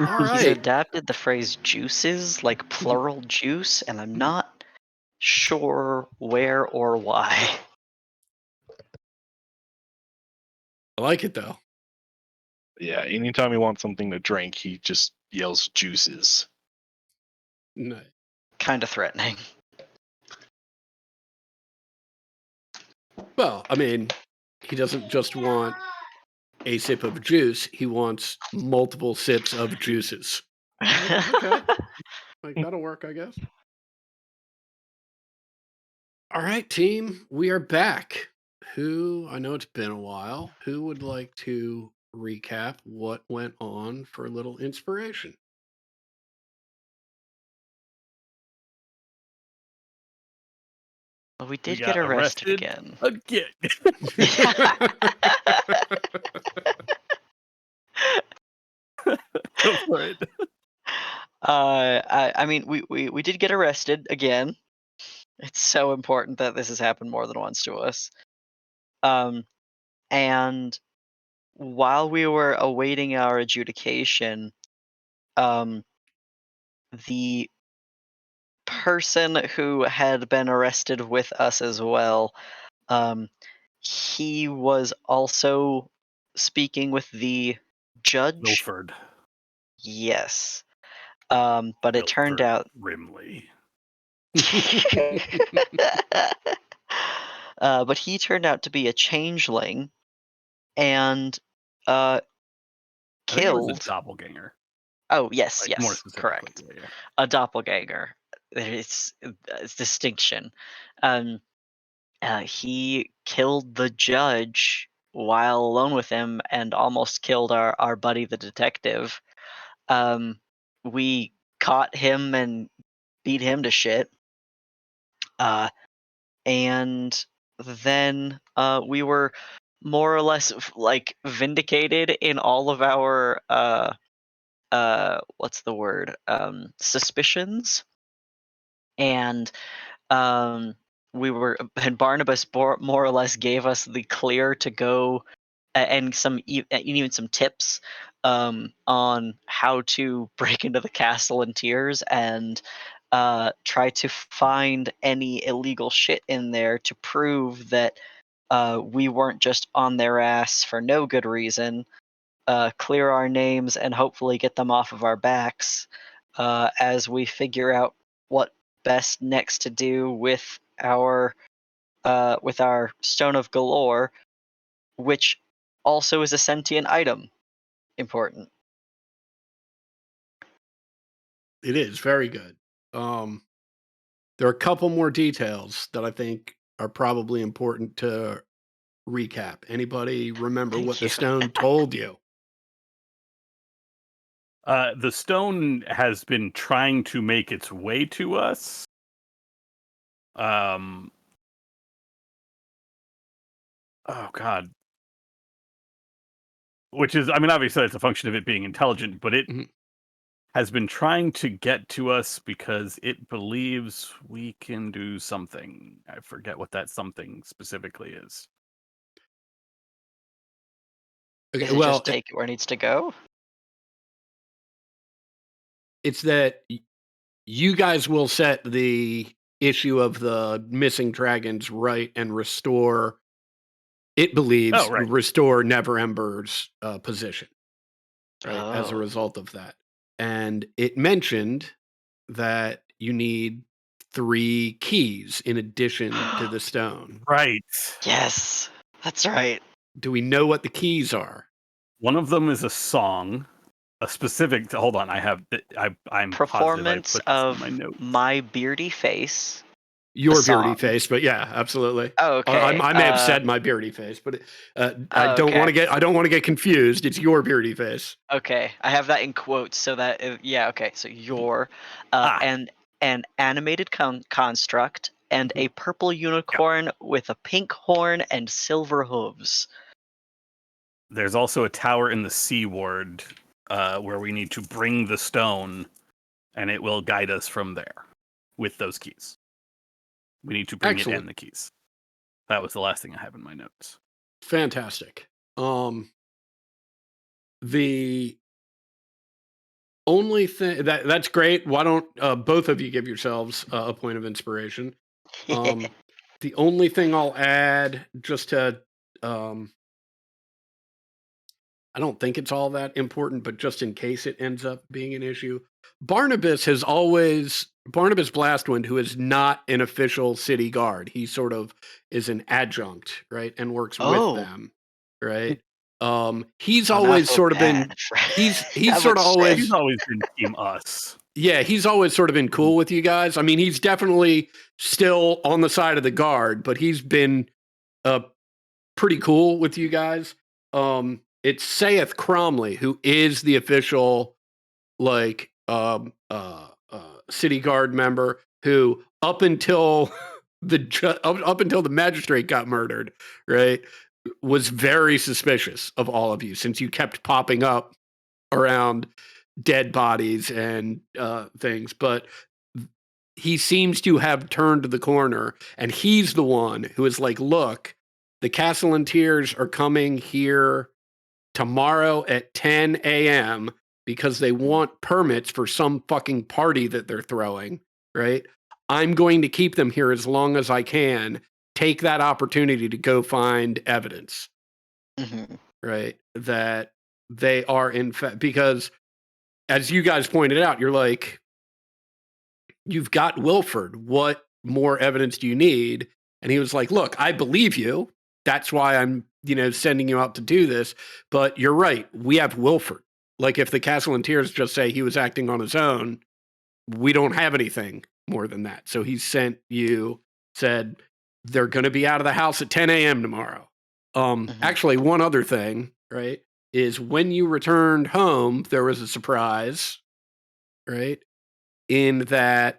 All He's right. adapted the phrase juices, like plural juice, and I'm not sure where or why. I like it though. Yeah, anytime he wants something to drink, he just yells juices. Nice. Kind of threatening. Well, I mean, he doesn't just want a sip of juice, he wants multiple sips of juices. Like, okay. Like that'll work, I guess. All right, team, we are back. Who, I know it's been a while, who would like to recap what went on for a little inspiration? Well, we We did get got arrested arrested again. again. Go for it. I mean, we did get arrested again. It's so important that this has happened more than once to us. Um, and while we were awaiting our adjudication, um, the person who had been arrested with us as well, um, he was also speaking with the judge. Milford. Yes. But it turned Milford out Brimley. but he turned out to be a changeling and uh I think it was a killed. doppelganger. Oh, yes, Like more yes, specifically. correct. Yeah, yeah. A doppelganger. It's distinction. Um, he killed the judge while alone with him and almost killed our buddy the detective. Um, we caught him and beat him to shit. Uh, and then we were more or less like vindicated in all of our what's the word, suspicions. And um we were and Barnabas more or less gave us the clear to go, and even some tips on how to break into the castle in Tears and try to find any illegal shit in there to prove that we weren't just on their ass for no good reason, clear our names, and hopefully get them off of our backs as we figure out what best next to do with our Stone of Galore, which also is a sentient item. Important. It is very good. Um, there are a couple more details that I think are probably important to recap. Anybody remember what Thank the you. stone told you? The stone has been trying to make its way to us. Um. Oh God. Which is, I mean, obviously it's a function of it being intelligent, but it Mhm. has been trying to get to us because it believes we can do something. I forget what that something specifically is. Okay, Is it well, just take it where it needs to go? it's that you guys will set the issue of the missing dragons right and restore, it Oh, believes, right. restore Never Ember's position, right, as a Oh. result of that. And it mentioned that you need 3 keys in addition to the stone. Right. Yes, that's right. Do we know what the keys are? One of them is a song, a specific. Hold on, I have. I'm positive I Performance put this in my of notes. My Beardy Face, the Your beardy song. face, but yeah, absolutely. Oh, okay. I may have said my beardy face, but Oh, okay. I don't want to get confused. It's your beardy face. Okay, I have that in quotes so that yeah. Okay, so your Ah, and an animated construct and Mhm. a purple yeah. unicorn with a pink horn and silver hooves. There's also a tower in the Sea Ward where we need to bring the stone, and it will guide us from there with those keys. We need to bring it Excellent, and the keys. That was the last thing I have in my notes. fantastic. The only thing that's great. Why don't both of you give yourselves a point of inspiration? The only thing I'll add, just to, I don't think it's all that important, but just in case it ends up being an issue, Barnabas Blastwind, who is not an official city guard, he sort of is an adjunct, right, and works with Oh. them, right? He's Oh, now I always feel sort of been bad. he's I sort would of say. He's always always been Team Us. yeah, he's always sort of been cool with you guys. I mean, he's definitely still on the side of the guard, but he's been uh pretty cool with you guys. It's Saith Cromley, who is the official like city guard member, who up until up until the magistrate got murdered, right, was very suspicious of all of you, since you kept popping up around dead bodies and things. But he seems to have turned the corner, and he's the one who is like, look, the Castellanteers are coming here tomorrow at 10 a.m. because they want permits for some fucking party that they're throwing, right? I'm going to keep them here as long as I can. Take that opportunity to go find evidence, Mhm. right? That they are in fact, because as you guys pointed out, you're like, you've got Wilford. What more evidence do you need? And he was like, look, I believe you. That's why I'm, sending you out to do this. But you're right. We have Wilford. Like, if the Castellanteers just say he was acting on his own, we don't have anything more than that. So he sent you, said they're going to be out of the house at 10 a.m. tomorrow. Mhm. Actually, one other thing, right, is when you returned home, there was a surprise, right? In that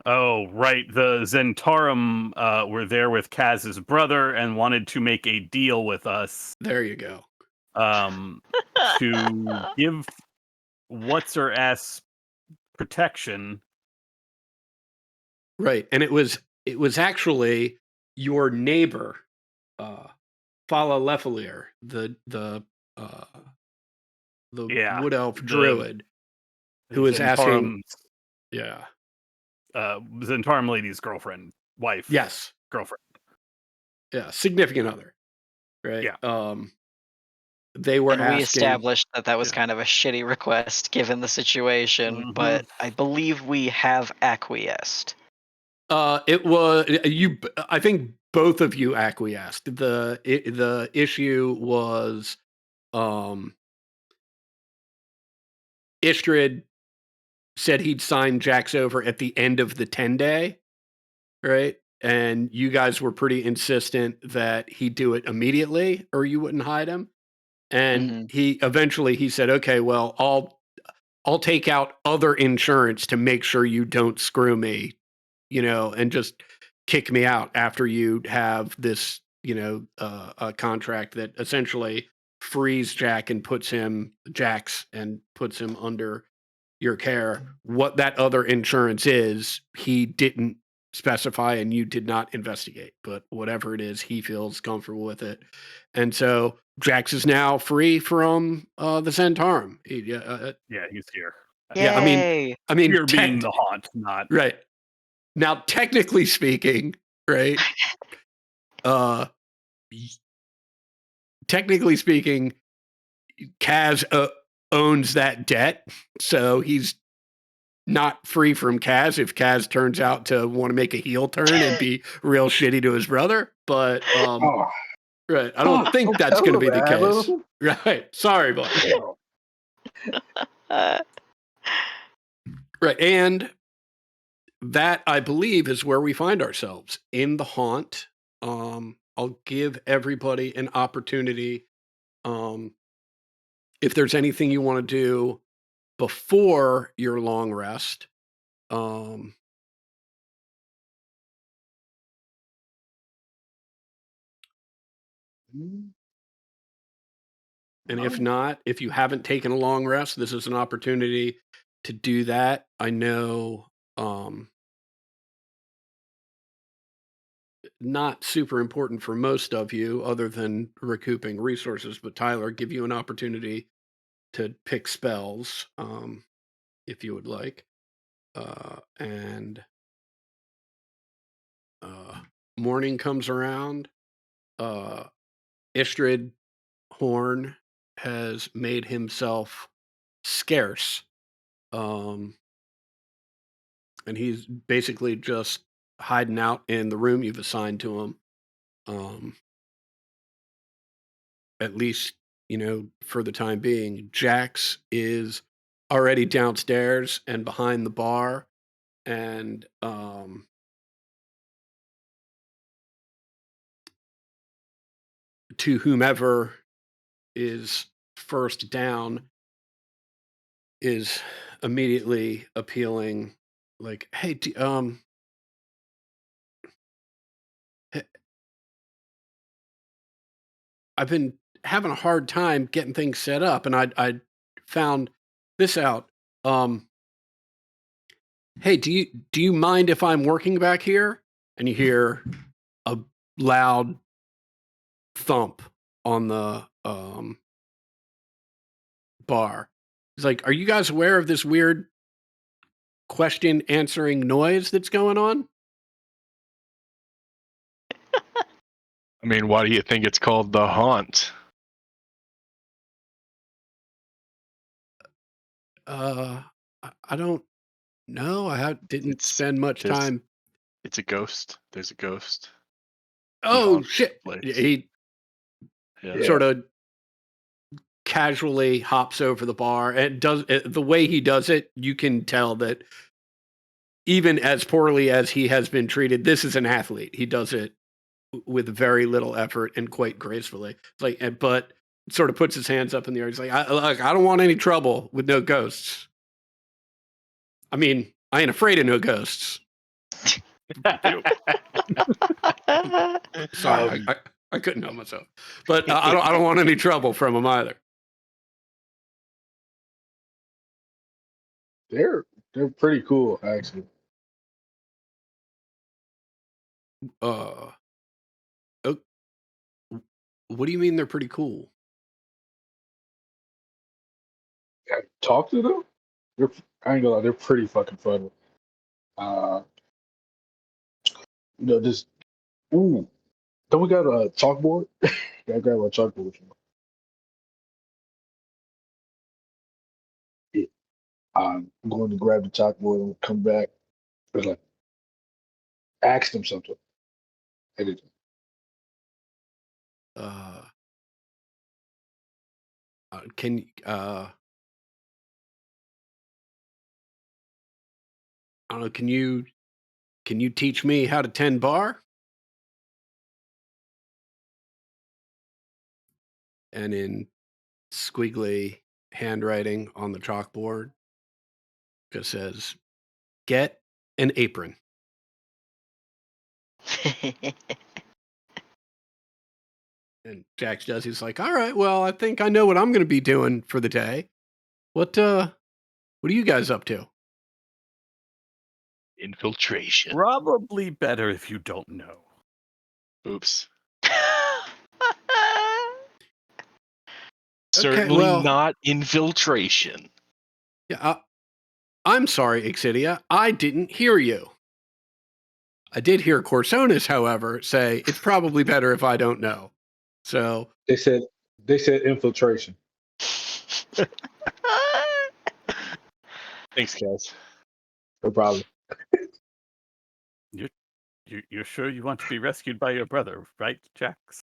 Oh, right. The Zentarum were there with Kaz's brother and wanted to make a deal with us there you go. to give what's her ass protection. Right. And it was actually your neighbor, Fala Lefelier, uh the Yeah, wood elf the druid, who was asking. Zentarum, Yeah. Zentarum lady's wife, Yes. girlfriend. Yeah, significant other, right? Yeah. They were And we asking. established that was Yeah. kind of a shitty request given the situation, Mhm. but I believe we have acquiesced. It was you. I think both of you acquiesced. The issue was Istrid said he'd sign Jax over at the end of the 10-day, right? And you guys were pretty insistent that he do it immediately or you wouldn't hide him. And Mhm. he eventually he said, "Okay, well, I'll take out other insurance to make sure you don't screw me, and just kick me out after you have this, a contract that essentially frees Jax and puts him under your care. What that other insurance is, he didn't specify and you did not investigate. But whatever it is, he feels comfortable with it. And so Jax is now free from the Centarum. Yeah, he's here. Yeah, Yay! I mean, Here being the haunt, not right. Now, technically speaking, right? uh Technically speaking, Kaz owns that debt, so he's not free from Kaz if Kaz turns out to want to make a heel turn and be real shitty to his brother. But Oh, right, I don't think that's going to be the case. Right, sorry, buddy. Uh, Right, and that I believe is where we find ourselves in the haunt. I'll give everybody an opportunity. If there's anything you want to do before your long rest, um, and if not, if you haven't taken a long rest, this is an opportunity to do that. I know, not super important for most of you other than recouping resources, but Tyler, give you an opportunity to pick spells, if you would like. And morning comes around. Istrid Horn has made himself scarce. And he's basically just hiding out in the room you've assigned to him. At least, for the time being. Jax is already downstairs and behind the bar. And to whomever is first down is immediately appealing, like, hey, I've been having a hard time getting things set up, and I found this out. Hey, do you mind if I'm working back here? And you hear a loud thump on the bar. He's like, "Are you guys aware of this weird question answering noise that's going on?" I mean, why do you think it's called the haunt? I don't know. Didn't It's spend much there's- time. It's a ghost. There's a ghost. Oh haunts shit! the place. He Yeah. sort of casually hops over the bar and does the way he does it. You can tell that even as poorly as he has been treated, this is an athlete. He does it with very little effort and quite gracefully. It's like, but sort of puts his hands up in the air. He's like, I don't want any trouble with no ghosts. I mean, I ain't afraid of no ghosts. Sorry, I couldn't help myself. But I don't want any trouble from them either. They're pretty cool, actually. Oh, what do you mean they're pretty cool? Talk to them. I ain't gonna lie, they're pretty fucking funny. Just ooh. Don't we got a chalkboard? Yeah, I grab a chalkboard. Yeah. I'm going to grab the chalkboard and come back. It's like, ask them something. And Can I don't know. Can you teach me how to tend bar? And in squiggly handwriting on the chalkboard, just says, "Get an apron." And Jax does. He's like, "All right, well, I think I know what I'm going to be doing for the day. What are you guys up to?" Infiltration. Probably better if you don't know. Oops. Okay, Certainly well- not infiltration. Yeah, I'm sorry, Exidia. I didn't hear you. I did hear Corsonis, however, say it's probably better if I don't know. So they said infiltration. Thanks, guys. No problem. You're sure you want to be rescued by your brother, right, Jax?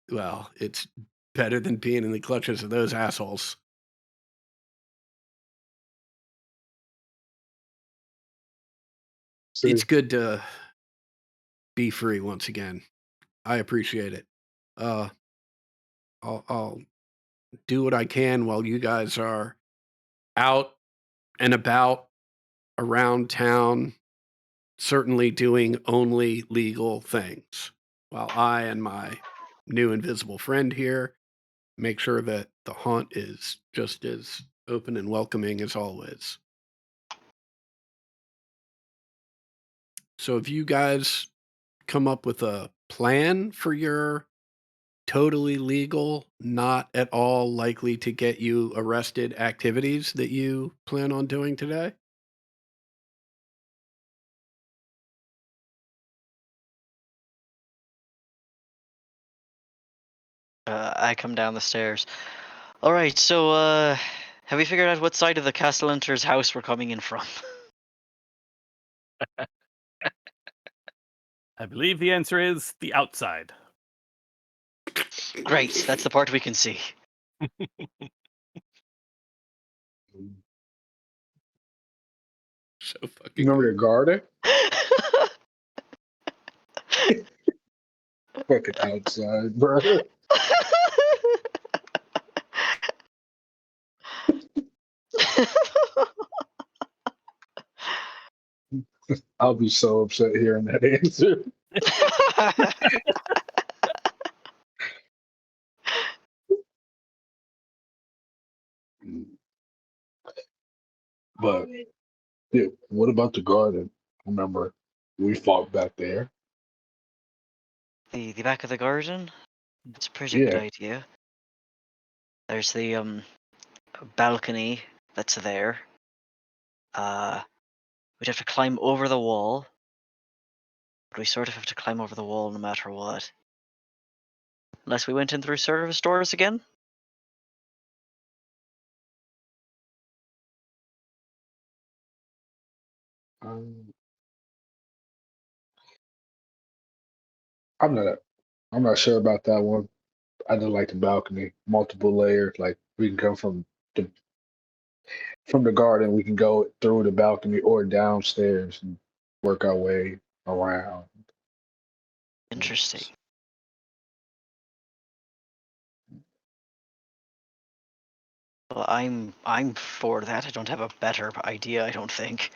well, it's better than being in the clutches of those assholes. So It's good to be free once again. I appreciate it. I'll do what I can while you guys are out and about around town, certainly doing only legal things, while I and my new invisible friend here make sure that the haunt is just as open and welcoming as always. So if you guys come up with a plan for your totally legal, not at all likely to get you arrested activities that you plan on doing today? I come down the stairs. All right, so have we figured out what side of the Castellanter's house we're coming in from? I believe the answer is the outside. Great, that's the part we can see. So You fucking remember the garden? Fucking outside, bro. I'll be so upset hearing that answer. But yeah, what about the garden? Remember, we fought back there. the back of the garden? It's a pretty Yeah. good idea. There's the balcony that's there. We'd have to climb over the wall. But we sort of have to climb over the wall no matter what. Unless we went in through service doors again? Um, I'm not sure about that one. I just like the balcony, multiple layers. Like we can come from the garden, we can go through the balcony or downstairs and work our way around. Interesting. Well, I'm for that. I don't have a better idea, I don't think.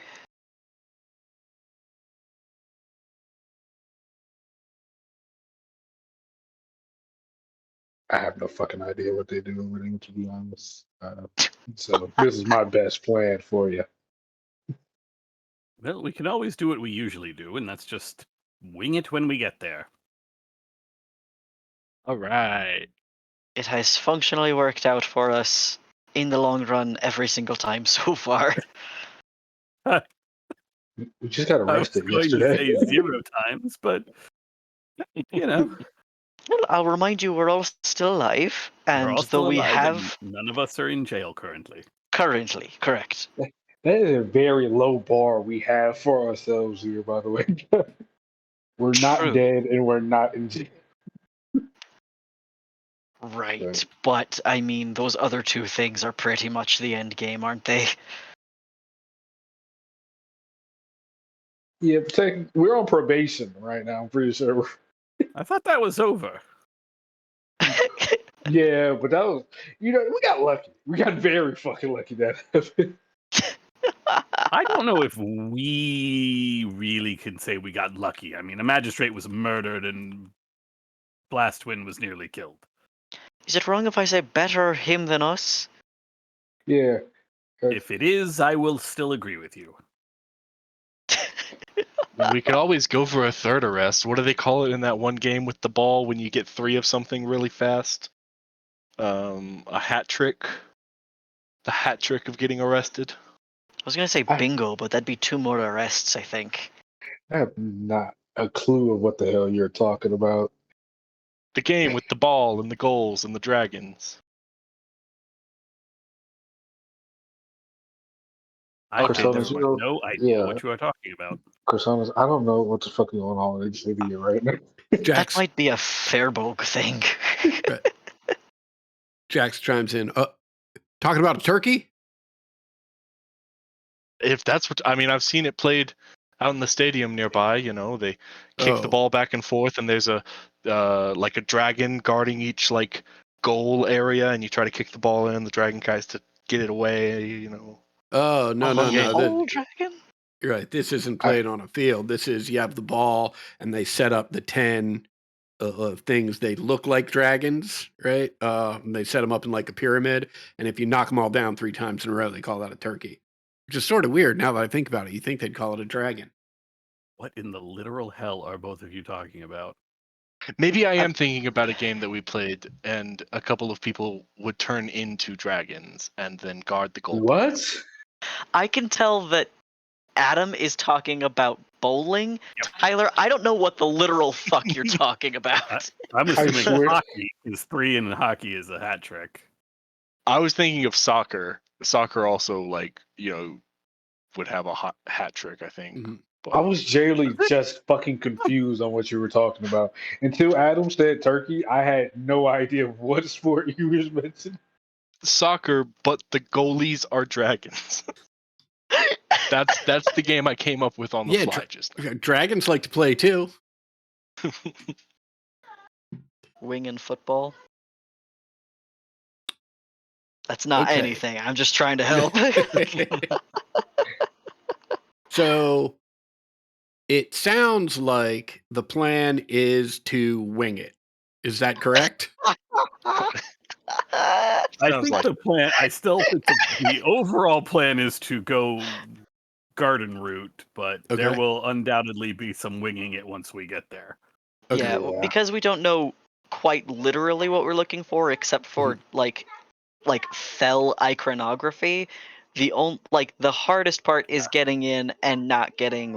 I have no fucking idea what they're doing with him, to be honest. So this is my best plan for you. Well, we can always do what we usually do, and that's just wing it when we get there. All right. It has functionally worked out for us in the long run every single time so far. We just got I was arrested going to yesterday. say 0 times, but you know, Well, I'll remind you, we're all still alive, we're and all though still we alive, have and none of us are in jail currently. currently, correct. That is a very low bar we have for ourselves here, by the way. We're not True. dead and we're not in jail. Right, Right. but I mean, those other two things are pretty much the end game, aren't they? Yeah, we're on probation right now. I'm pretty sure. I thought that was over. Yeah, but that was, we got lucky. We got very fucking lucky that happened. I don't know if we really can say we got lucky. I mean, a magistrate was murdered and Blastwind was nearly killed. Is it wrong if I say better him than us? Yeah. If it is, I will still agree with you. We could always go for a third arrest. What do they call it in that one game with the ball when you get 3 of something really fast? A hat trick. The hat trick of getting arrested. I was gonna say bingo, but that'd be 2 more arrests, I think. I have not a clue of what the hell you're talking about. The game with the ball and the goals and the dragons. I Okay, have Personas, never mind. no idea yeah. what you are talking about. Personas, I don't know what the fuck is going on with this idiot right now. That Jax, might be a Fairbog thing. Jax chimes in. Talking about a turkey? If that's what I mean, I've seen it played out in the stadium nearby. They kick the ball back and forth, and there's a like a dragon guarding each like goal area, and you try to kick the ball in. The dragon tries to get it away. Oh, no, no, yeah. no. Whole dragon? You're right. This isn't played on a field. This is you have the ball and they set up the 10 things. They look like dragons, right? And they set them up in like a pyramid. And if you knock them all down 3 times in a row, they call that a turkey, which is sort of weird now that I think about it. You think they'd call it a dragon. What in the literal hell are both of you talking about? Maybe I am thinking about a game that we played, and a couple of people would turn into dragons and then guard the goal. What? I can tell that Adam is talking about bowling. Yep. Tyler, I don't know what the literal fuck you're talking about. I'm I assuming swear- hockey is 3 in hockey is a hat trick. I was thinking of soccer. Soccer also, would have a hat trick, I think. Mhm. But I was genuinely just fucking confused on what you were talking about. Until Adam said turkey, I had no idea what sport you was mentioning. soccer, but the goalies are dragons. That's the game I came up with on the Yeah, fly just now. Dragons like to play too. Wing and football. That's not Okay. anything. I'm just trying to help. So it sounds like the plan is to wing it. Is that correct? I Sounds think like the plan. I still think the overall plan is to go garden route, but there Okay. will undoubtedly be some winging it once we get there. Okay. Yeah, Yeah. because we don't know quite literally what we're looking for, except for like fell iconography. The hardest part is getting in and not getting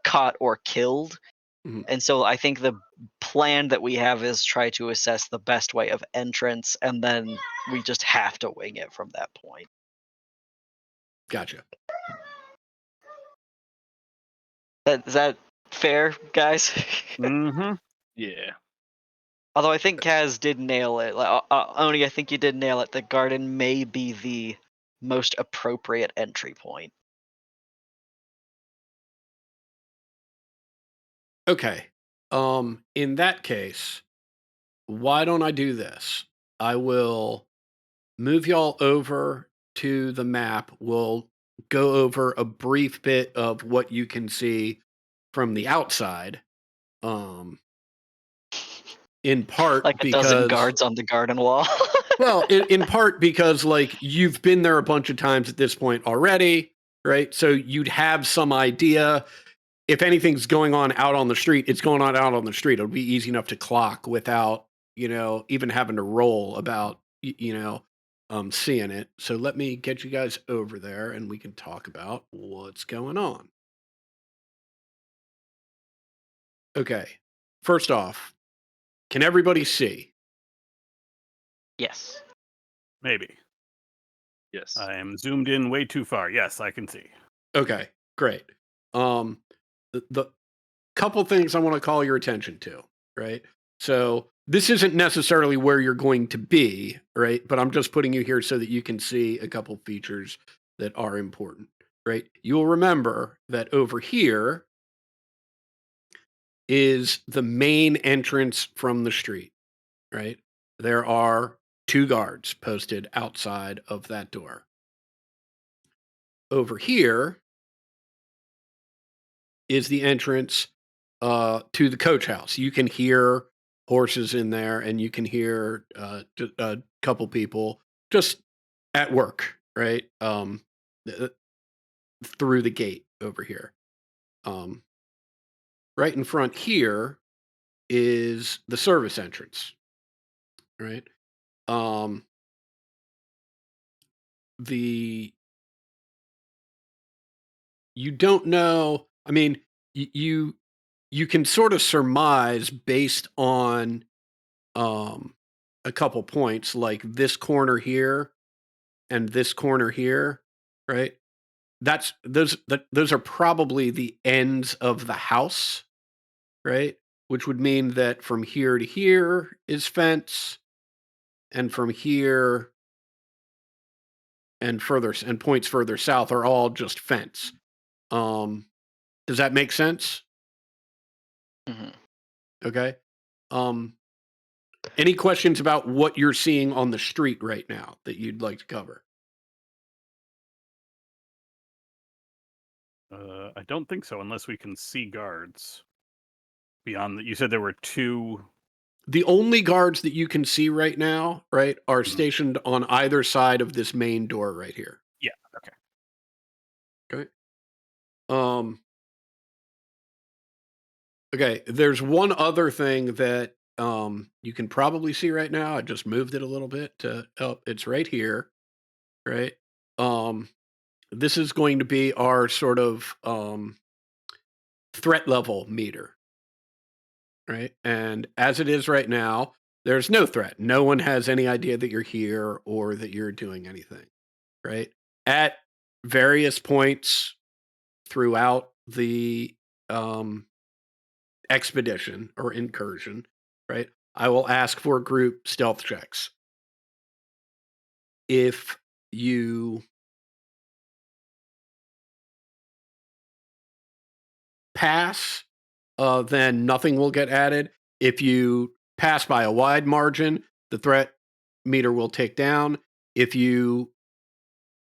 caught or killed. Mhm. And so I think the plan that we have is try to assess the best way of entrance, and then we just have to wing it from that point. Gotcha. Is that fair, guys? Mm-hmm. yeah. Although I think Kaz did nail it. Oni, I think you did nail it. The garden may be the most appropriate entry point. Okay. In that case, why don't I do this? I will move y'all over to the map. We'll go over a brief bit of what you can see from the outside. In part Like a because dozen guards on the garden wall. well, in part because you've been there a bunch of times at this point already, right? So you'd have some idea. If anything's going on out on the street, it's going on out on the street. It'll be easy enough to clock without, even having to roll about, seeing it. So let me get you guys over there and we can talk about what's going on. Okay. First off, can everybody see? Yes. Maybe. Yes. I am zoomed in way too far. Yes, I can see. Okay, great. The couple things I want to call your attention to, right? So this isn't necessarily where you're going to be, right? But I'm just putting you here so that you can see a couple features that are important, right? You'll remember that over here is the main entrance from the street, right? There are 2 guards posted outside of that door. Over here is the entrance to the coach house. You can hear horses in there, and you can hear a couple people just at work, right? Through the gate over here. Right in front here is the service entrance, right? The You don't know. I mean, you can sort of surmise based on a couple points, like this corner here and this corner here, right? Those are probably the ends of the house, right? Which would mean that from here to here is fence, and from here and points further south are all just fence. Does that make sense? Hmm. Okay. Any questions about what you're seeing on the street right now that you'd like to cover? I don't think so, unless we can see guards. Beyond that, you said there were 2. The only guards that you can see right now, right, are Mhm. stationed on either side of this main door right here. Yeah. Okay. Okay. Okay, there's one other thing that you can probably see right now. I just moved it a little bit to help. It's right here, right? This is going to be our sort of threat level meter, right? And as it is right now, there's no threat. No one has any idea that you're here or that you're doing anything, right? At various points throughout the expedition or incursion, right? I will ask for group stealth checks. If you pass, then nothing will get added. If you pass by a wide margin, the threat meter will tick down. If you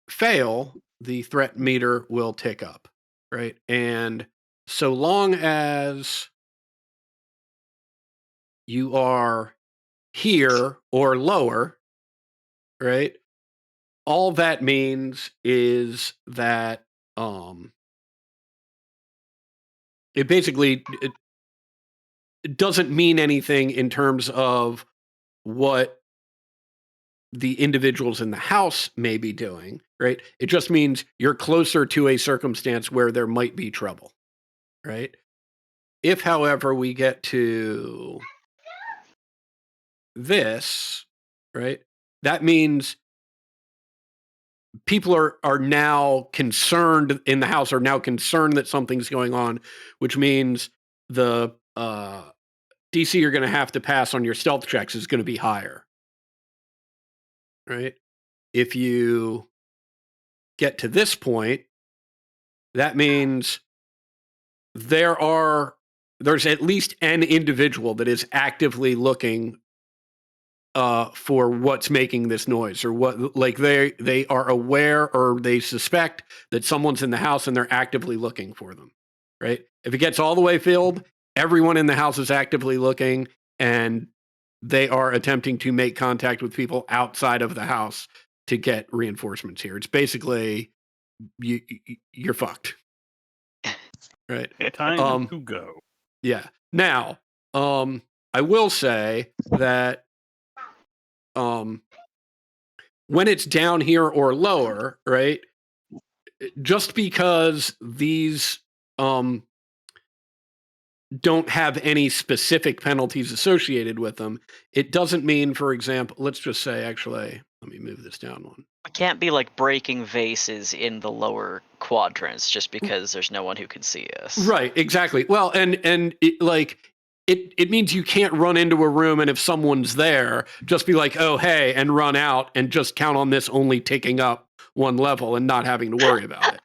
fail, the threat meter will tick up, right? And so long as you are here or lower, right? All that means is that it basically it doesn't mean anything in terms of what the individuals in the house may be doing, right? It just means you're closer to a circumstance where there might be trouble, right? If, however, we get to this, right, that means people are now concerned in the house, are now concerned that something's going on, which means the DC you're going to have to pass on your stealth checks is going to be higher, right? If you get to this point, that means there's at least an individual that is actively looking for what's making this noise, or what, like they are aware or they suspect that someone's in the house and they're actively looking for them, right? If it gets all the way filled, everyone in the house is actively looking and they are attempting to make contact with people outside of the house to get reinforcements here. It's basically you're fucked, right? Time to go. Yeah. Now, I will say that when it's down here or lower, right? Just because these don't have any specific penalties associated with them, it doesn't mean, for example, let's just say, actually, let me move this down one. It can't be like breaking vases in the lower quadrants just because there's no one who can see us. Right, exactly. Well, and it means you can't run into a room and if someone's there, just be like, oh, hey, and run out and just count on this only ticking up one level and not having to worry about it.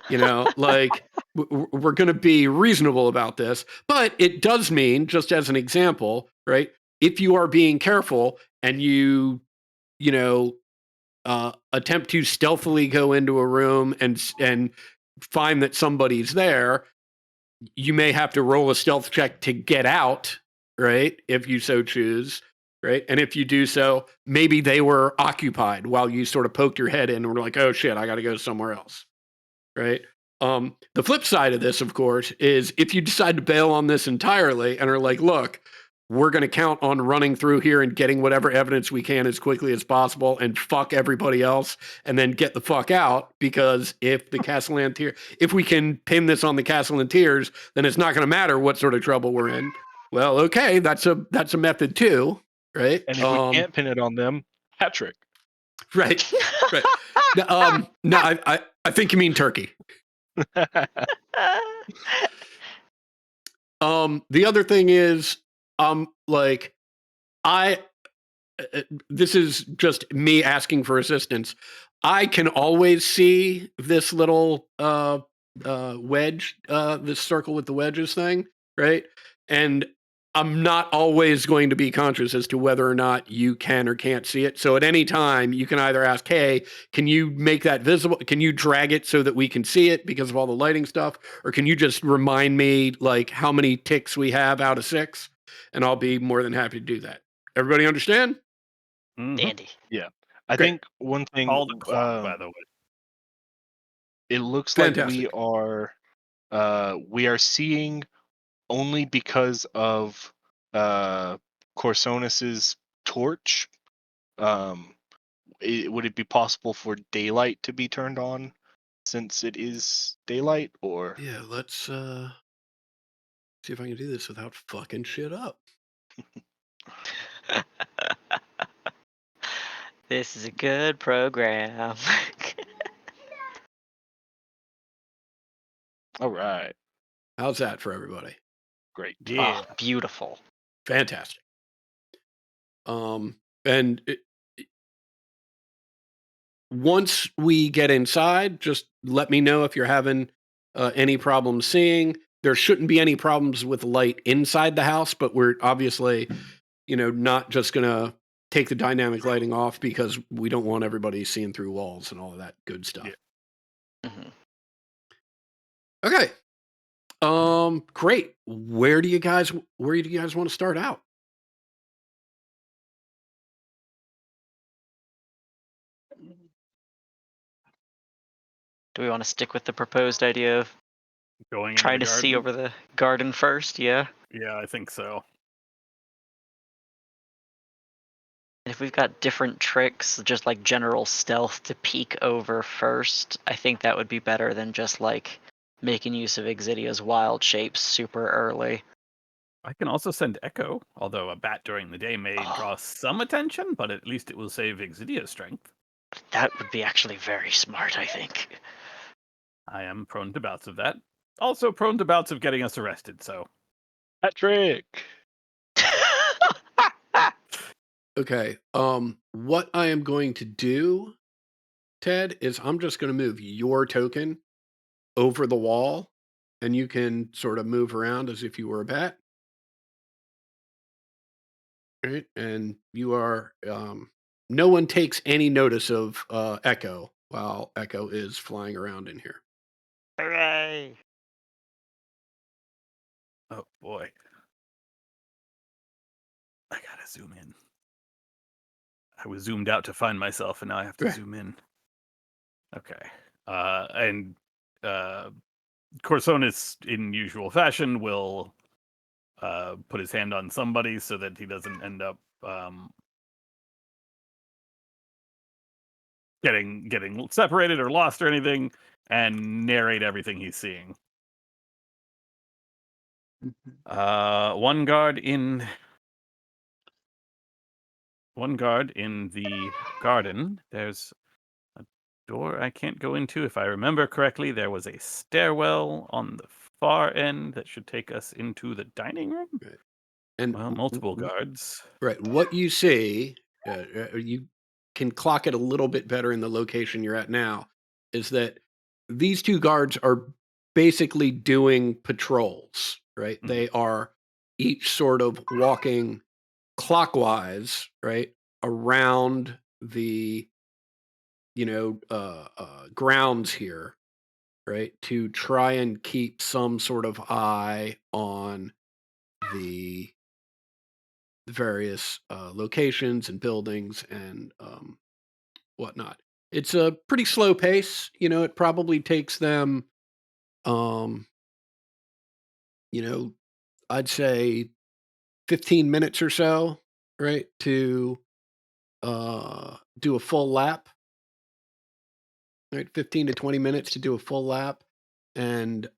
You know, like we're going to be reasonable about this, but it does mean, just as an example, right? If you are being careful and you attempt to stealthily go into a room and find that somebody's there, you may have to roll a stealth check to get out, right? If you so choose, right? And if you do so, maybe they were occupied while you sort of poked your head in and were like, oh shit, I got to go somewhere else, right? The flip side of this, of course, is if you decide to bail on this entirely and are like, look, we're going to count on running through here and getting whatever evidence we can as quickly as possible and fuck everybody else and then get the fuck out, because if we can pin this on the Castellanteers, then it's not going to matter what sort of trouble we're in. Well, okay, that's a method too, right? And if we can't pin it on them, Patrick. Right, right. No, I think you mean Turkey. The other thing is, like, this is just me asking for assistance. I can always see this little wedge, this circle with the wedges thing, right? And I'm not always going to be conscious as to whether or not you can or can't see it. So at any time, you can either ask, hey, can you make that visible? Can you drag it so that we can see it because of all the lighting stuff? Or can you just remind me, like, how many ticks we have out of 6? And I'll be more than happy to do that. Everybody understand? Mhm. Dandy. Yeah. I Great. think one thing, Call the clock, by the way. it looks Fantastic. like we are seeing only because of Corsonis's torch. Would it be possible for daylight to be turned on since it is daylight, or Yeah, let's see if I can do this without fucking shit up. This is a good program. all right, How's that for everybody? great. Yeah. Oh, beautiful. Fantastic. And once we get inside, just let me know if you're having any problems seeing. There shouldn't be any problems with light inside the house, but we're obviously, not just gonna take the dynamic lighting off because we don't want everybody seeing through walls and all of that good stuff. Yeah. Mhm. Okay. Great. Where do you guys want to start out? Do we want to stick with the proposed idea of Going into trying the to see garden? over the garden first? Yeah. Yeah, I think so. And if we've got different tricks, just like general stealth to peek over first, I think that would be better than just like making use of Exidia's wild shapes super early. I can also send Echo, although a bat during the day may draw some attention, but at least it will save Exidia's strength. That would be actually very smart, I think. I am prone to bouts of that. Also prone to bouts of getting us arrested, so. Patrick. Okay. What I am going to do, Ted, is I'm just going to move your token over the wall, and you can sort of move around as if you were a bat. Right? And you are. No one takes any notice of Echo while Echo is flying around in here. Hooray! Oh boy. I gotta zoom in. I was zoomed out to find myself, and now I have to Right. zoom in. Okay. And Corsonis, in usual fashion, will put his hand on somebody so that he doesn't end up getting separated or lost or anything, and narrate everything he's seeing. One guard in the garden. There's a door I can't go into. If I remember correctly, there was a stairwell on the far end that should take us into the dining room. Right. And Well, multiple guards. Right. What you see, you can clock it a little bit better in the location you're at now, is that these two guards are basically doing patrols, right? Mhm. They are each sort of walking clockwise, right, around the, grounds here, right, to try and keep some sort of eye on the various locations and buildings and whatnot. It's a pretty slow pace. It probably takes them, um, I'd say 15 minutes or so, right, to do a full lap. Right, 15 to 20 minutes to do a full lap, and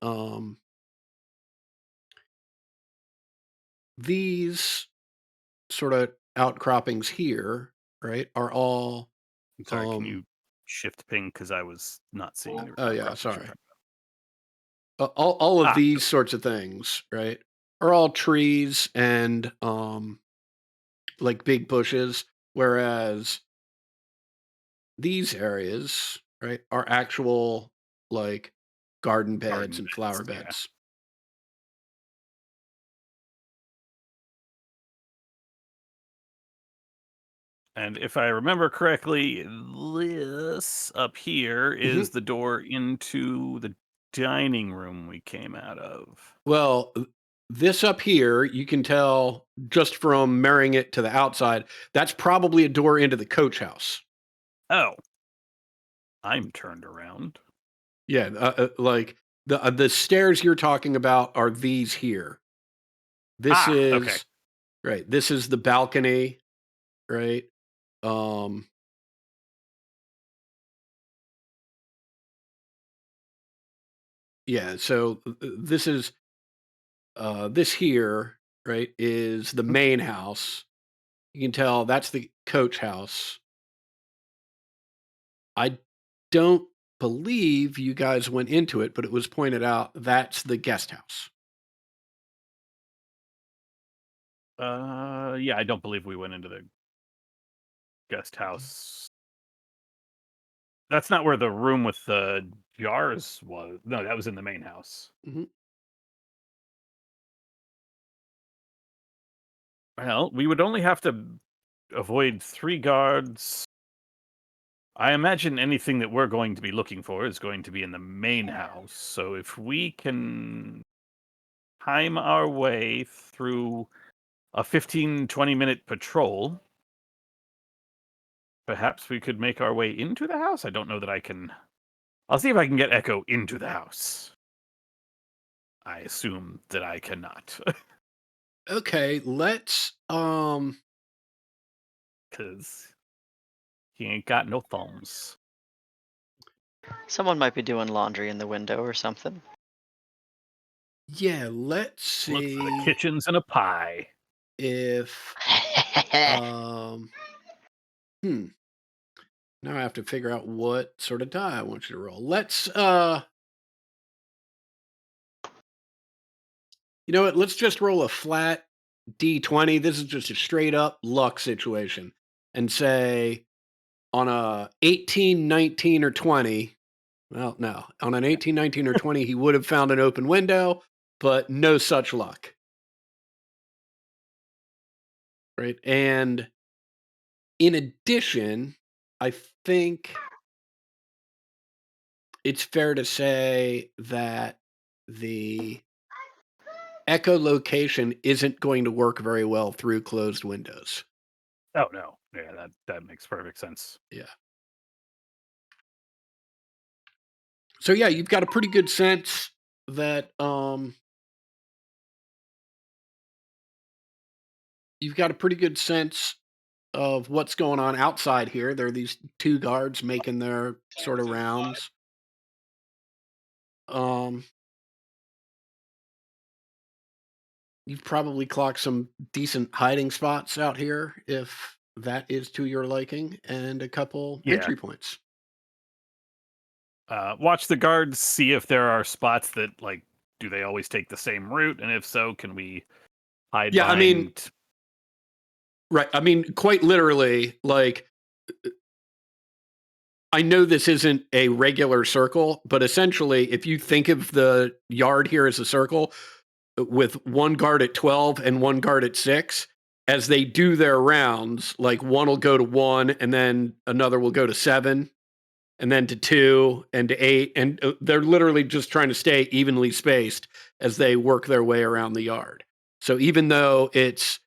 these sort of outcroppings here, right, are all. I'm sorry, can you shift ping because I was not seeing the Oh yeah, outcroppings you're sorry. talking All of Ah. these sorts of things, right, are all trees and like big bushes, whereas these areas, right, are actual like garden beds Garden and beds, flower yeah. beds. And if I remember correctly, this up here is the door into the dining room we came out of. Well, this up here, you can tell just from marrying it to the outside, that's probably a door into the coach house. Oh. I'm turned around. Yeah, like the stairs you're talking about are these here. This is okay. right. This is the balcony, right? Yeah. So this is this here, right? Is the main house. You can tell that's the coach house. I don't believe you guys went into it, but it was pointed out that's the guest house. Yeah, I don't believe we went into the guest house. That's not where the room with the jars was. No, that was in the main house. Mhm. Well, we would only have to avoid 3 guards. I imagine anything that we're going to be looking for is going to be in the main house. So if we can time our way through a 15-20 minute patrol, perhaps we could make our way into the house. I don't know that I can. I'll see if I can get Echo into the house. I assume that I cannot. Okay, let's Because he ain't got no thumbs. Someone might be doing laundry in the window or something. yeah, let's Looks see like kitchen's and a pie. if now I have to figure out what sort of die I want you to roll. Let's you know what? Let's just roll a flat D20. This is just a straight up luck situation. And say on a 18, 19, or 20. Well, no. On an 18, 19, or 20, he would have found an open window, but no such luck. Right. And in addition, I think it's fair to say that the echolocation isn't going to work very well through closed windows. Oh no, yeah, that makes perfect sense. Yeah. So yeah, you've got a pretty good sense that you've got a pretty good sense of what's going on outside here. There are these 2 guards making their sort of rounds. You've probably clocked some decent hiding spots out here if that is to your liking, and a couple Yeah. entry points. Watch the guards, see if there are spots that do they always take the same route, and if so, can we hide Yeah, I mean, behind? right. I mean, quite literally, I know this isn't a regular circle, but essentially, if you think of the yard here as a circle with 1 guard at 12 and 1 guard at 6, as they do their rounds, like one will go to 1 and then another will go to 7 and then to 2 and to 8. And they're literally just trying to stay evenly spaced as they work their way around the yard. So even though it's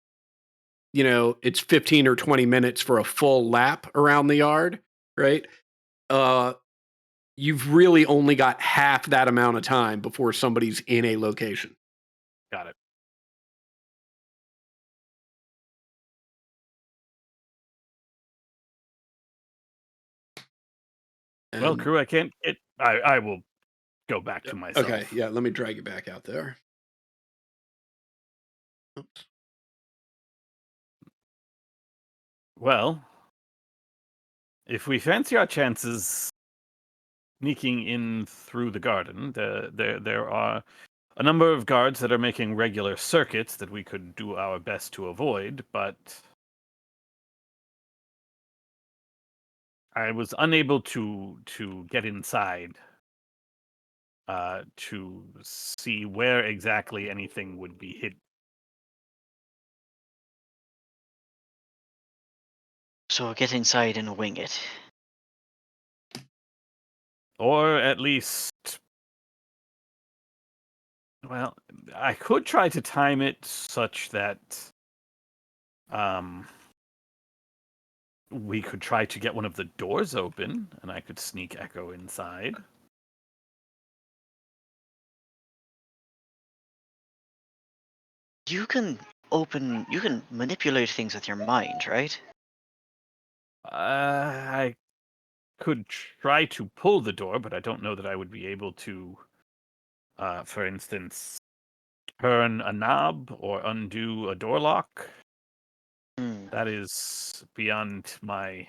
15 or 20 minutes for a full lap around the yard, right? You've really only got half that amount of time before somebody's in a location. Got it. Well, crew, I can't get. I will go back to myself. Okay, yeah, let me drag you back out there. Oops. Well, if we fancy our chances sneaking in through the garden, there are a number of guards that are making regular circuits that we could do our best to avoid, but I was unable to get inside to see where exactly anything would be hidden. So we'll get inside and wing it. Or at least, well, I could try to time it such that we could try to get one of the doors open and I could sneak Echo inside. You can manipulate things with your mind, right? I could try to pull the door, but I don't know that I would be able to, for instance, turn a knob or undo a door lock. Hmm. That is beyond my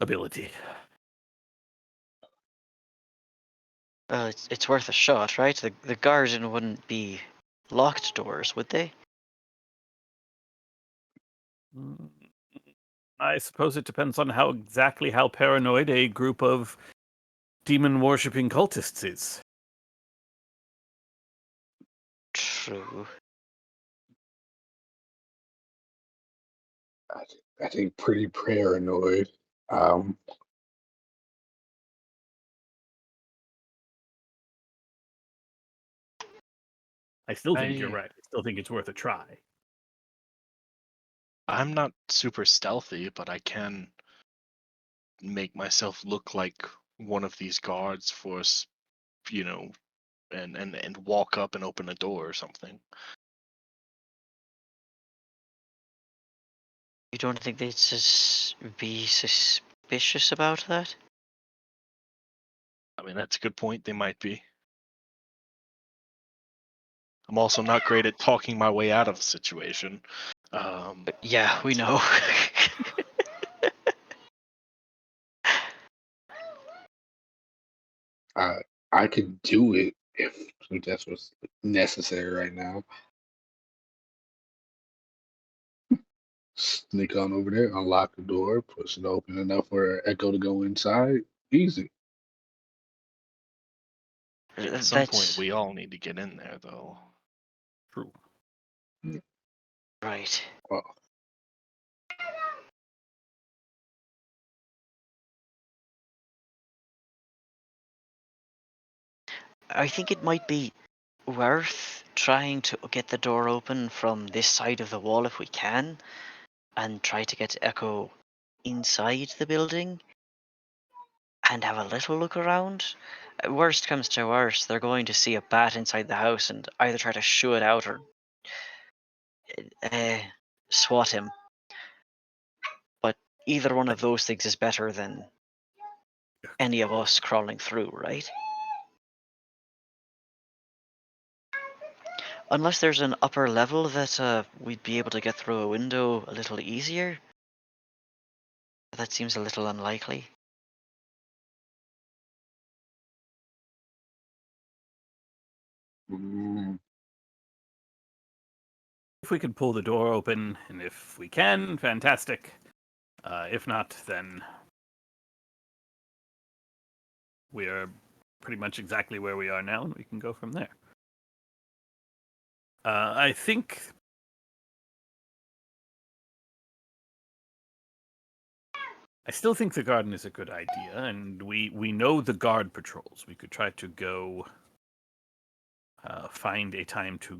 ability. It's worth a shot, right? The garden wouldn't be locked doors, would they? Mm, I suppose it depends on exactly how paranoid a group of demon-worshipping cultists is. True. I think pretty paranoid. Um, I still think you're I right. I still think it's worth a try. I'm not super stealthy, but I can make myself look like one of these guards for you know, and walk up and open a door or something. You don't think they'd be suspicious about that? I mean, that's a good point. They might be. I'm also not great at talking my way out of a situation. Yeah, we know. I I could do it if that's what's necessary right now. Sneak on over there, unlock the door, push it open enough for Echo to go inside. Easy. At some point, That's we all need to get in there, though. True. right. Well, I think it might be worth trying to get the door open from this side of the wall if we can, and try to get Echo inside the building and have a little look around. Worst comes to worst, they're going to see a bat inside the house and either try to shoo it out or uh, swat him. But either one of those things is better than any of us crawling through, right? Unless there's an upper level that we'd be able to get through a window a little easier. That seems a little unlikely. mm, If we could pull the door open, and if we can, fantastic. If not, then we are pretty much exactly where we are now, and we can go from there. I still think the garden is a good idea, and we know the guard patrols. We could try to go find a time to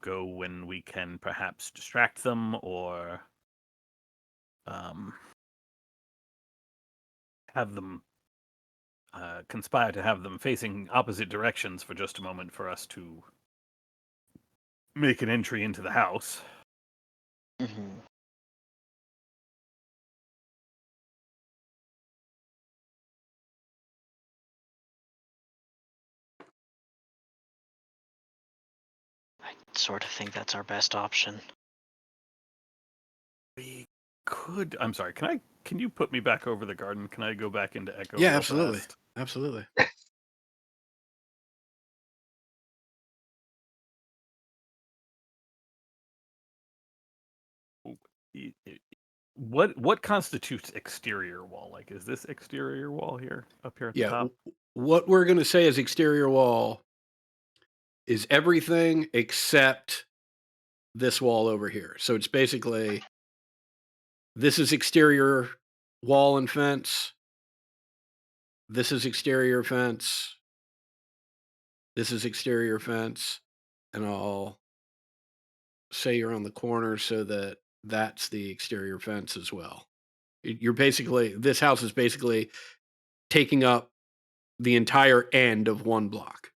go when we can perhaps distract them or have them conspire to have them facing opposite directions for just a moment for us to make an entry into the house. Hmm. I sort of think that's our best option. We could. I'm sorry. Can you put me back over the garden? Can I go back into Echo? Yeah, real absolutely. fast? Absolutely. What constitutes exterior wall? Like, is this exterior wall here up here at the Yeah. top? What we're going to say is exterior wall is everything except this wall over here. So it's basically this is exterior wall and fence. This is exterior fence. This is exterior fence. And I'll say you're on the corner so that that's the exterior fence as well. You're basically, this house is basically taking up the entire end of one block.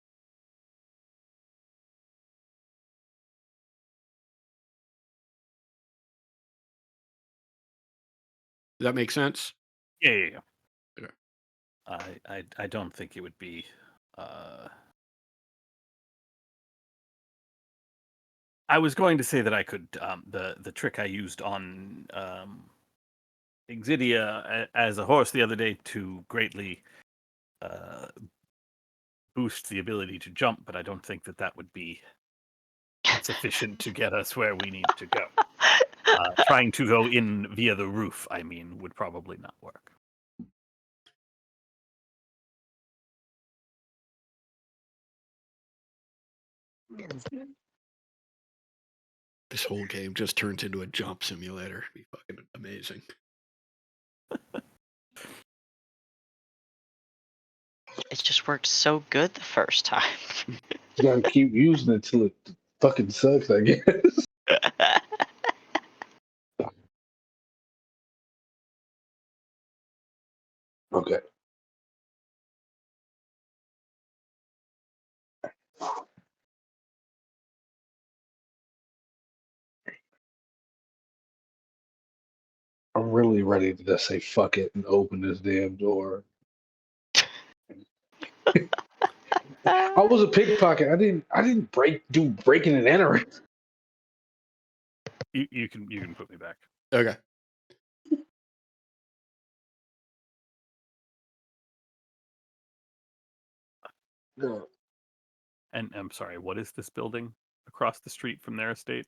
Does that make sense? Yeah. Okay. I don't think it would be. I was going to say that I could the trick I used on Exidia as a horse the other day to greatly boost the ability to jump, but I don't think that would be sufficient to get us where we need to go. Trying to go in via the roof, I mean, would probably not work. This whole game just turns into a jump simulator. It'd be fucking amazing. It just worked so good the first time. You gotta keep using it till it fucking sucks, I guess. Okay. I'm really ready to just say fuck it and open this damn door. I was a pickpocket. I didn't do breaking and entering. You can put me back. Okay. No. And I'm sorry, what is this building across the street from their estate?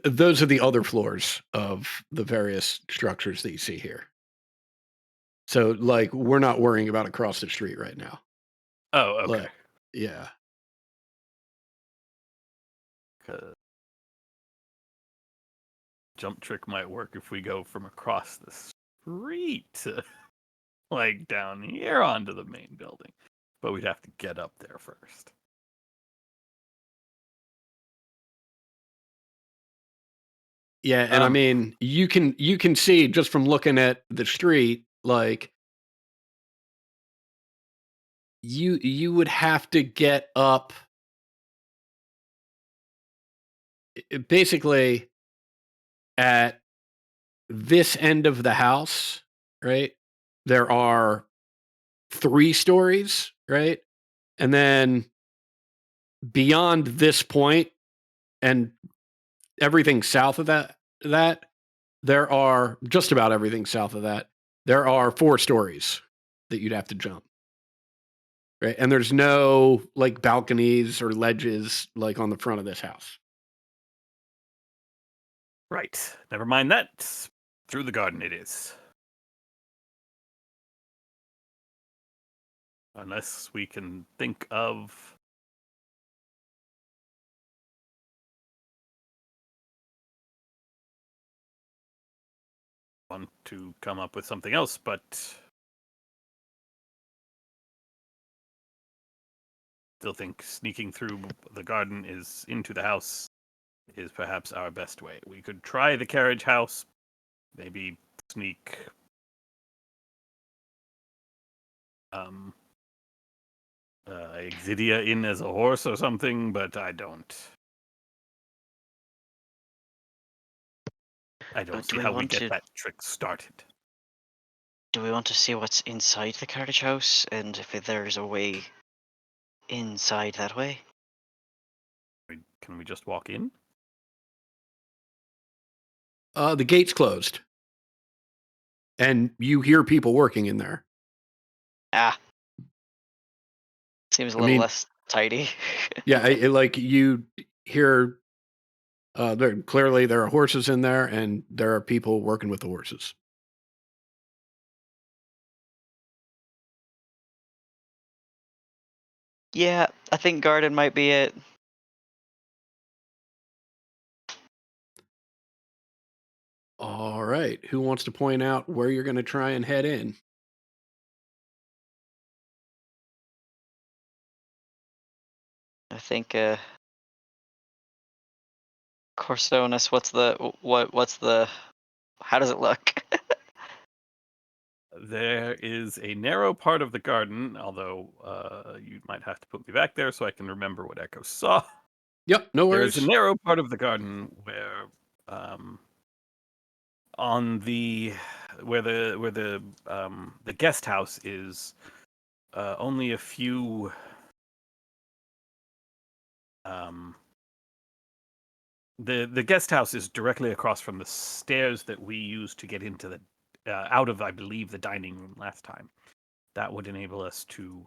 Those are the other floors of the various structures that you see here. So, like, we're not worrying about across the street right now. Oh, okay. Like, yeah. Jump trick might work if we go from across the street to like down here onto the main building. But we'd have to get up there first. Yeah, and I mean, you can see just from looking at the street, like you would have to get up basically at this end of the house, right? There are 3 stories, right? And then beyond this point and everything south of that there are just about everything south of that. There are 4 stories that you'd have to jump. Right? And there's no like balconies or ledges like on the front of this house. Right. Never mind that. Through the garden it is. Unless we can think of want to come up with something else, but still think sneaking through the garden is into the house is perhaps our best way. We could try the carriage house, maybe sneak Exidia in as a horse or something, but I don't see how we get that trick started. Do we want to see what's inside the carriage house and if there's a way inside that way? Can we just walk in? The gate's closed. And you hear people working in there. Seems a little less tidy. Yeah, like you hear clearly there are horses in there and there are people working with the horses. Yeah, I think garden might be it. All right. Who wants to point out where you're going to try and head in? I think Corsonis, what's the how does it look? There is a narrow part of the garden, although you might have to put me back there so I can remember what Echo saw. Yep, no worries. There's a narrow part of the garden where on the where the guest house is, only a few. The guest house is directly across from the stairs that we used to get into the out of, I believe, the dining room last time. That would enable us to.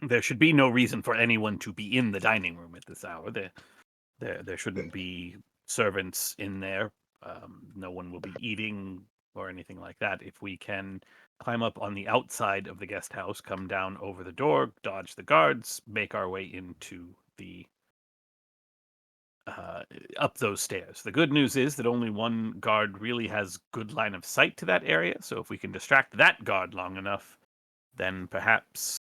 There should be no reason for anyone to be in the dining room at this hour. There shouldn't be servants in there. No one will be eating or anything like that. If we can climb up on the outside of the guest house, come down over the door, dodge the guards, make our way into the up those stairs. The good news is that only one guard really has good line of sight to that area. So if we can distract that guard long enough, then perhaps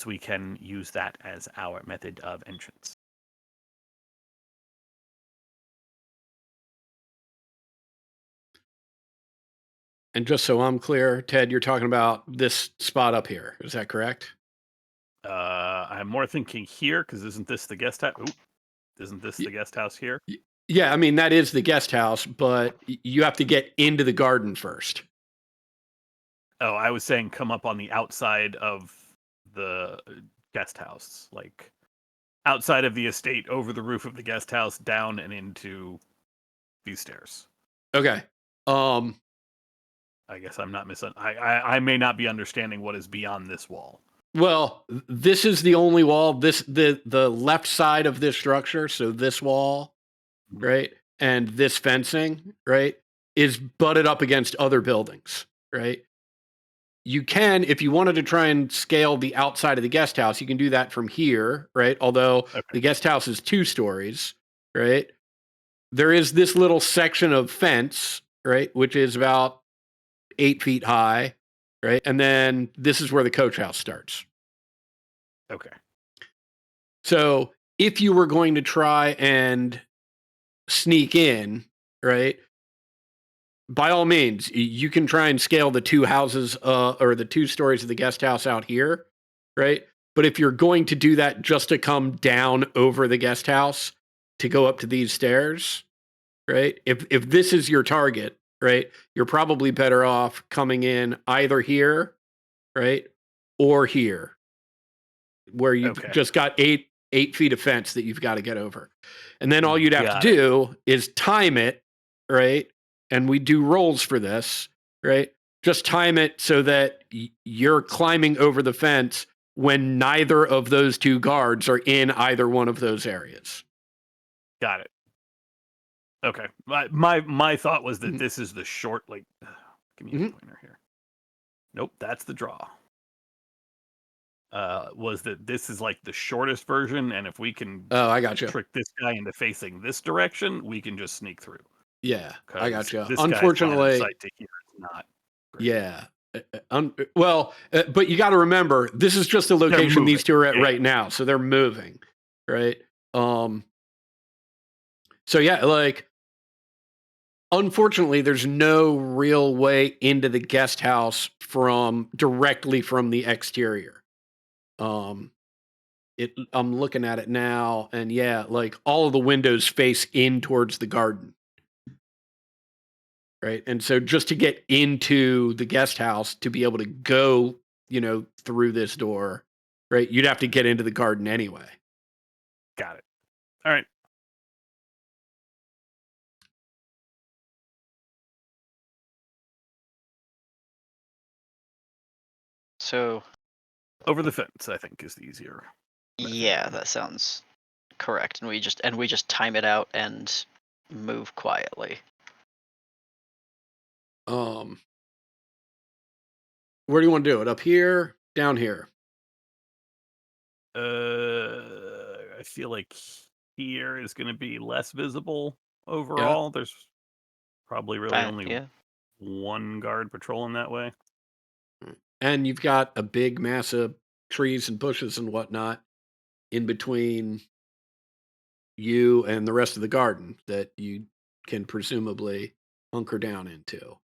we can use that as our method of entrance. And just so I'm clear, Ted, you're talking about this spot up here. Is that correct? I'm more thinking here because isn't this the guest house? Isn't this the guest house here? Yeah, I mean, that is the guest house, but you have to get into the garden first. Oh, I was saying come up on the outside of the guest house, like outside of the estate, over the roof of the guest house, down and into these stairs. Okay. I guess I'm not I may not be understanding what is beyond this wall. Well, this is the only wall. The left side of this structure, so this wall, right, and this fencing, right, is butted up against other buildings, right? You can, if you wanted to try and scale the outside of the guest house, you can do that from here, right? Although the guest house is 2 stories, right? There is this little section of fence, right, which is about 8 feet high, right? And then this is where the coach house starts. Okay. So if you were going to try and sneak in, right, by all means, you can try and scale the 2 houses or the 2 stories of the guest house out here, right? But if you're going to do that just to come down over the guest house to go up to these stairs, right? If this is your target, right, you're probably better off coming in either here, right, or here, where you've just got 8 feet of fence that you've got to get over. And then all you'd have to do is time it, right? And we do rolls for this, right? Just time it so that you're climbing over the fence when neither of those 2 guards are in either one of those areas. Got it. Okay. My thought was that this is the short, like, give me a pointer here. Nope, that's the draw. Was that this is like the shortest version, and if we can I gotcha. trick this guy into facing this direction, we can just sneak through. Yeah, I gotcha. This Unfortunately, guy's line of sight to here is not great. Yeah. But you got to remember, this is just the location these 2 are at right now, so they're moving, right? So yeah, like, unfortunately, there's no real way into the guest house directly from the exterior. I'm looking at it now, and yeah, like all of the windows face in towards the garden. Right. And so just to get into the guest house to be able to go, through this door, right, you'd have to get into the garden anyway. Got it. All right. So over the fence, I think, is the easier method. Yeah, that sounds correct. And we just time it out and move quietly. Where do you want to do it? Up here? Down here? I feel like here is going to be less visible overall. Yeah. There's probably really only one guard patrolling that way. And you've got a big mass of trees and bushes and whatnot in between you and the rest of the garden that you can presumably hunker down into.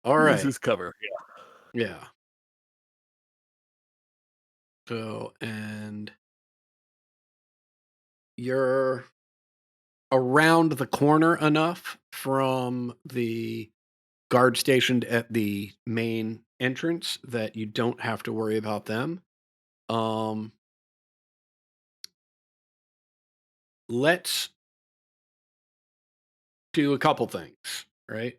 All right. This is cover. Yeah. So, and you're around the corner enough from the guard stationed at the main entrance that you don't have to worry about them. Let's do a couple things, right?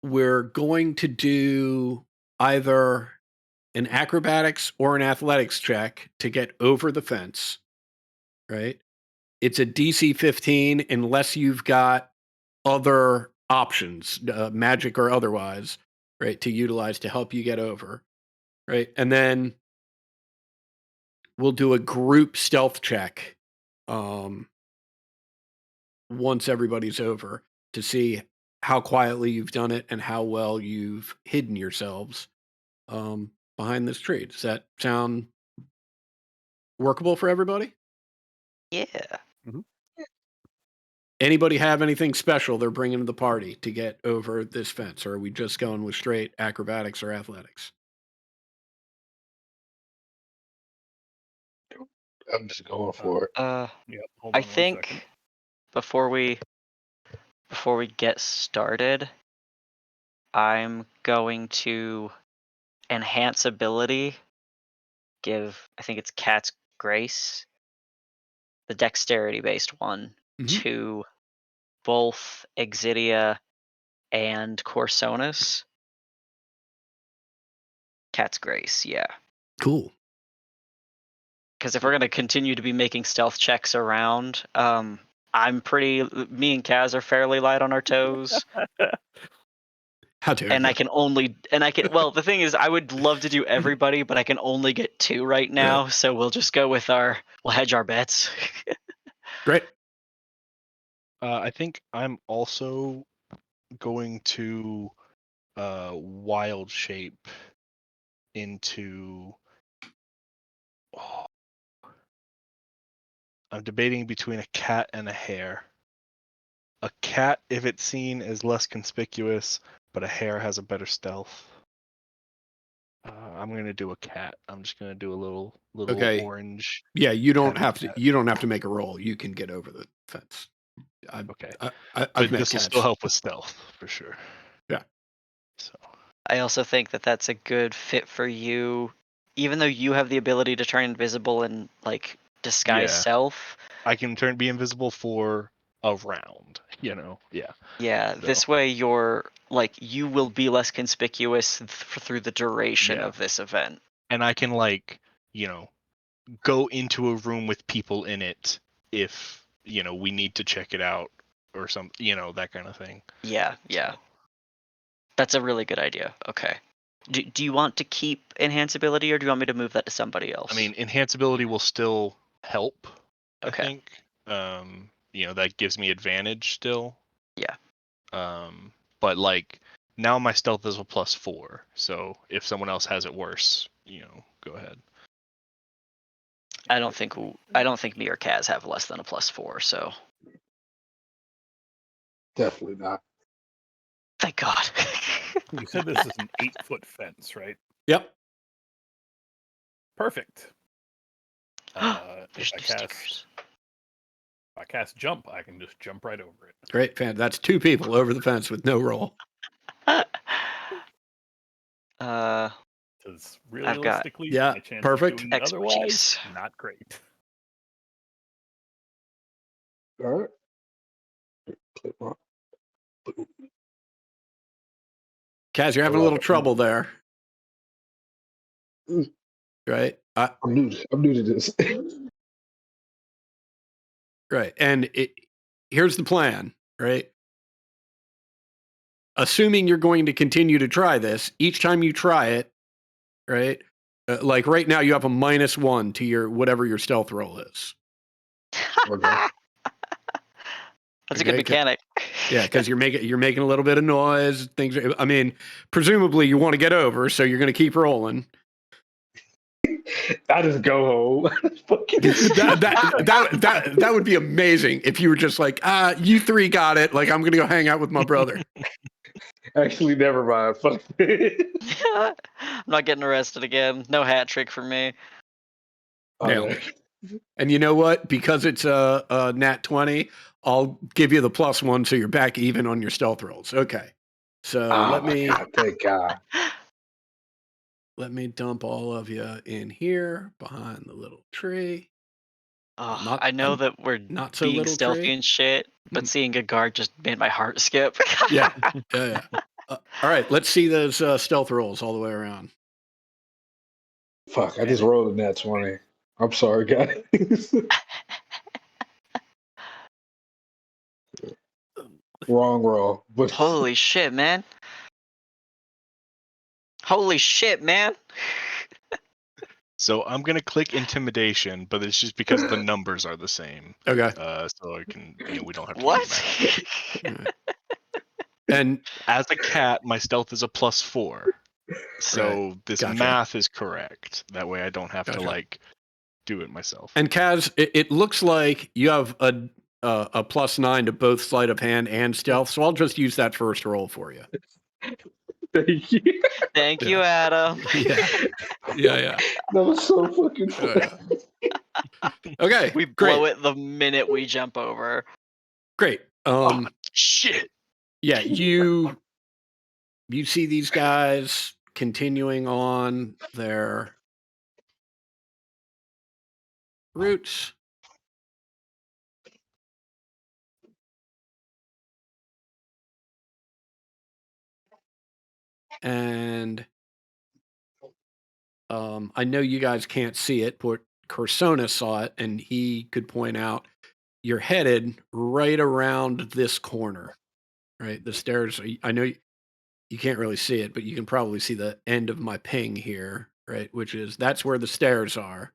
We're going to do either an acrobatics or an athletics check to get over the fence, right? It's a DC 15 unless you've got other options, magic or otherwise, right, to utilize to help you get over, right? And then we'll do a group stealth check once everybody's over to see how quietly you've done it and how well you've hidden yourselves behind this tree. Does that sound workable for everybody? Yeah. Anybody have anything special they're bringing to the party to get over this fence, or are we just going with straight acrobatics or athletics? I'm just going for it. Yeah, hold I on 1 second. think before we get started, I'm going to enhance ability. I think it's Cat's Grace, the dexterity based one, to both Exidia and Corsonus. Cat's Grace, yeah. Cool. Because if we're going to continue to be making stealth checks around, me and Kaz are fairly light on our toes. How dare And you? well, the thing is, I would love to do everybody, but I can only get 2 right now, so we'll just go with we'll hedge our bets. Great. I think I'm also going to wild shape into. I'm debating between a cat and a hare. A cat, if it's seen, is less conspicuous, but a hare has a better stealth. I'm gonna do a cat. I'm just gonna do a little Okay. orange. Yeah, you don't Tabby have to. cat. You don't have to make a roll. You can get over the fence. Okay. I've But met this will cats. still help with stealth for sure. Yeah. So I also think that that's a good fit for you, even though you have the ability to turn invisible and like disguise Yeah. self. I can be invisible for a round. Yeah. Yeah. So. This way, you will be less conspicuous through the duration Yeah. of this event. And I can go into a room with people in it if we need to check it out or that kind of thing. Yeah. So. That's a really good idea. Okay. Do you want to keep enhanceability, or do you want me to move that to somebody else? I mean, enhanceability will still help. Okay. I think. That gives me advantage still. Yeah. But now my stealth is a +4, so if someone else has it worse, go ahead. I don't think me or Kaz have less than a +4, so Definitely not. thank God. You said this is an 8-foot fence, right? Yep. Perfect. There's If new stickers. I cast jump, I can just jump right over it. Great, fan. That's 2 people over the fence with no roll. Because realistically, Yeah, my chance perfect. of doing it otherwise, Expertise. not great. All right. Click on. Kaz, you're having a little trouble there. Right? I'm new to this. Right. And here's the plan, right? Assuming you're going to continue to try this, each time you try it, right? Like right now, you have a -1 to your whatever your stealth roll is. Okay. That's a good mechanic. Yeah, because you're making a little bit of noise. I mean, presumably you want to get over, so you're going to keep rolling. I just go home. that would be amazing if you were just like, you 3 got it. Like I'm going to go hang out with my brother. Actually, never mind. Fuck it. I'm not getting arrested again. No hat trick for me. Nailed Okay. And you know what? Because it's a nat 20, I'll give you the +1 so you're back even on your stealth rolls. Okay. So Oh my god, thank God. let me dump all of you in here behind the little tree. Oh, I know that we're not so being little stealthy tree. and shit, but seeing a guard just made my heart skip. Yeah. All right, let's see those stealth rolls all the way around. Fuck, I just rolled a nat 20. I'm sorry, guys. Wrong roll. But Holy shit, man. Holy shit, man. So I'm gonna click intimidation, but it's just because the numbers are the same. Okay. So I can, we don't have to do What? math. And As a cat, my stealth is a +4. So this Gotcha. math is correct. That way I don't have to Gotcha. do it myself. And Kaz, it looks like you have a +9 to both sleight of hand and stealth, so I'll just use that first roll for you. thank you. Thank you, Adam. Yeah. That was so fucking funny. Okay. We blow it the minute we jump over. Great. Shit. Yeah, you see these guys continuing on their routes. And I know you guys can't see it, but Corsona saw it, and he could point out you're headed right around this corner, right? The stairs, I know you can't really see it, but you can probably see the end of my ping here, right? That's where the stairs are,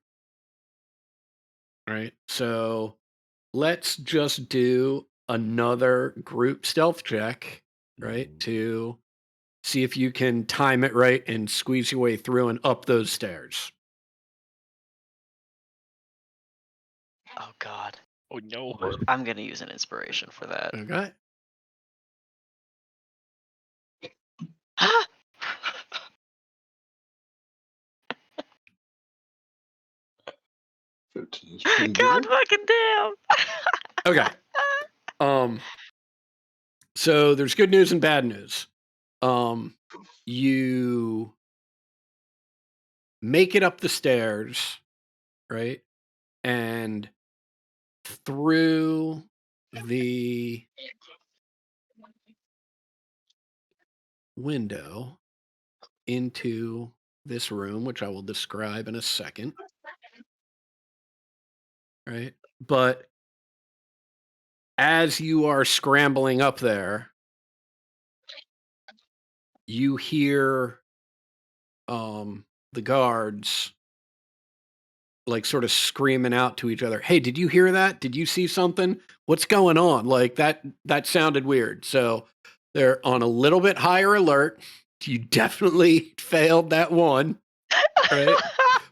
right? So let's just do another group stealth check, right? To see if you can time it right and squeeze your way through and up those stairs. Oh, God. Oh no. I'm going to use an inspiration for that. Okay. God fucking damn. Okay. So there's good news and bad news. You make it up the stairs, right? And through the window into this room, which I will describe in a second. Right? But as you are scrambling up there, you hear the guards like sort of screaming out to each other, "Hey, did you hear that? Did you see something? What's going on?" Like that sounded weird. So they're on a little bit higher alert. You definitely failed that one, right?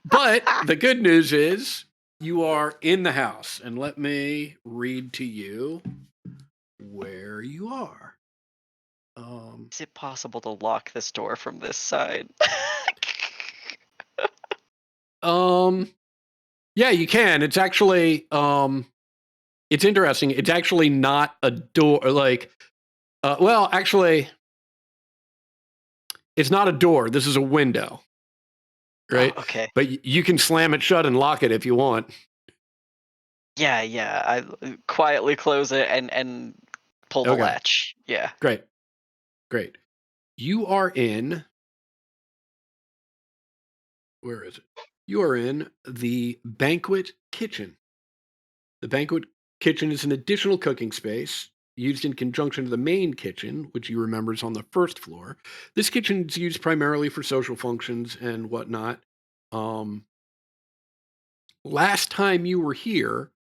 But the good news is you are in the house, and let me read to you where you are. Is it possible to lock this door from this side? Yeah, you can. It's actually it's interesting. It's actually not a door. Like, well, actually, it's not a door. This is a window, right? Oh, okay. But you can slam it shut and lock it if you want. Yeah. I quietly close it and pull the latch. Yeah. Great. You are in. Where is it? You are in the banquet kitchen. The banquet kitchen is an additional cooking space used in conjunction to the main kitchen, which you remember is on the first floor. This kitchen is used primarily for social functions and whatnot. Last time you were here,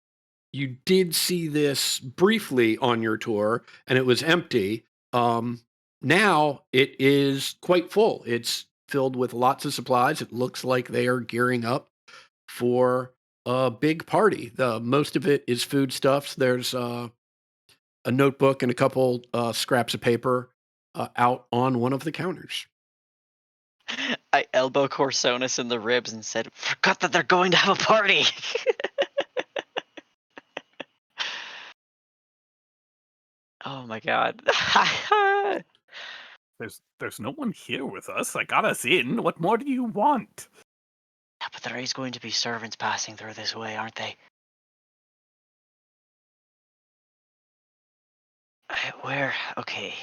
you did see this briefly on your tour, and it was empty. Now it is quite full. It's filled with lots of supplies. It looks like they are gearing up for a big party. Most of it is foodstuffs. There's a notebook and a couple scraps of paper out on one of the counters. I elbow Corsonus in the ribs and said, "Forgot that they're going to have a party." Oh my god. There's no one here with us. I got us in. What more do you want? Yeah, but there is going to be servants passing through this way, aren't they? Where? Okay.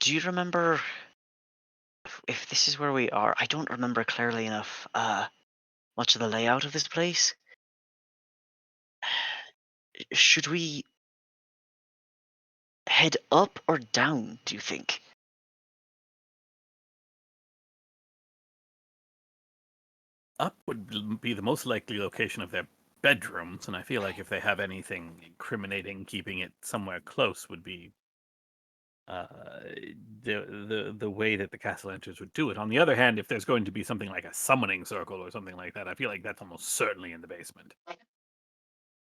Do you remember if this is where we are? I don't remember clearly enough much of the layout of this place. Should we head up or down, do you think? Up would be the most likely location of their bedrooms, and I feel like if they have anything incriminating, keeping it somewhere close would be the way that the castle enters would do it. On the other hand, if there's going to be something like a summoning circle or something like that, I feel like that's almost certainly in the basement.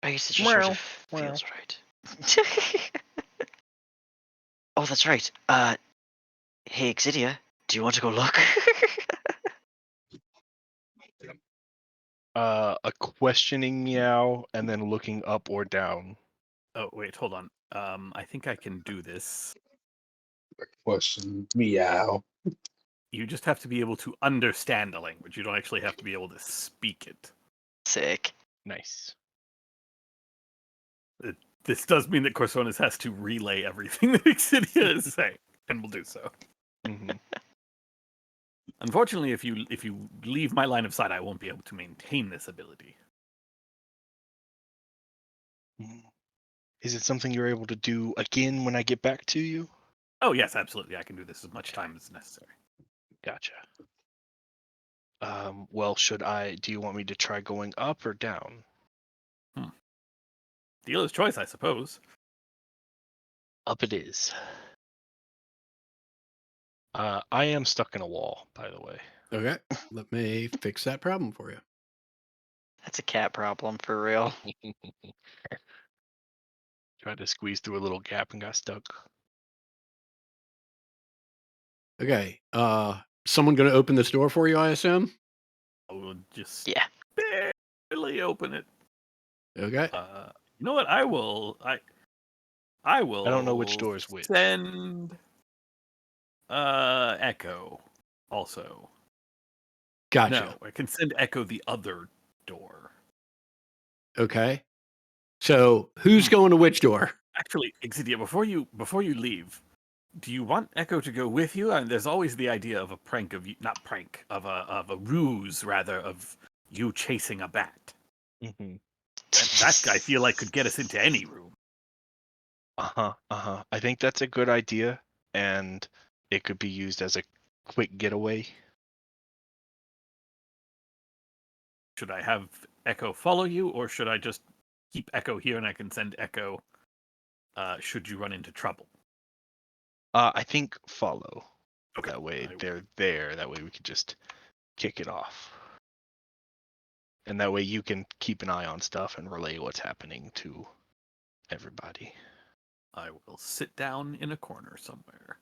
I guess it just sort of feels right. Oh, that's right. Hey, Exidia, do you want to go look? A questioning meow and then looking up or down. Oh wait, hold on. I think I can do this. Question. Meow. You just have to be able to understand the language. You don't actually have to be able to speak it. Sick. Nice. This does mean that Corsonis has to relay everything that Exidia is saying, and will do so. Mm-hmm. Unfortunately, if you leave my line of sight, I won't be able to maintain this ability. Is it something you're able to do again when I get back to you? Oh yes, absolutely. I can do this as much time as necessary. Gotcha. Well, do you want me to try going up or down? Dealer's choice, I suppose. Up it is. I am stuck in a wall, by the way. Okay, let me fix that problem for you. That's a cat problem for real. Tried to squeeze through a little gap and got stuck. Okay, someone going to open this door for you, I assume? I will just Yeah. barely open it. Okay. You know what? I will. I don't know which door is which. Send Echo also. Gotcha. No, I can send Echo the other door. Okay. So who's going to which door? Actually, Exidia, before you leave, do you want Echo to go with you? And there's always the idea of a prank of a ruse rather of you chasing a bat. Mm-hmm. That I feel like could get us into any room. I think that's a good idea, and it could be used as a quick getaway. Should I have Echo follow you, or should I just keep Echo here and I can send Echo should you run into trouble? I think follow. Okay. That way they're there. That way we could just kick it off. And that way you can keep an eye on stuff and relay what's happening to everybody. I will sit down in a corner somewhere.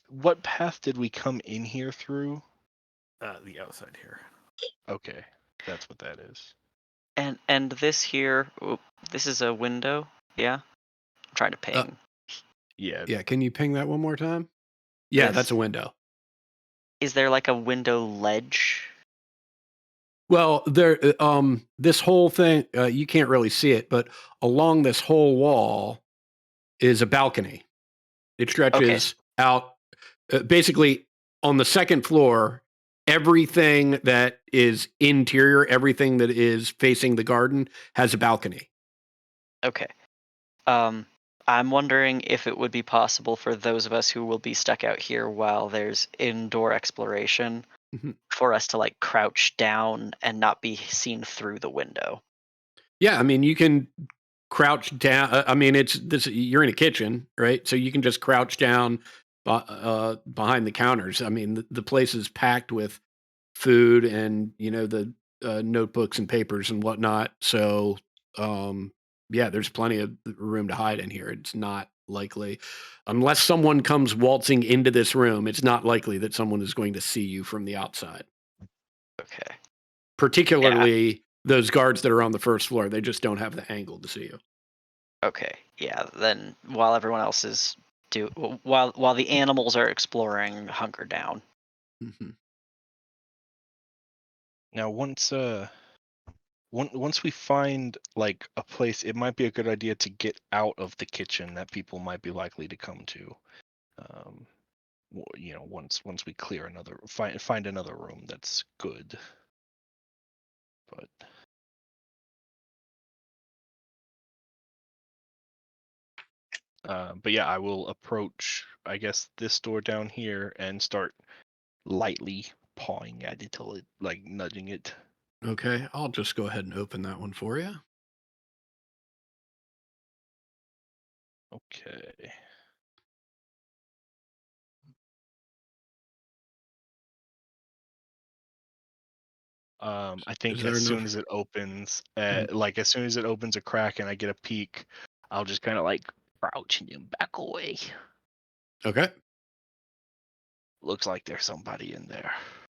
What path did we come in here through? The outside here. Okay, that's what that is. And this here, this is a window. Yeah. I'm trying to ping. Yeah. Yeah, can you ping that one more time? Yeah, This? that's a window. Is there like a window ledge? Well, there this whole thing you can't really see it, but along this whole wall is a balcony. It stretches out basically on the second floor. Everything that is interior, everything that is facing the garden has a balcony. Okay. I'm wondering if it would be possible for those of us who will be stuck out here while there's indoor exploration Mhm. for us to like crouch down and not be seen through the window. Yeah, I mean, you can crouch down. I mean, you're in a kitchen, right? So you can just crouch down behind the counters. I mean, the place is packed with food and the notebooks and papers and whatnot. So yeah, there's plenty of room to hide in here. It's not likely, unless someone comes waltzing into this room, it's not likely that someone is going to see you from the outside. Okay. Particularly those guards that are on the first floor. They just don't have the angle to see you. Okay, yeah. Then while everyone else is while the animals are exploring, hunker down. Mm-hmm. Now, once we find like a place, it might be a good idea to get out of the kitchen that people might be likely to come to. Once we clear find another room that's good. But yeah, I will approach, I guess, this door down here and start lightly pawing at it till it, like, nudging it. Okay, I'll just go ahead and open that one for you. Okay. I think as soon as it opens, as soon as it opens a crack and I get a peek, I'll just kind of like crouch and back away. Okay. Looks like there's somebody in there.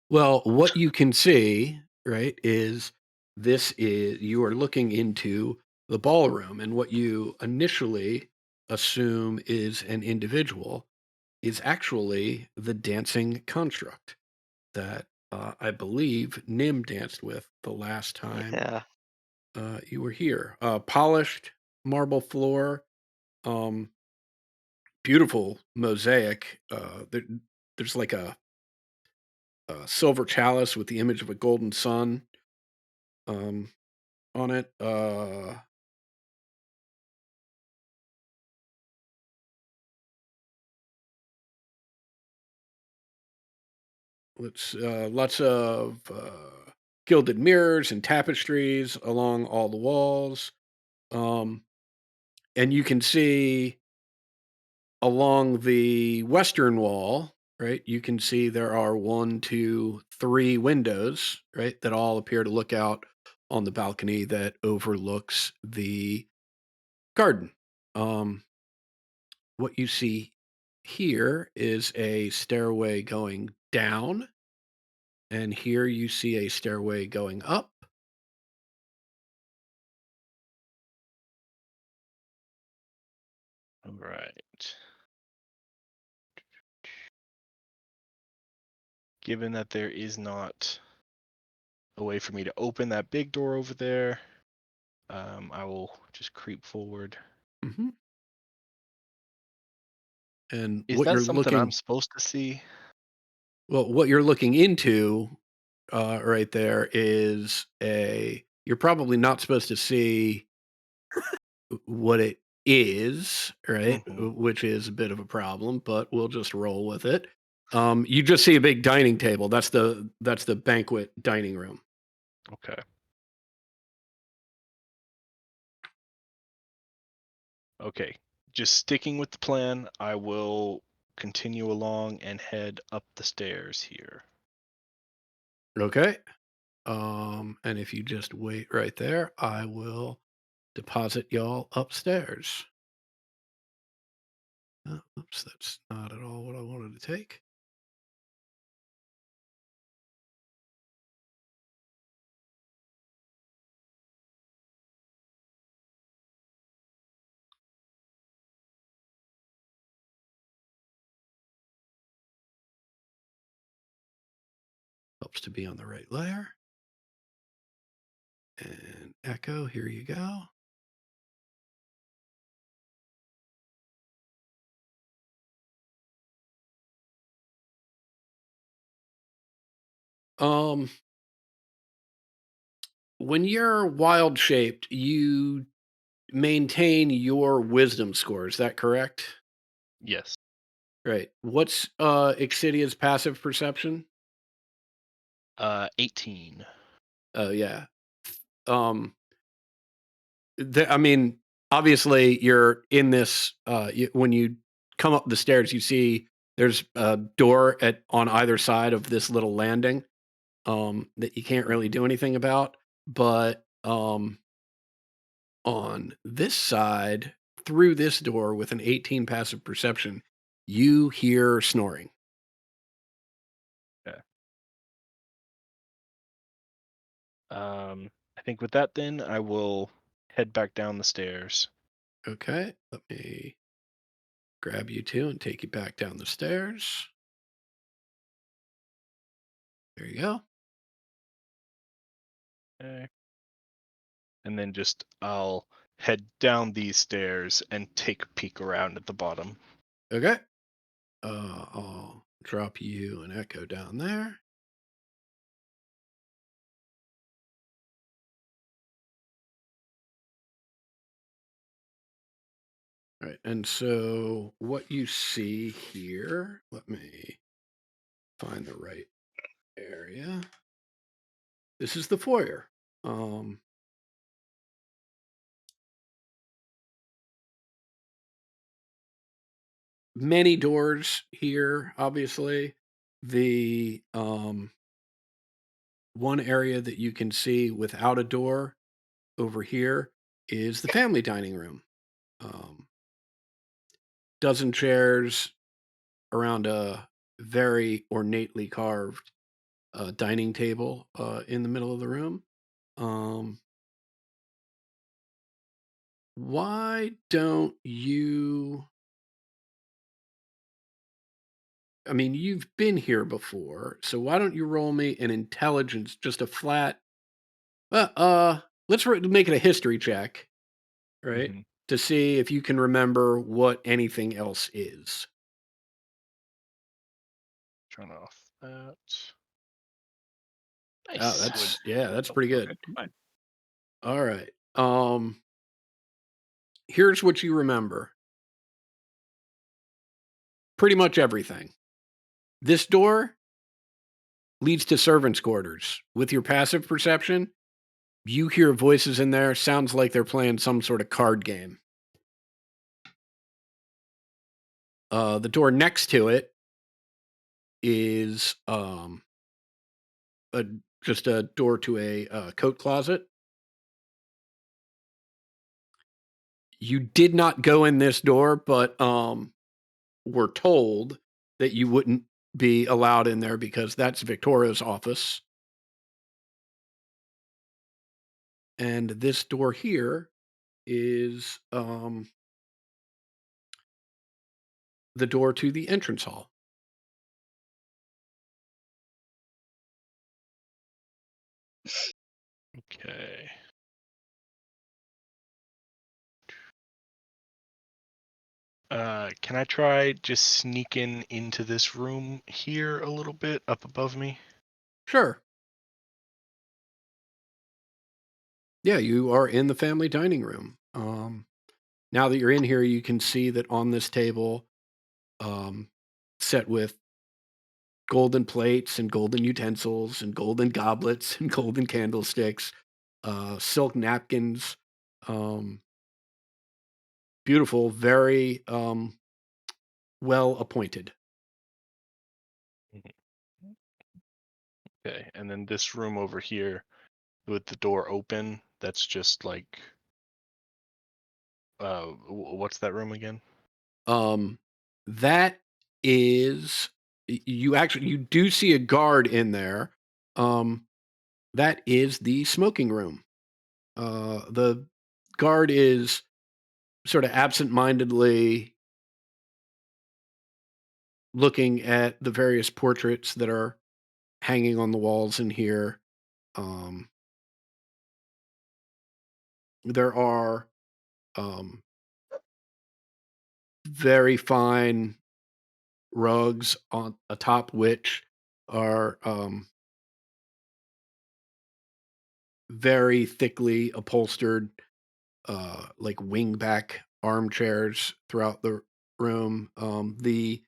Well, what you can see, right, is you are looking into the ballroom, and what you initially assume is an individual is actually the dancing construct that I believe Nim danced with the last time Yeah. you were here. Polished marble floor, beautiful mosaic. There's like a silver chalice with the image of a golden sun on it. Lots of gilded mirrors and tapestries along all the walls. And you can see along the western wall, right? You can see there are 1, 2, 3 windows, right? That all appear to look out on the balcony that overlooks the garden. What you see here is a stairway going down, and here you see a stairway going up. All right. Given that there is not a way for me to open that big door over there, I will just creep forward. Mm-hmm. And Is what that you're something I'm looking, supposed to see? well, what you're looking into right there is you're probably not supposed to see what it is, right? Mhm. Which is a bit of a problem, but we'll just roll with it. You just see a big dining table. That's the banquet dining room. Okay. Okay. Just sticking with the plan, I will continue along and head up the stairs here. Okay. And if you just wait right there, I will deposit y'all upstairs. Oops, that's not at all what I wanted to take. Helps to be on the right layer. And echo, here you go. When you're wild shaped, you maintain your wisdom score. Is that correct? Yes. Right. What's Exidia's passive perception? 18. Oh yeah. Um I mean, obviously you're in this when you come up the stairs, you see there's a door on either side of this little landing that you can't really do anything about, but on this side, through this door with an 18 passive perception, you hear snoring. Okay. I think with that, then I will head back down the stairs. Okay, let me grab you two and take you back down the stairs. There you go. Okay. And then I'll head down these stairs and take a peek around at the bottom. Okay. I'll drop you an echo down there. All right, and so what you see here, let me find the right area. This is the foyer. Many doors here, obviously. The one area that you can see without a door over here is the family dining room. Dozen chairs around a very ornately carved dining table in the middle of the room. Why don't you? I mean, you've been here before, so why don't you roll me an intelligence, just a flat? Let's make it a history check, right? Mhm. To see if you can remember what anything else is. Turn off that. Oh, Nice. that's pretty good. Okay, fine. All right. Here's what you remember. Pretty much everything. This door leads to servants' quarters. With your passive perception, you hear voices in there. Sounds like they're playing some sort of card game. The door next to it is just a door to a coat closet. You did not go in this door, but were told that you wouldn't be allowed in there because that's Victoria's office. And this door here is the door to the entrance hall. Okay. Can I try just sneaking into this room here a little bit up above me? Sure. Yeah, you are in the family dining room. Now that you're in here, you can see that on this table, set with golden plates and golden utensils and golden goblets and golden candlesticks, silk napkins, beautiful, very well appointed. Okay, and then this room over here with the door open, that's just like what's that room again? That is you do see a guard in there. That is the smoking room. The guard is sort of absent-mindedly looking at the various portraits that are hanging on the walls in here. There are very fine rugs on atop which are very thickly upholstered, like wingback armchairs throughout the room. The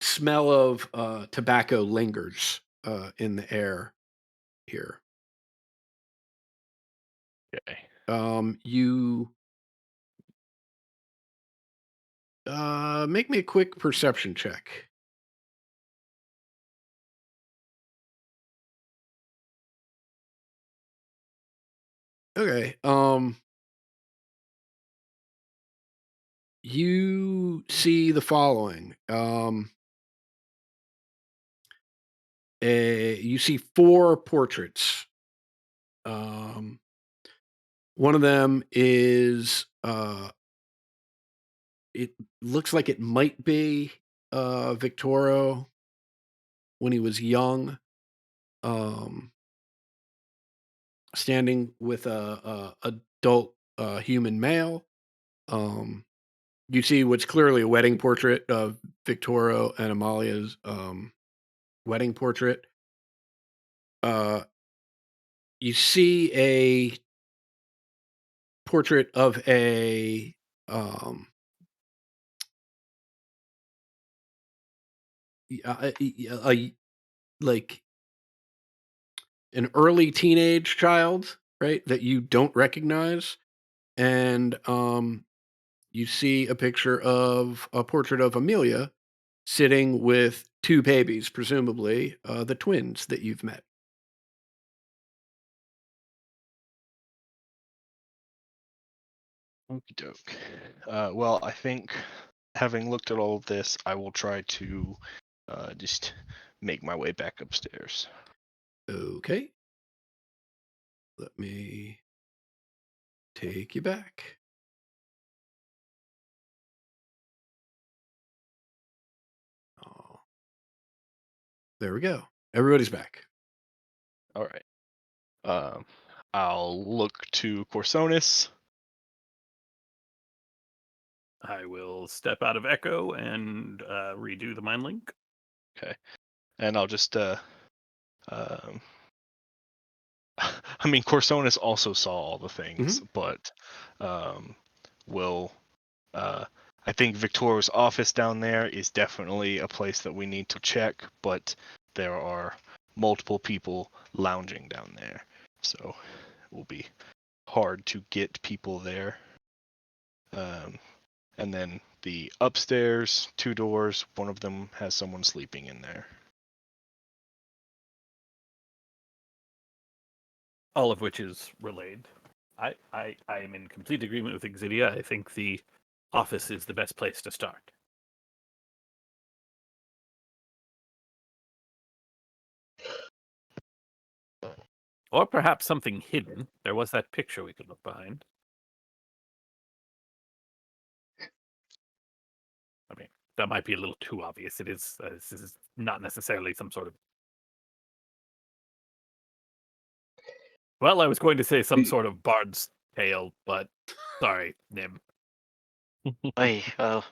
smell of tobacco lingers in the air here. Okay. You make me a quick perception check. Okay. You see the following. You see 4 portraits One of them is it looks like it might be Victoro when he was young, standing with a adult human male. You see what's clearly a wedding portrait of Victoro and Amalia's wedding portrait. You see a portrait of a like an early teenage child, right, that you don't recognize, and you see a picture of a portrait of Amelia sitting with two babies, presumably the twins that you've met. Okie doke. Well, I think having looked at all of this, I will try to just make my way back upstairs. Okay. Let me take you back. Oh, there we go. Everybody's back. All right. I'll look to Corsonis. I will step out of Echo and redo the mind link. Okay. And I'll just I mean, Corsonis also saw all the things, but will I think Victoria's office down there is definitely a place that we need to check, but there are multiple people lounging down there, so it will be hard to get people there. And then the upstairs, 2 doors, one of them has someone sleeping in there. All of which is relayed. I am in complete agreement with Exidia. I think the office is the best place to start. Or perhaps something hidden. There was that picture we could look behind. I mean, that might be a little too obvious. It is. This is not necessarily some sort of. Well, I was going to say some sort of bard's tale, but sorry, Nim. Oy, well.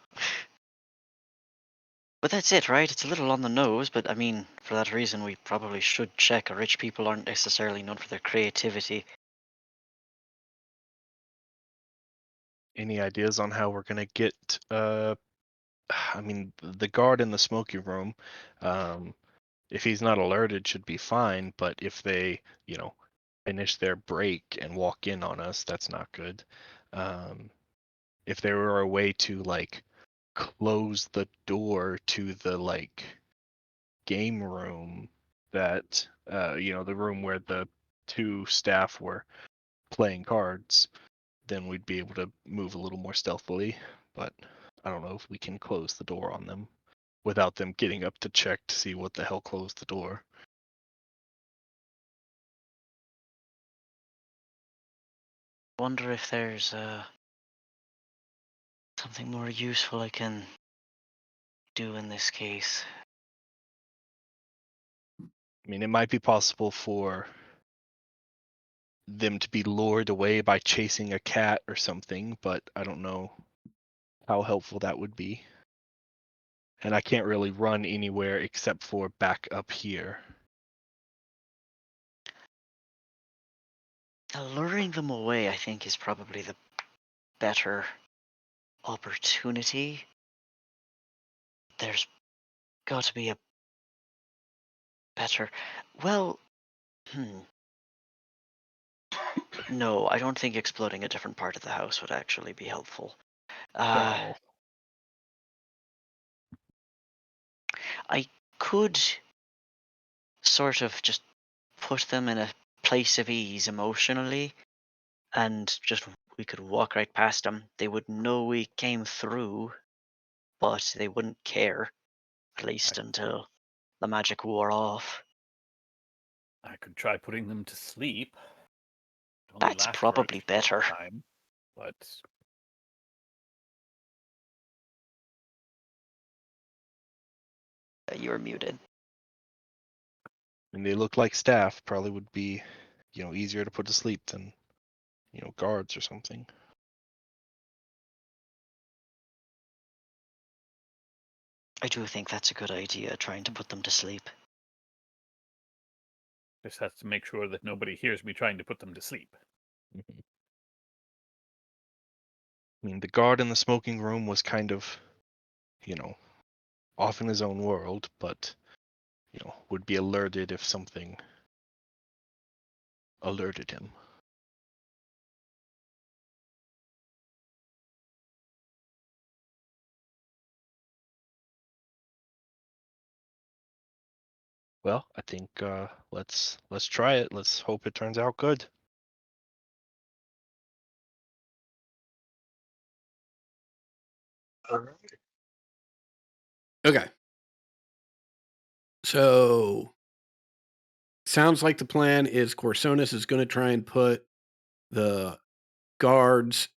But that's it, right? It's a little on the nose, but I mean, for that reason, we probably should check. Rich people aren't necessarily known for their creativity. Any ideas on how we're gonna get I mean, the guard in the smoky room, if he's not alerted, should be fine. But if they, finish their break and walk in on us, that's not good. If there were a way to close the door to the game room that the room where the 2 staff were playing cards, then we'd be able to move a little more stealthily. But I don't know if we can close the door on them without them getting up to check to see what the hell closed the door. Wonder if there's something more useful I can do in this case. I mean, it might be possible for them to be lured away by chasing a cat or something, but I don't know how helpful that would be. And I can't really run anywhere except for back up here. Luring them away, I think, is probably the better opportunity. There's got to be a better. Well, no, I don't think exploding a different part of the house would actually be helpful. Oh. I could sort of just put them in a place of ease emotionally, and just we could walk right past them. They would know we came through, but they wouldn't care, at least until the magic wore off. I could try putting them to sleep. Only That's last for a probably short better. time, but You are muted. And they look like staff. Probably would be, easier to put to sleep than, guards or something. I do think that's a good idea, trying to put them to sleep. just has to make sure that nobody hears me trying to put them to sleep. Mhm. I mean, the guard in the smoking room was kind of, off in his own world, but, would be alerted if something alerted him. Well, I think let's try it. Let's hope it turns out good. Okay. So sounds like the plan is Corsonis is going to try and put the guards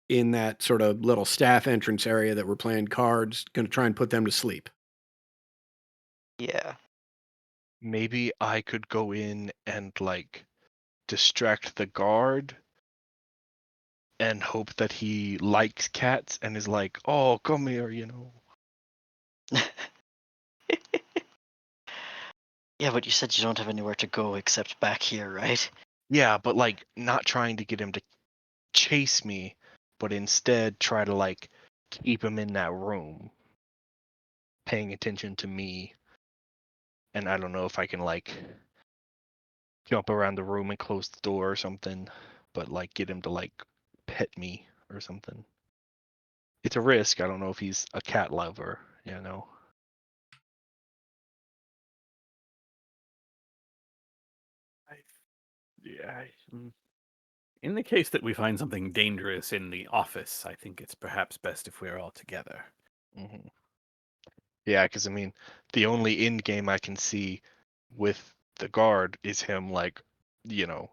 in that sort of little staff entrance area that we're playing cards, going to try and put them to sleep. Yeah. Maybe I could go in and distract the guard and hope that he likes cats and is like, "Oh, come here," Yeah, but you said you don't have anywhere to go except back here, right? Yeah, but not trying to get him to chase me, but instead try to keep him in that room, paying attention to me. And I don't know if I can jump around the room and close the door or something, but get him to pet me or something. It's a risk. I don't know if he's a cat lover. In the case that we find something dangerous in the office, I think it's perhaps best if we're all together. Hmm. Yeah, because I mean, the only end game I can see with the guard is him you know,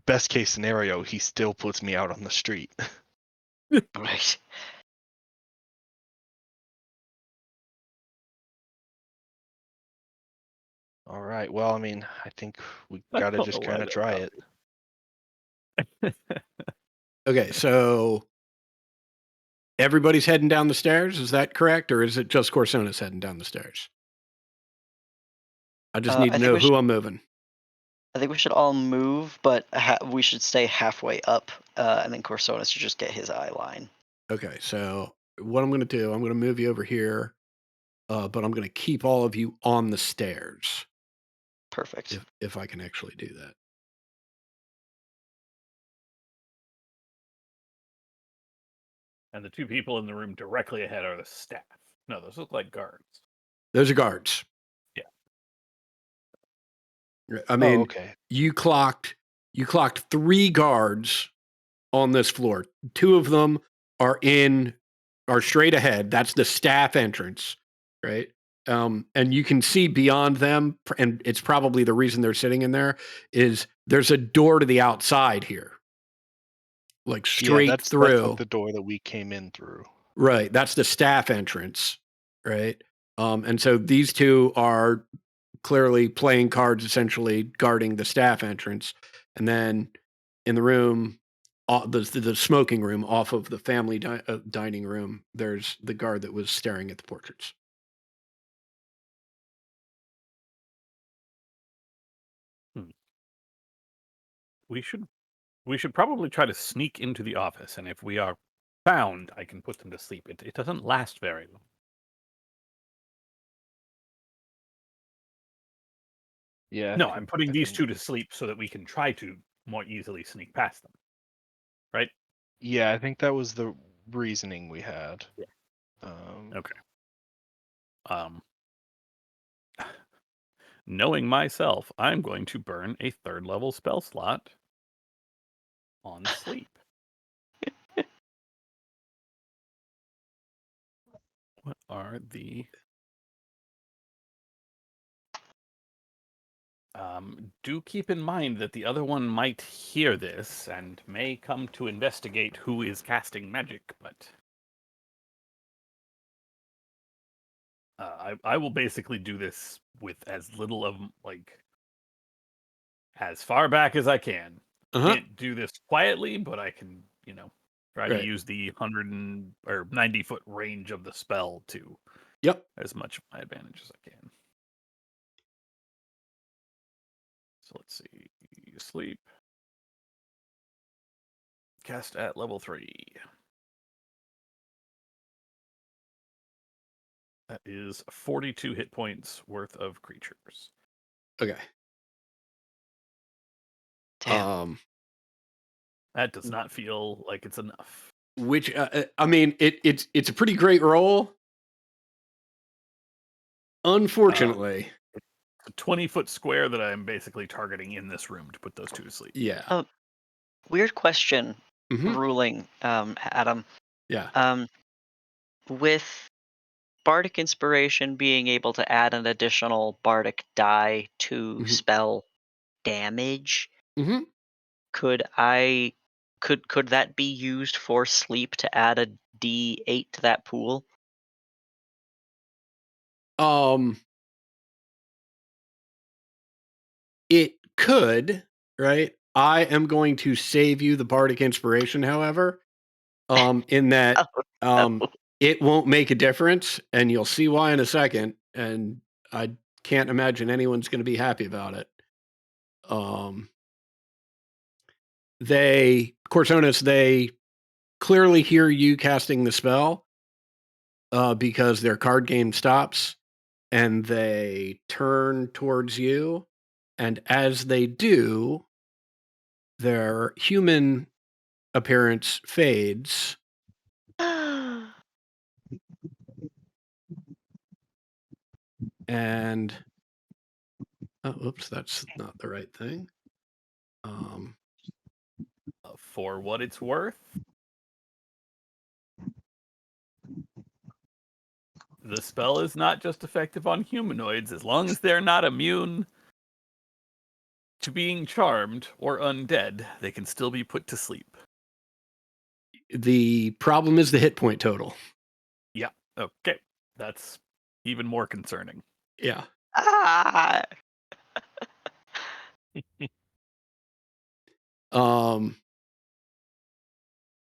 best case scenario, he still puts me out on the street. Right. All right. Well, I mean, I think we I gotta don't just know why kind of that try it. Okay, so everybody's heading down the stairs. Is that correct, or is it just Corsonis heading down the stairs? I just need to know who I'm moving. I think we should all move, but we should stay halfway up, and then Corsonis should just get his eye line. Okay, so what I'm going to do, I'm going to move you over here, but I'm going to keep all of you on the stairs. Perfect. If I can actually do that. And the two people in the room directly ahead are the staff. No, those look like guards. Those are guards. Yeah. I mean, okay. you clocked 3 guards on this floor. 2 of them are straight ahead. That's the staff entrance, right? And you can see beyond them, and it's probably the reason they're sitting in there is there's a door to the outside here, straight that's through. the door that we came in through. Right. That's the staff entrance, right? And so these 2 are clearly playing cards, essentially guarding the staff entrance. And then in the room, the smoking room off of the family dining room, there's the guard that was staring at the portraits. We should probably try to sneak into the office, and if we are found, I can put them to sleep. It doesn't last very long. Yeah. No, I'm putting these 2 to sleep so that we can try to more easily sneak past them. Right? Yeah, I think that was the reasoning we had. Yeah. Okay. Knowing myself, I'm going to burn a 3rd level spell slot on sleep. What are the Do keep in mind that the other one might hear this and may come to investigate who is casting magic, but I will basically do this with as little of, like, as far back as I can. Can't do this quietly, but I can, try to Right. use the 90-foot range of the spell to as much of my advantage as I can. So let's see. Sleep. Cast at level 3. That is 42 hit points worth of creatures. Okay. Damn. That does not feel like it's enough. Which I mean, it's a pretty great roll. Unfortunately, It's a 20-foot square that I'm basically targeting in this room to put those two to sleep. yeah. Weird question. Mhm. Ruling, Adam. Yeah. With Bardic Inspiration being able to add an additional Bardic die to Mhm. spell damage, Mhm. could that be used for sleep to add a D8 to that pool? It could, right? I am going to save you the bardic inspiration, however, in that Oh, it won't make a difference, and you'll see why in a second. And I can't imagine anyone's going to be happy about it. Corsonis, they clearly hear you casting the spell because their card game stops, and they turn towards you. And as they do, their human appearance fades. And oops, that's not the right thing. For what it's worth, the spell is not just effective on humanoids. As long as they're not immune to being charmed or undead, they can still be put to sleep. The problem is the hit point total. Yeah. Okay. That's even more concerning. Yeah.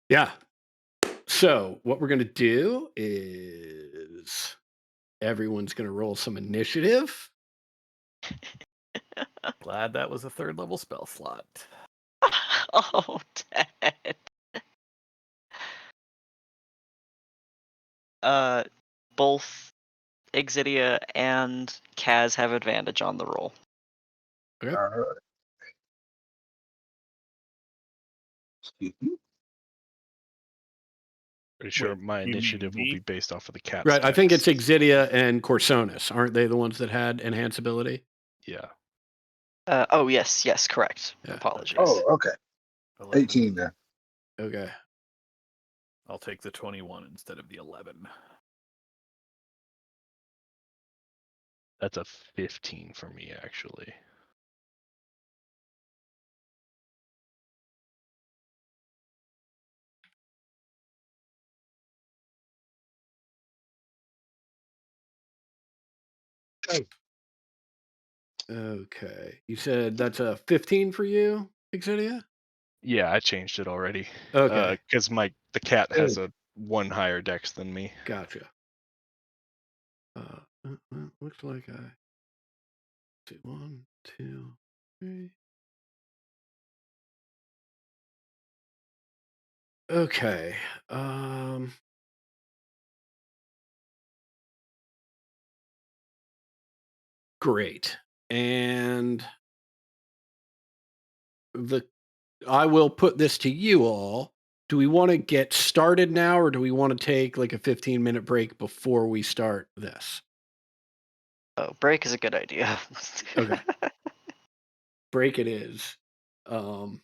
Yeah. So what we're going to do is everyone's going to roll some initiative. Glad that was a 3rd level spell slot. Oh, Dad. Both Exidia and Kaz have advantage on the roll. Okay. All right. Excuse me. Pretty sure Wait, my you mean initiative will me? be based off of the cat's Right. I think it's text. Exidia and Corsonis. Aren't they the ones that had enhance ability? Yeah. Oh, yes, correct. Yeah. Apologies. Oh, okay. 11. 18 then. Okay. I'll take the 21 instead of the 11. That's a 15 for me, actually. Okay. You said that's a 15 for you, Exidia? Yeah, I changed it already. Okay. Because the cat has a 1 higher dex than me. Gotcha. Looks like I see 1, 2, 3. Okay. Great. And I will put this to you all. Do we want to get started now, or do we want to take like a 15-minute break before we start this? Oh, break is a good idea. Okay. Break it is. Um,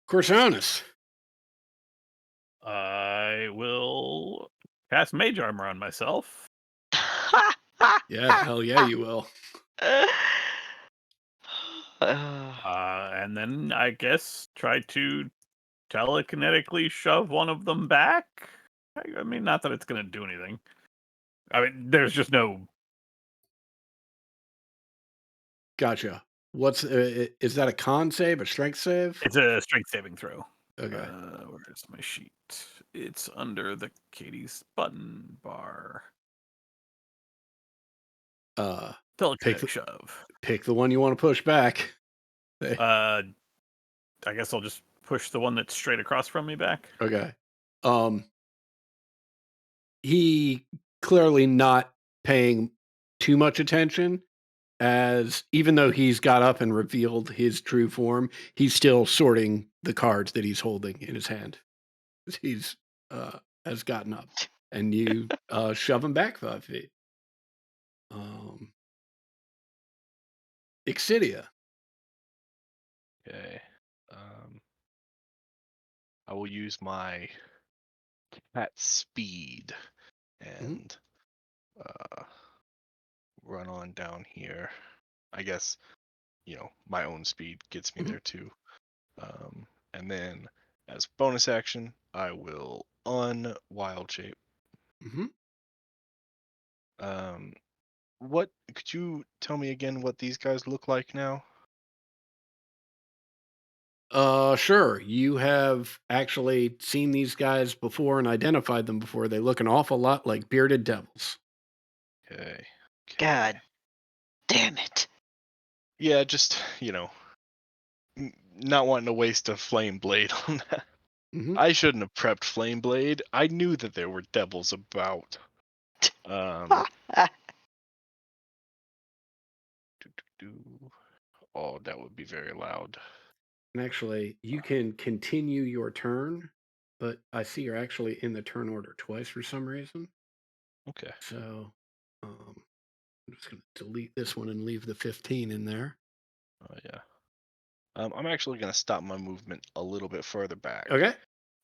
Corsonis. I will cast Mage Armor on myself. Yeah, hell yeah, you will. And then I guess try to telekinetically shove one of them back. I mean, not that it's going to do anything. I mean, there's just no. Gotcha. What's is that a con save, a strength save? It's a strength saving throw. Okay. Where's my sheet? It's under the Katie's button bar. Telekinetic shove. Pick the one you want to push back. I guess I'll just push the one that's straight across from me back. Okay. He clearly not paying too much attention, as even though he's got up and revealed his true form, he's still sorting the cards that he's holding in his hand. He's has gotten up, and you shove him back 5 feet. Exidia. Okay. I will use my cat speed and run on down here. I guess, my own speed gets me there too. And then as bonus action, I will unwild shape. What could you tell me again what these guys look like now? Sure. You have actually seen these guys before and identified them before. They look an awful lot like bearded devils. Okay. God damn it. Yeah, just, not wanting to waste a flame blade on that. I shouldn't have prepped flame blade. I knew that there were devils about. Oh, that would be very loud. And actually, you can continue your turn, but I see you're actually in the turn order twice for some reason. Okay. So I'm just going to delete this one and leave the 15 in there. Oh, yeah. I'm actually going to stop my movement a little bit further back. Okay.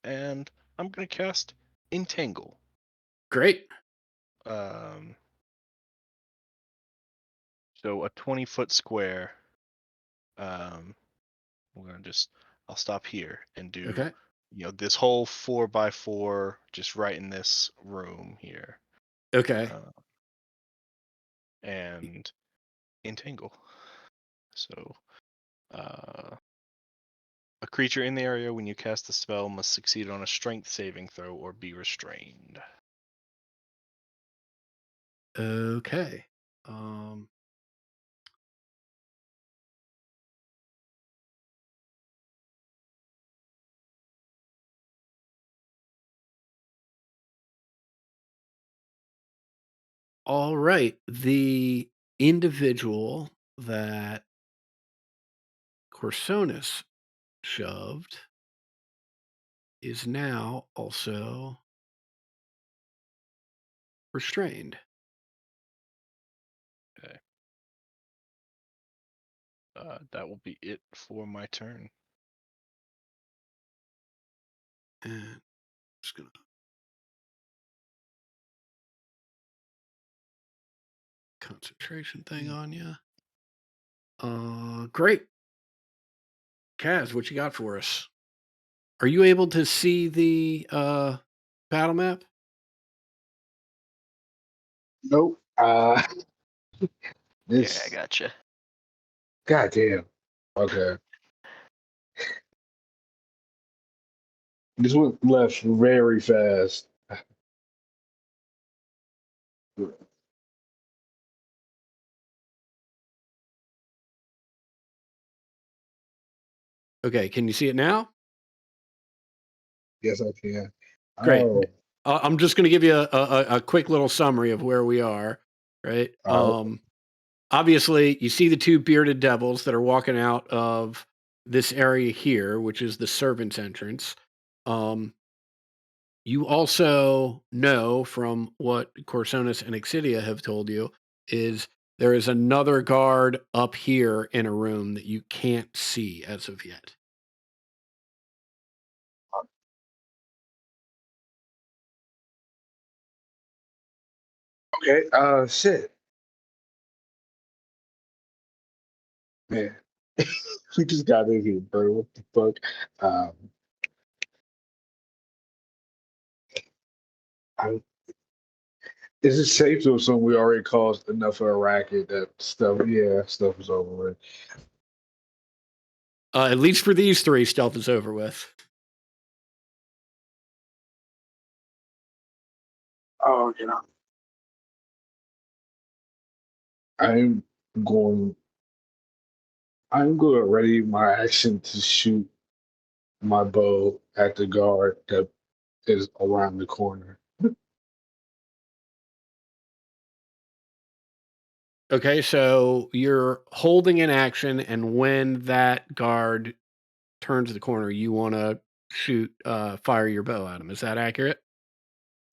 And I'm going to cast Entangle. Great. So a 20-foot square. We're going to I'll stop here and do, this whole 4x4 just right in this room here. Okay. And Entangle. So, a creature in the area when you cast the spell must succeed on a strength saving throw or be restrained. Okay. All right. The individual that Corsonis shoved is now also restrained. Okay. That will be it for my turn. And I'm just gonna concentration thing on you. Great. Kaz, what you got for us? Are you able to see the battle map? Nope. Yeah, This. I gotcha. Goddamn. Okay. This went left very fast. Okay, can you see it now? Yes, I can. Great. Oh. I'm just going to give you a quick little summary of where we are, right? Obviously, you see the two bearded devils that are walking out of this area here, which is the servant's entrance. You also know from what Corsonis and Exidia have told you is there is another guard up here in a room that you can't see as of yet. Okay. Shit. Man, we just got in here, bro. What the fuck? I, is it safe to assume we already caused enough of a racket that stuff? Yeah, stuff is over with. At least for these three, stealth is over with. Oh, you know. I'm going. I'm going to ready my action to shoot my bow at the guard that is around the corner. Okay, so you're holding an action, and when that guard turns the corner, you want to fire your bow at him. Is that accurate?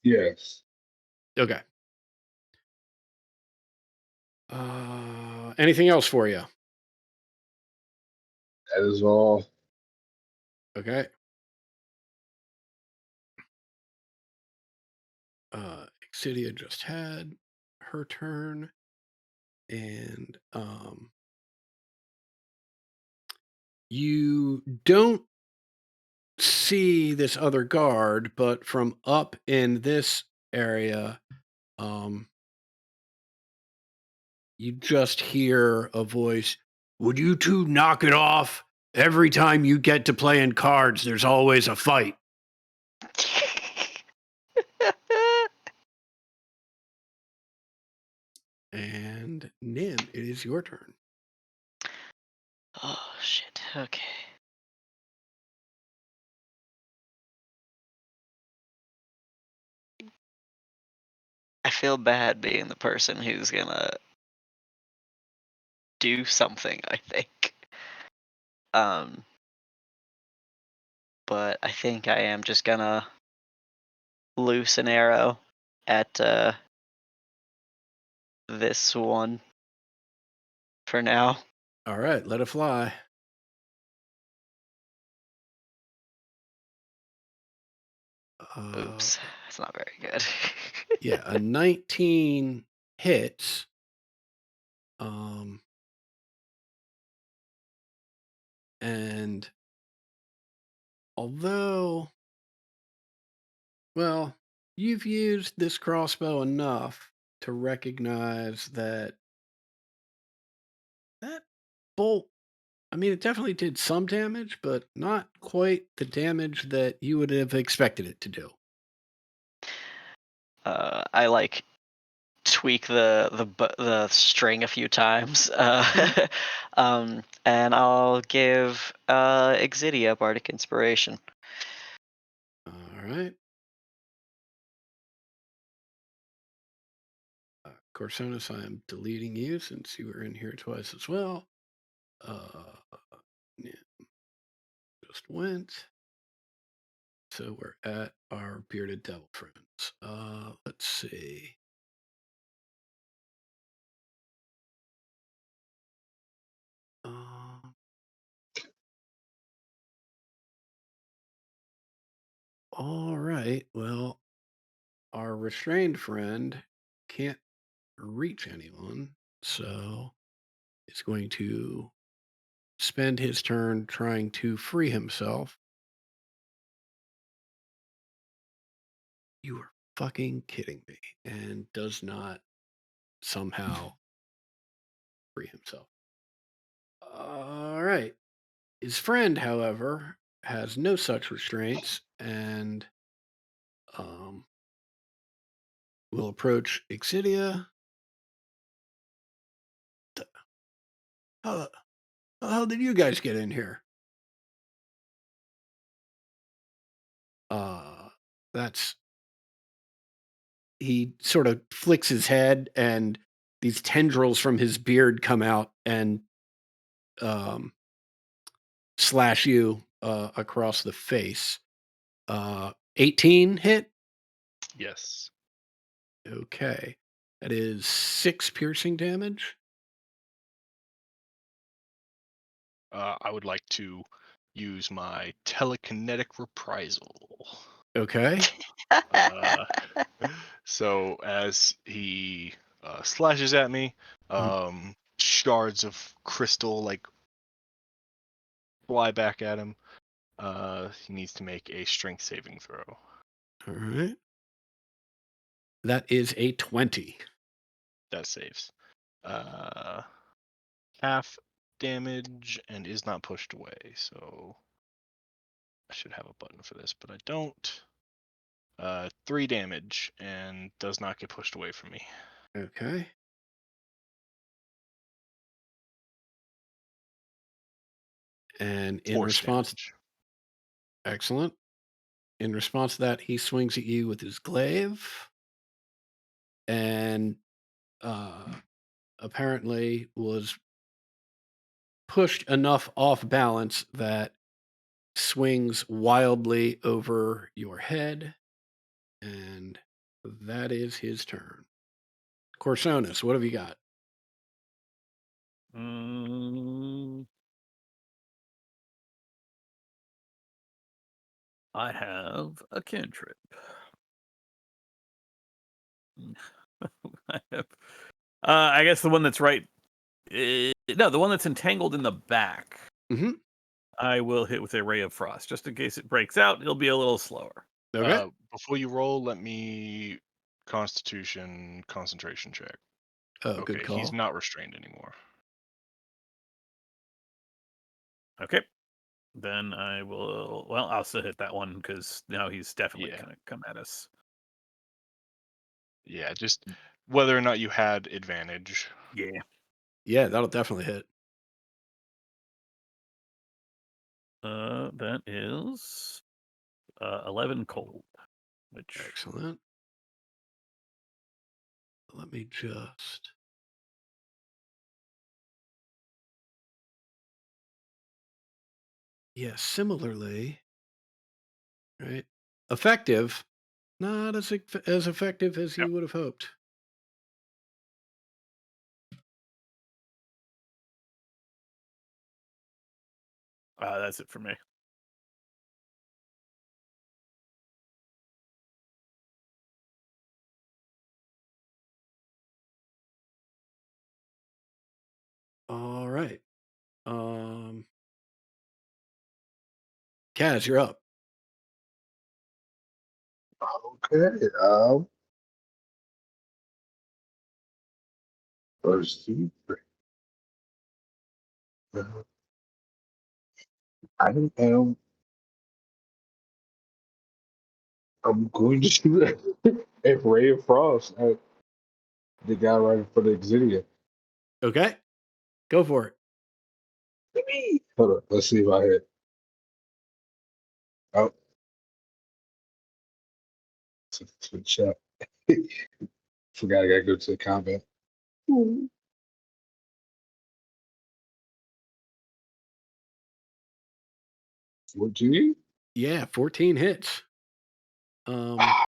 Yes. Okay. Anything else for you? That is all. Okay. Exidia just had her turn, and you don't see this other guard, but from up in this area, you just hear a voice. Would you two knock it off? Every time you get to playing cards, there's always a fight. And Nim, it is your turn. Oh shit. Okay. I feel bad being the person who's gonna do something, I think. But I think I am just gonna loose an arrow at this one for now. All right, let it fly. Oops, it's not very good. Yeah, a 19 hits. And although, well, you've used this crossbow enough to recognize that bolt, I mean, it definitely did some damage, but not quite the damage that you would have expected it to do. I like tweak the string a few times, and I'll give Exidia Bardic Inspiration. All right. Corsonis, I am deleting you since you were in here twice as well. Yeah, just went. So we're at our bearded devil friends. Let's see. All right. Well, our restrained friend can't reach anyone, so is going to spend his turn trying to free himself. You are fucking kidding me. And does not somehow free himself. All right. His friend, however, has no such restraints and will approach Exidia. How did you guys get in here? That's he sort of flicks his head, and these tendrils from his beard come out and slash you across the face. 18 hit. Yes. Okay, that is 6 piercing damage. I would like to use my telekinetic reprisal. Okay. Uh, so as he slashes at me, shards of crystal like fly back at him. He needs to make a strength saving throw. All right. That is a 20. That saves. Half damage and is not pushed away. So I should have a button for this, but I don't. 3 damage and does not get pushed away from me. Okay. And in Force response, damage. excellent. In response to that, he swings at you with his glaive, and apparently was pushed enough off balance that swings wildly over your head, and that is his turn. Corsonus, what have you got? I have a cantrip. I guess the one that's right. No, the one that's entangled in the back. Mm-hmm. I will hit with a ray of frost, just in case it breaks out. It'll be a little slower. Okay. Before you roll, let me Constitution concentration check. Oh, good Okay, call. he's not restrained anymore. Okay. Then I will. Well, I'll still hit that one because now he's definitely Yeah. going to come at us. Yeah, just whether or not you had advantage. Yeah. Yeah, that'll definitely hit. That is 11 cold. Which Excellent. Let me just. Yeah, similarly, right? Effective, not as effective as you would have hoped. that's it for me. All right. Kaz, you're up. Okay. Let's see. I am. I'm going to shoot a ray of frost at the guy right in front of Exidia. Okay. Go for it. Hold on. Let's see if I hit. Oh, to chat. Forgot I gotta go to the combat. What you need? Yeah, 14 hits.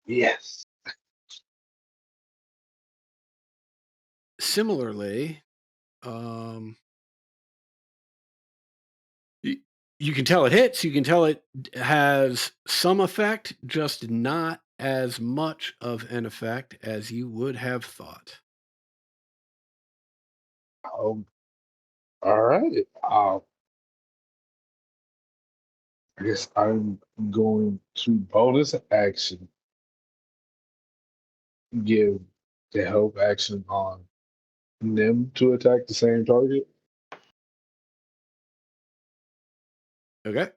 Yes. Similarly, you can tell it hits. You can tell it has some effect, just not as much of an effect as you would have thought. All right. I guess I'm going to bonus action give the help action on Nim to attack the same target. Okay.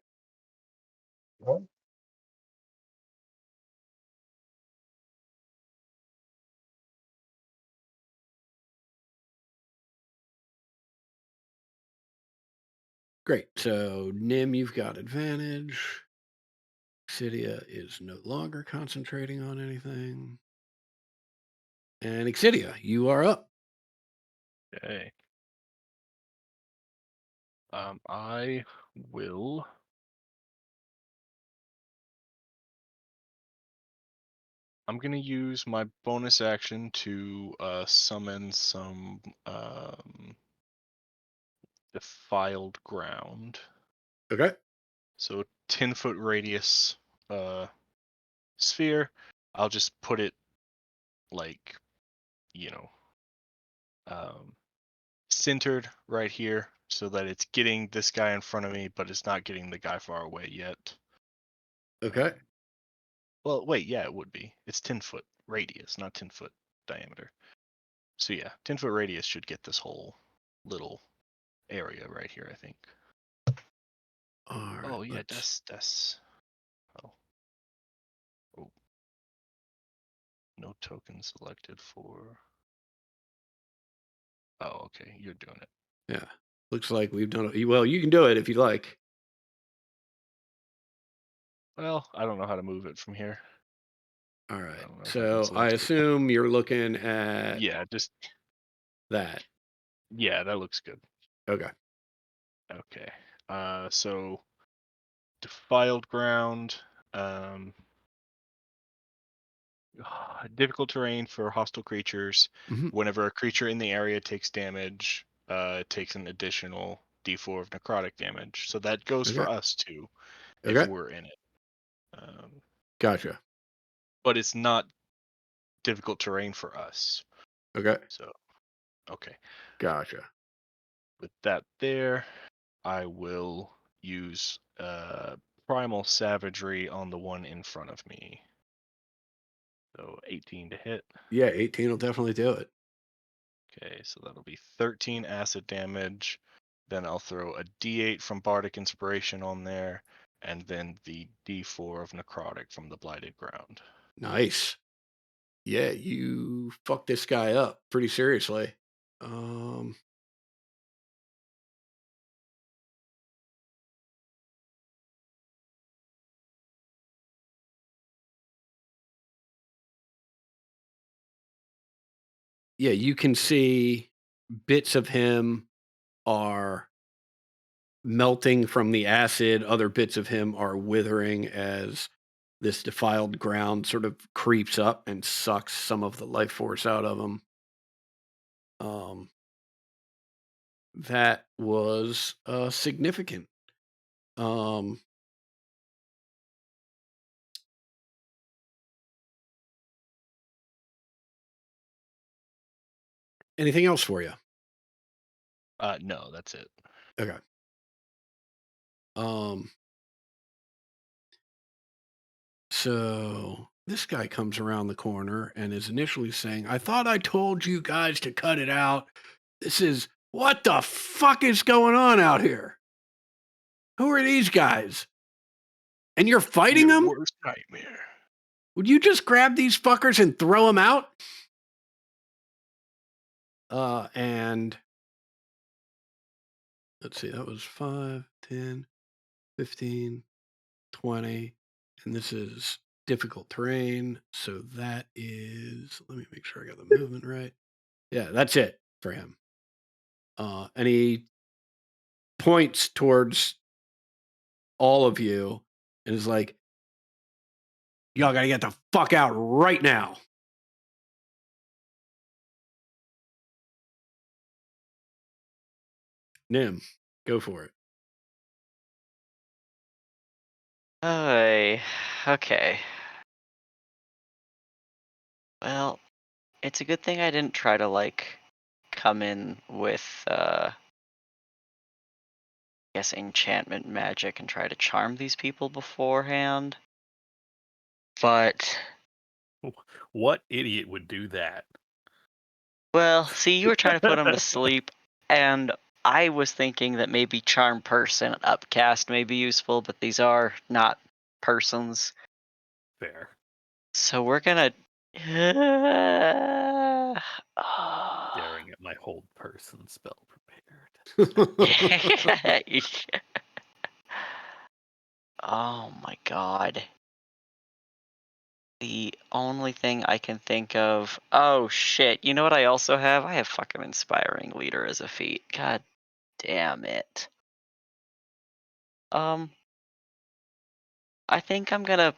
What? Great. So, Nim, you've got advantage. Exidia is no longer concentrating on anything. And Exidia, you are up. Okay. I will. I'm gonna use my bonus action to summon some defiled ground. Okay. So 10-foot radius sphere. I'll just put it like, you know, centered right here so that it's getting this guy in front of me, but it's not getting the guy far away yet. Okay. Well, wait, yeah, it would be. It's 10-foot radius, not 10-foot diameter. So yeah, 10-foot radius should get this whole little area right here, I think. All right. Oh yeah, that's. Oh. Oh. No token selected for. Oh, okay, you're doing it. Yeah. Looks like we've done it. Well, you can do it if you like. Well, I don't know how to move it from here. All I right. don't know if I can So I select it. assume you're looking at Yeah, just that. yeah, that looks good. Okay. Okay. So defiled ground. Difficult terrain for hostile creatures. Mhm. Whenever a creature in the area takes damage, it takes an additional D4 of necrotic damage. So that goes for Okay. us too, if Okay. we're in it. Gotcha. But it's not difficult terrain for us. Okay. So, okay. Gotcha. With that there, I will use Primal Savagery on the one in front of me. So 18 to hit. Yeah, 18 will definitely do it. Okay, so that'll be 13 acid damage. Then I'll throw a D8 from Bardic Inspiration on there, and then the D4 of Necrotic from the Blighted Ground. Nice. Yeah, you fucked this guy up pretty seriously. Yeah, you can see bits of him are melting from the acid. Other bits of him are withering as this defiled ground sort of creeps up and sucks some of the life force out of him. That was significant. Anything else for you? No, that's it. Okay. So this guy comes around the corner and is initially saying, I thought I told you guys to cut it out. What the fuck is going on out here? Who are these guys? And you're fighting Your them? worst nightmare. Would you just grab these fuckers and throw them out? And let's see, that was 5, 10, 15, 20. And this is difficult terrain. So that is, let me make sure I got the movement right. Yeah, that's it for him. And he points towards all of you and is like, y'all got to get the fuck out right now. Nim, go for it. Okay. Well, it's a good thing I didn't try to come in with I guess enchantment magic and try to charm these people beforehand. But What idiot would do that? well, see, you were trying to put them to sleep, and I was thinking that maybe charm person upcast may be useful, but these are not persons. Fair. So we're gonna Staring at my hold person spell prepared. Oh my god. The only thing I can think of. Oh shit. You know what I also have? I have fucking Inspiring Leader as a feat. God damn it. I think I'm gonna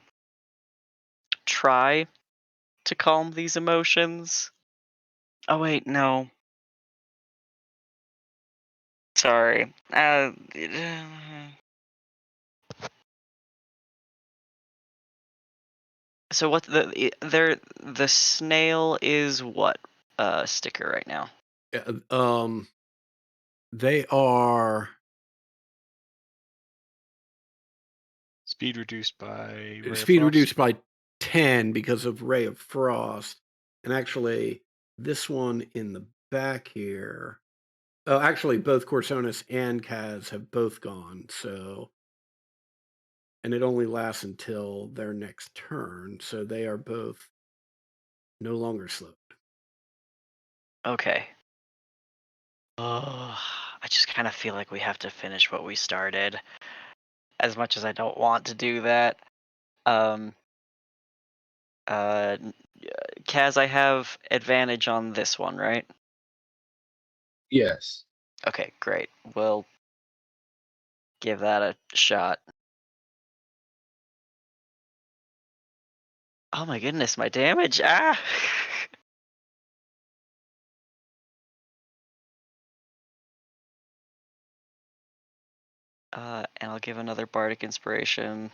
try to calm these emotions. Oh wait, no. Sorry. So So what the snail is what sticker right now? They are Speed reduced by Ray of speed Frost. reduced by 10 because of Ray of Frost. And actually, this one in the back here. Oh, actually, both Corsonis and Kaz have both gone. So, and it only lasts until their next turn. So they are both no longer slowed. Okay. Oh, I just kind of feel like we have to finish what we started. As much as I don't want to do that. Um. Kaz, I have advantage on this one, right? Yes. Okay, great. We'll give that a shot. Oh my goodness, my damage! Ah! And I'll give another bardic inspiration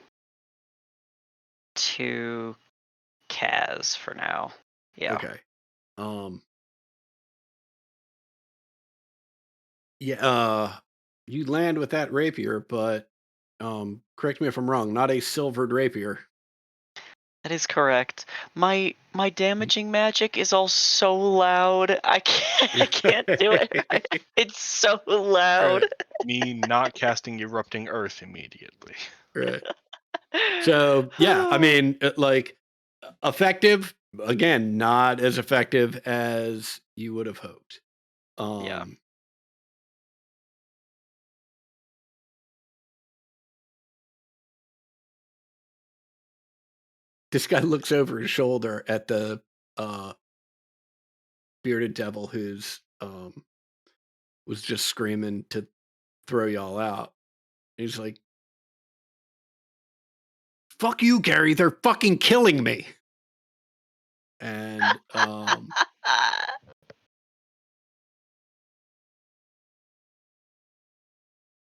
to Kaz for now. Yeah. Okay. Yeah, you land with that rapier, but correct me if I'm wrong, not a silvered rapier. That is correct. My damaging magic is all so loud. I can't do it. It's so loud. Right, Me not casting Erupting Earth immediately. right. So yeah, I mean, like effective. Again, not as effective as you would have hoped. Yeah. This guy looks over his shoulder at the bearded devil who's was just screaming to throw y'all out. He's like, "Fuck you, Gary! They're fucking killing me!" And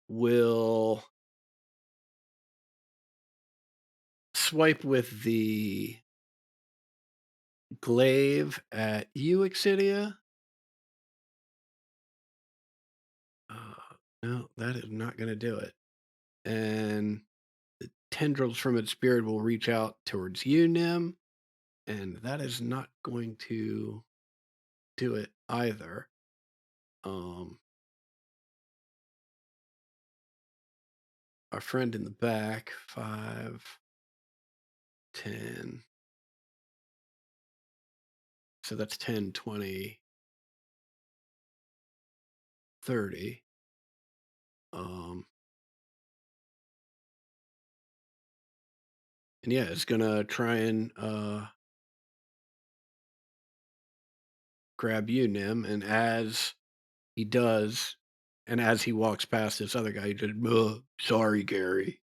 will swipe with the glaive at you, Exidia. No, that is not going to do it. And the tendrils from its beard will reach out towards you, Nim. And that is not going to do it either. Our friend in the back, 5, 10. So that's 10, 20, 30. And yeah, it's gonna try and grab you, Nim. And as he does, and as he walks past this other guy, he just, sorry, Gary.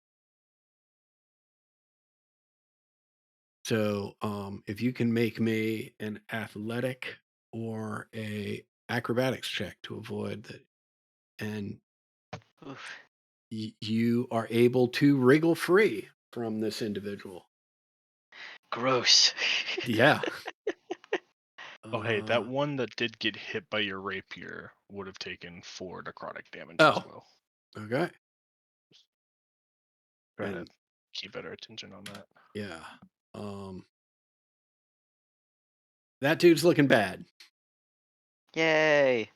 So if you can make me an athletic or a acrobatics check to avoid that, and Oof. you are able to wriggle free from this individual. Gross. Yeah. Oh, hey, that one that did get hit by your rapier would have taken 4 necrotic damage as Oh. well. Okay. Trying And to keep better attention on that. yeah. That dude's looking bad. Yay.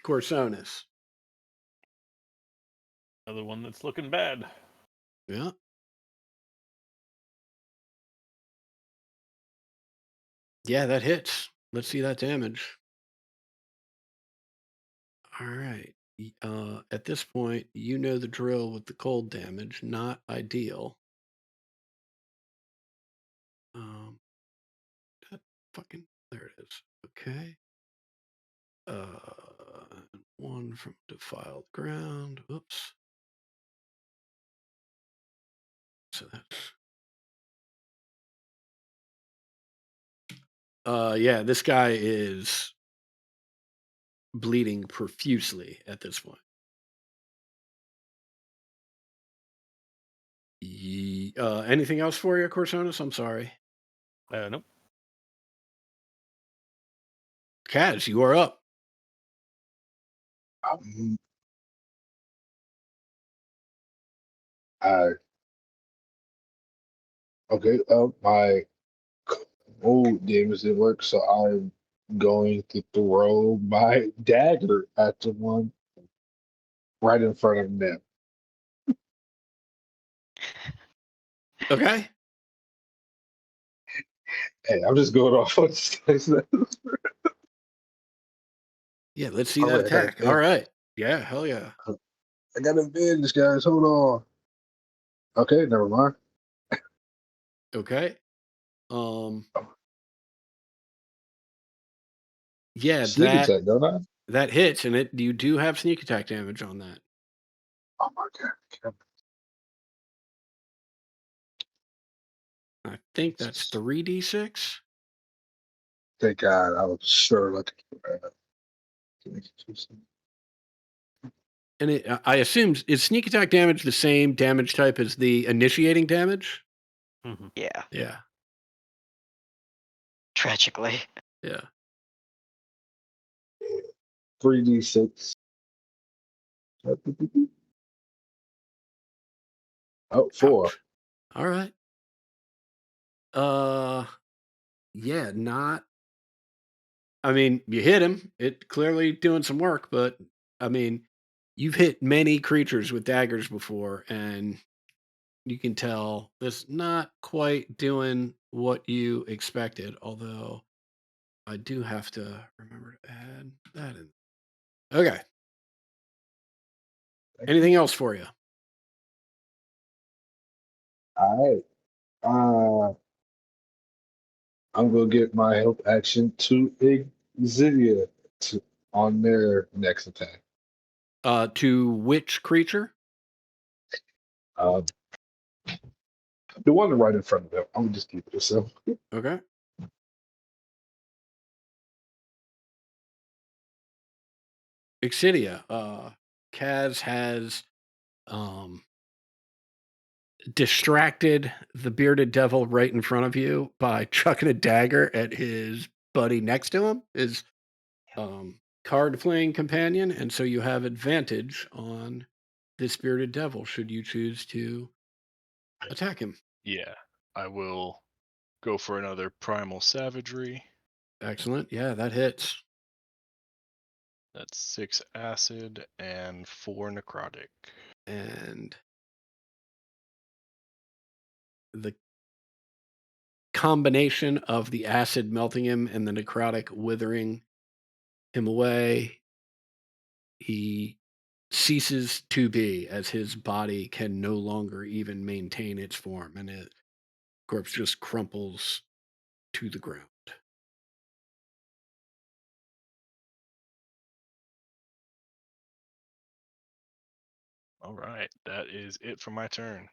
Corsonis. Another one that's looking bad. Yeah. Yeah, that hits. Let's see that damage. All right. At this point, you know the drill with the cold damage. Not ideal. That fucking there it is. Okay. 1 from defiled ground. Oops. So that's yeah, this guy is bleeding profusely at this point. Anything else for you, Corsonis? I'm sorry. Nope. Kaz, you are up. Um, I okay. My old damage didn't work, so I'm going to throw my dagger at the one right in front of them. Okay. Hey, I'm just going off on this. Yeah, let's see All that right, I got attack. All right. Yeah, hell yeah. I got advantage, guys. Hold on. Okay, never mind. Okay. Yeah, Sneak attack, don't I? that hits, and you do have sneak attack damage on that. Oh my god. I think that's 3d6. Thank God, I was sure looking for that. And I assume, is sneak attack damage the same damage type as the initiating damage? Mm-hmm. Yeah, Yeah. tragically. Yeah. 3d6. Oh, 4. Ouch. All right. Yeah, not. I mean, you hit him. It clearly doing some work, but I mean, you've hit many creatures with daggers before, and you can tell this not quite doing what you expected. Although I do have to remember to add that in. Okay. Anything else for you? All right. I'm gonna get my help action to Exidia on their next attack. To which creature? Uh, the one right in front of them. I'm gonna just keep it so. Okay. Exidia. Kaz has distracted the bearded devil right in front of you by chucking a dagger at his buddy next to him, his card playing companion, and so you have advantage on this bearded devil should you choose to attack him. Yeah, I will go for another primal savagery. Excellent. Yeah, that hits. That's 6 acid and 4 necrotic. And the combination of the acid melting him and the necrotic withering him away, he ceases to be as his body can no longer even maintain its form, and his corpse just crumples to the ground. All right, that is it for my turn.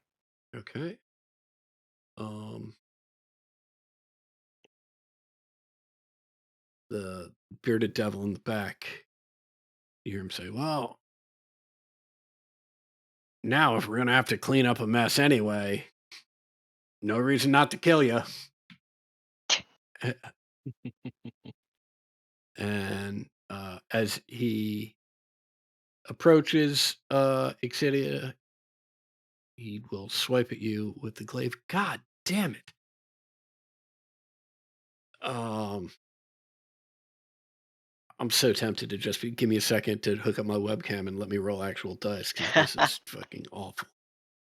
Okay. The bearded devil in the back, you hear him say, well, now if we're going to have to clean up a mess anyway, no reason not to kill you. And as he approaches Exidia, he will swipe at you with the glaive. God damn it. I'm so tempted to just give me a second to hook up my webcam and let me roll actual dice because this is fucking awful.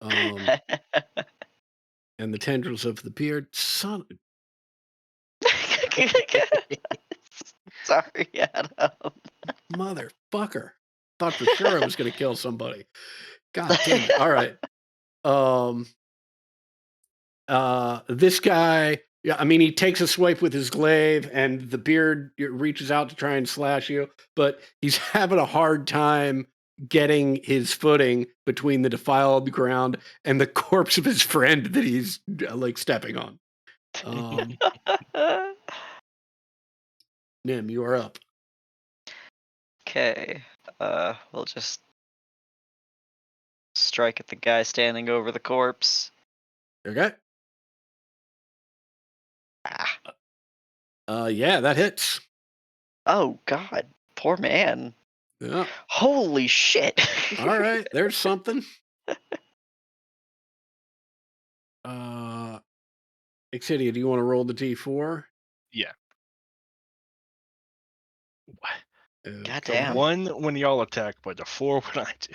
And the tendrils of the beard, son. Sorry, Adam. Motherfucker. Thought for sure I was going to kill somebody. God damn it. All right. This guy, yeah, I mean, he takes a swipe with his glaive and the beard reaches out to try and slash you, but he's having a hard time getting his footing between the defiled ground and the corpse of his friend that he's like stepping on. Nim, you are up. Okay. We'll just strike at the guy standing over the corpse. Okay. Ah. Yeah, that hits. Oh God, poor man. Yeah. Holy shit. All right, there's something. Exidia, do you want to roll the D4? Yeah. God The damn. 1 when y'all attack, but the 4 when I do.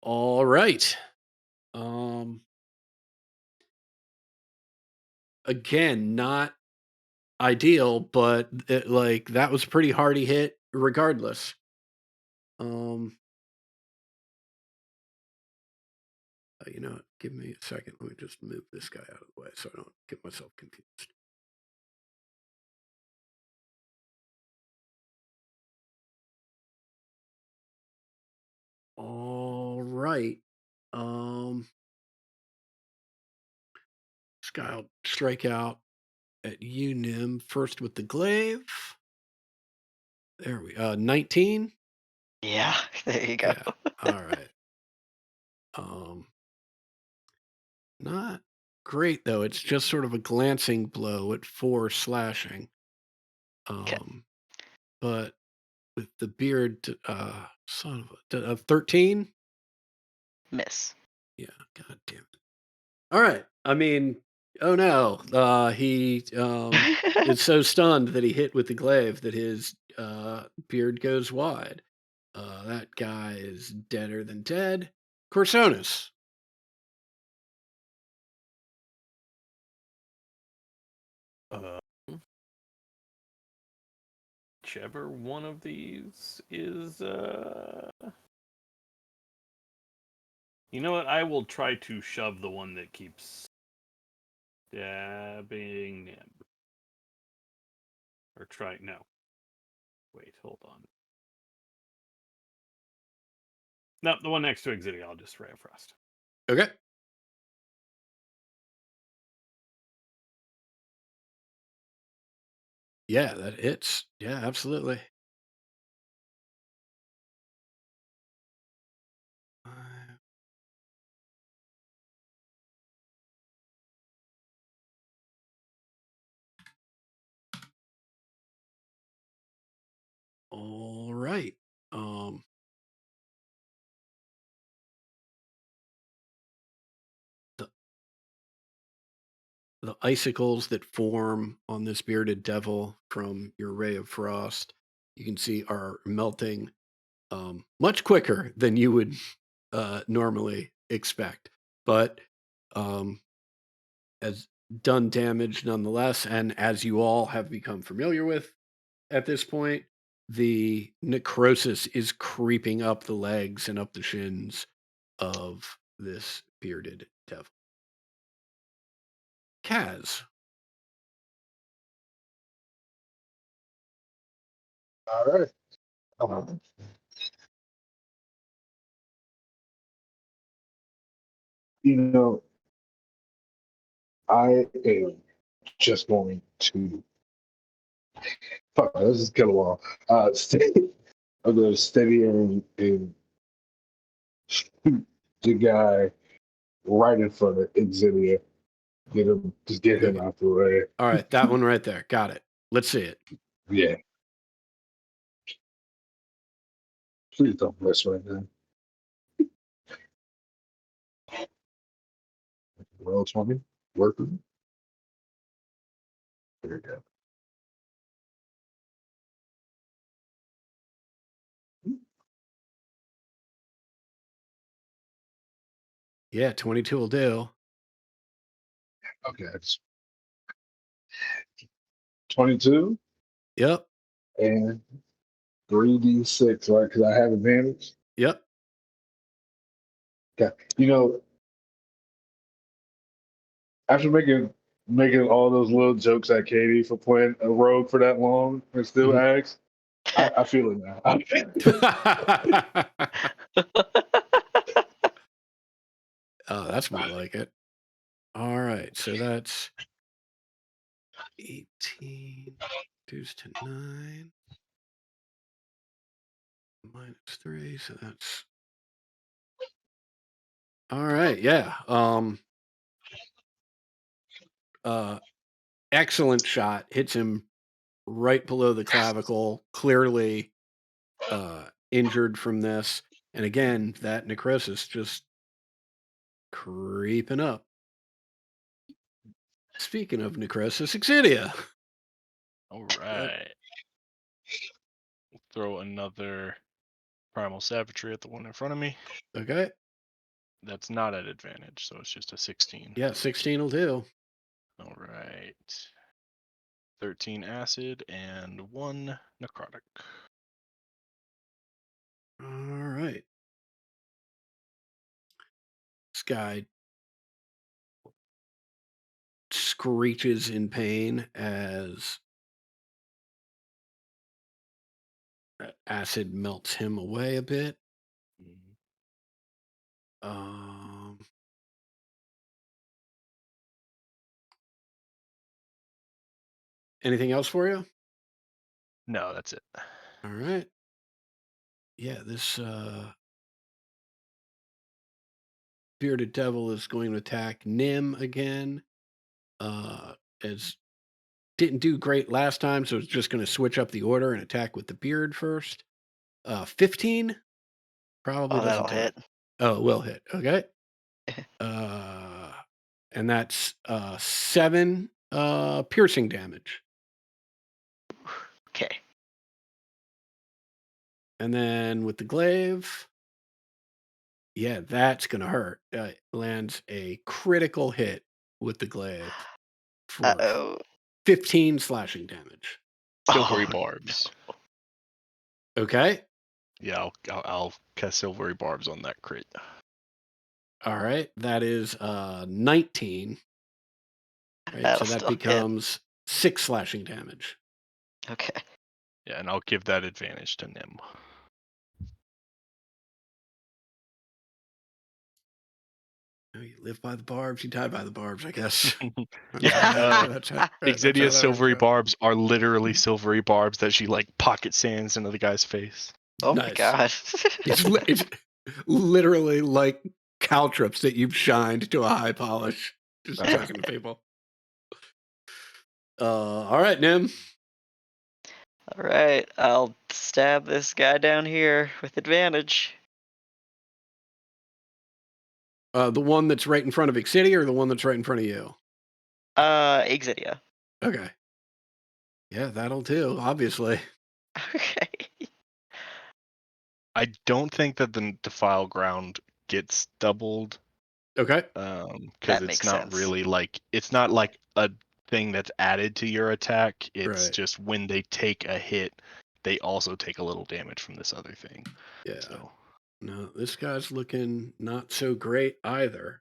All right. Again, not ideal, but that was a pretty hardy hit regardless. You know what? Give me a second. Let me just move this guy out of the way so I don't get myself confused. All right. This guy will strike out at you, Nim, first with the glaive. There we 19. Yeah, there you go. Yeah. All right. Not great though. It's just sort of a glancing blow at 4 slashing. But with the beard, son of a 13. Miss. Yeah. God damn it. All right. I mean, oh no. He is so stunned that he hit with the glaive that his beard goes wide. That guy is deader than dead. Corsonus. Whichever one of these is you know what? I will try to shove the one that keeps stabbing him. Or no. Wait, hold on. No, the one next to Exidia, I'll just Ray of Frost. Okay. Yeah, that hits. Yeah, absolutely. All right. The icicles that form on this bearded devil from your ray of frost, you can see are melting much quicker than you would normally expect, but has done damage nonetheless. And as you all have become familiar with at this point, the necrosis is creeping up the legs and up the shins of this bearded devil. Kaz. All right. Um, you know, I am just going to fuck. Let's just kill a wall. I'm going to steady and shoot the guy right in front of Exilia. Get him Okay. out the way. All right, that one right there. Got it. Let's see it. Yeah. Please don't mess right now. Roll 20. Working. There you go. Yeah, 22 will do. Okay. It's 22 Yep. and 3d6, right? Because I have advantage. Yep. Okay. After making all those little jokes at Katie for playing a rogue for that long and still asks, I feel it now. Oh, that's more like it. All right, so that's 18 reduced to 9 minus 3, so that's all right. Yeah. Excellent shot. Hits him right below the clavicle. Clearly injured from this. And again, that necrosis just creeping up. Speaking of necrosis, Exidia. All right. Throw another primal savagery at the one in front of me. Okay. That's not at advantage, so it's just a 16. Yeah, 16 will do. All right. 13 acid and 1 necrotic. All right. This guy screeches in pain as acid melts him away a bit. Anything else for you? No, that's it. All right. Yeah, this bearded devil is going to attack Nim again. As didn't do great last time, so it's just going to switch up the order and attack with the beard first. 15 probably doesn't that'll hit. Oh, it will hit. Okay. And that's 7 piercing damage. Okay. And then with the glaive, yeah, that's going to hurt. Lands a critical hit with the glaive for Uh-oh. 15 slashing damage. Silvery Oh, barbs. Okay. Yeah, I'll cast silvery barbs on that crit. All right. That is 19. Right, That'll so that still hit. becomes 6 slashing damage. Okay. Yeah, and I'll give that advantage to Nim. You live by the barbs, you die by the barbs, I guess. Yeah, That's how Exidia's that silvery works out. barbs are literally silvery barbs that she like pocket sands into the guy's face. Oh my Nice. god. It's literally like caltrops that you've shined to a high polish. Just chucking to people. All right, Nim. All right, I'll stab this guy down here with advantage. The one that's right in front of Exidia or the one that's right in front of you? Exidia. Okay. Yeah, that'll do, obviously. Okay. I don't think that the defile ground gets doubled. Okay. That Because it's makes not sense. really like it's not like a thing that's added to your attack. It's Right. just when they take a hit, they also take a little damage from this other thing. Yeah. So No, this guy's looking not so great either.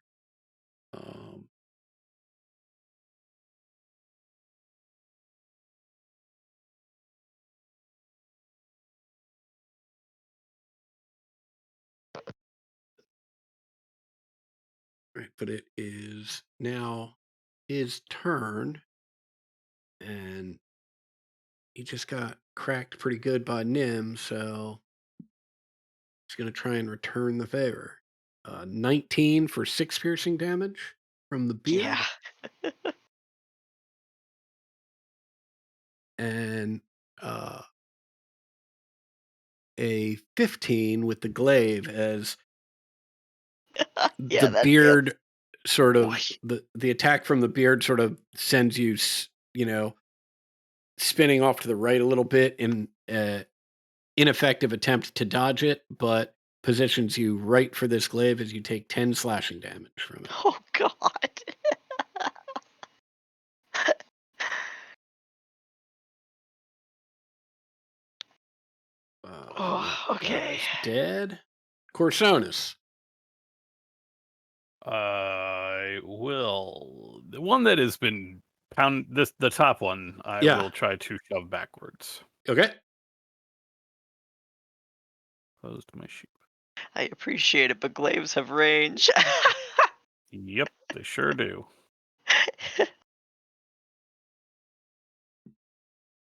Right, but it is now his turn, and he just got cracked pretty good by Nim, so he's going to try and return the favor. 19 for 6 piercing damage from the beard. Yeah. And a 15 with the glaive as Yeah, the that beard sort of Boy. the attack from the beard sort of sends you spinning off to the right a little bit in ineffective attempt to dodge it, but positions you right for this glaive as you take 10 slashing damage from it. Oh god. Oh, That okay. guy's dead. Corsonus. I will. The one that has been the top one, I Yeah. will try to shove backwards. Okay. Closed my sheep. I appreciate it, but glaives have range. Yep, they sure do.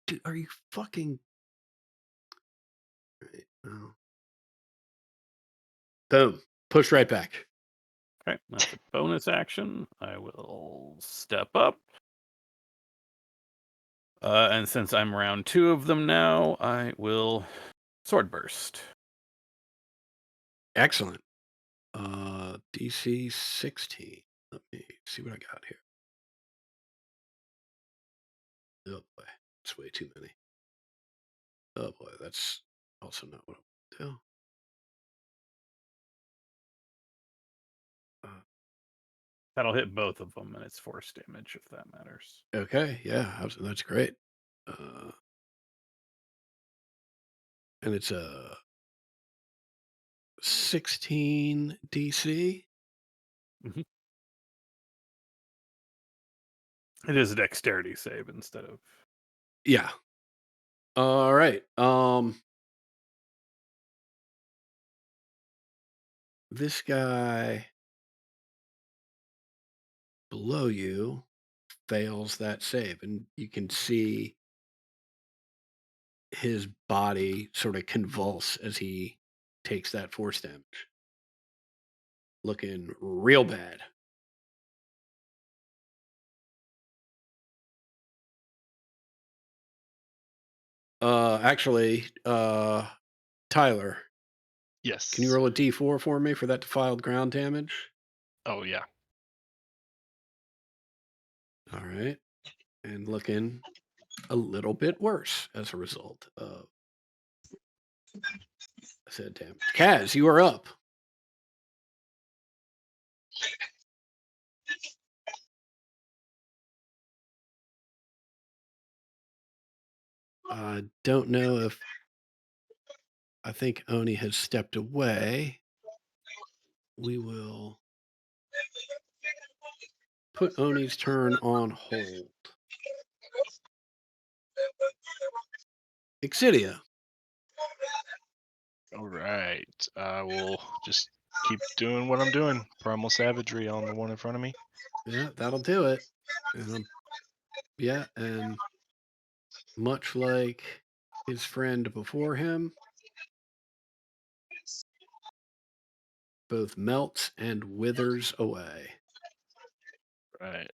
Dude, are you fucking... Right. Oh. Boom. Push right back. Okay, that's a bonus action. I will step up. And since I'm round 2 of them now, I will sword burst. Excellent. DC 16. Let me see what I got here. Oh boy, it's way too many. Oh boy, that's also not what I want to do. That'll hit both of them, and it's force damage, if that matters. Okay, yeah, that's great. And it's a 16 DC. It is a dexterity save instead of... Yeah. All right. This guy below you fails that save, and you can see his body sort of convulse as he takes that force damage. Looking real bad. Actually, Tyler, Yes. can you roll a D4 for me for that defiled ground damage? Oh yeah. All right. And looking a little bit worse as a result of said damage. Kaz, you are up. I don't know if I think Oni has stepped away. We will put Oni's turn on hold. Exidia. All right. I will just keep doing what I'm doing. Primal Savagery on the one in front of me. Yeah, that'll do it. And yeah, and much like his friend before him, both melts and withers away. Right.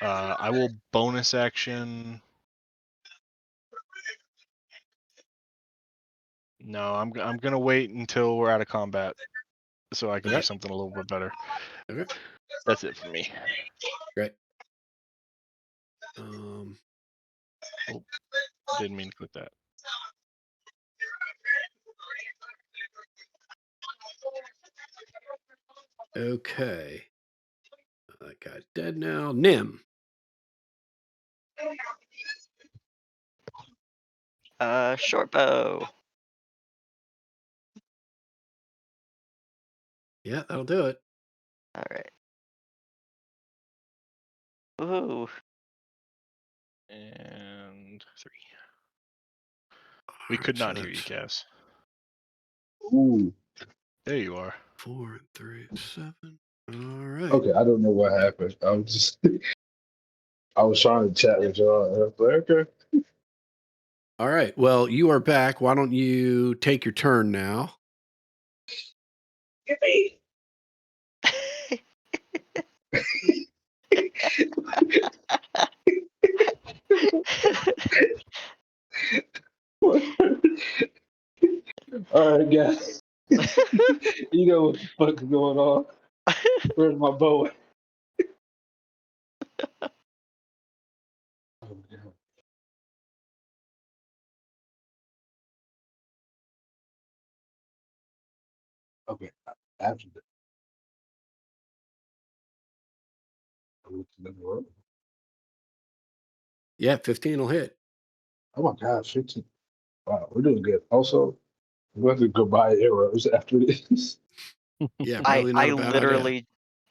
I will bonus action. No, I'm gonna wait until we're out of combat, so I can do Okay. something a little bit better. Okay. That's it for me. Great. Didn't mean to click that. Okay. That guy's dead now. Nim. Short bow. Yeah, that'll do it. All right. Ooh. And 3. We All could right, so not hear you, that's Kaz. Ooh. There you are. 4 and 3, 7. All right. Okay, I don't know what happened. I was just I was trying to chat with y'all. And I was like, okay. All right. Well, you are back. Why don't you take your turn now? All right, guys. You know what the fuck is going on? Where's my bow? Oh, God. Okay, after that, I looked in the room. Yeah, 15 will hit. Oh my God, 15. Wow, we're doing good. Also, we have to go buy arrows after this. Yeah, probably not a bad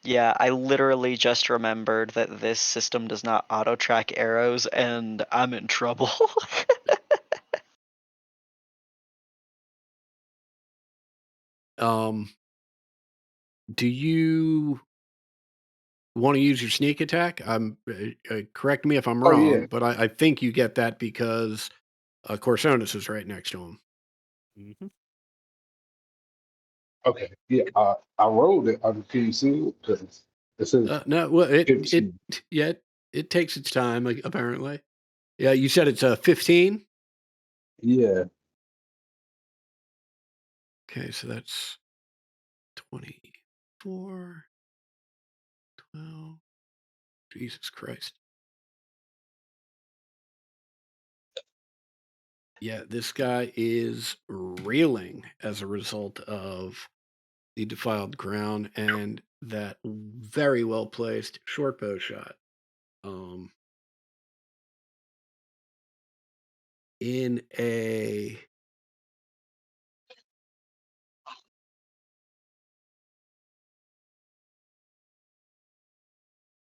idea. I literally just remembered that this system does not auto track arrows, and I'm in trouble. Do you want to use your sneak attack? Correct me if I'm Oh, wrong, yeah. but I think you get that because Corsonus is right next to him. Mm-hmm. Okay, yeah. I rolled it on the PC because it says No, well, 15. yeah, it takes its time, like, apparently. Yeah, you said it's a 15? Yeah. Okay, so that's 24, 12. Jesus Christ. Yeah, this guy is reeling as a result of the defiled ground and that very well placed short bow shot. In a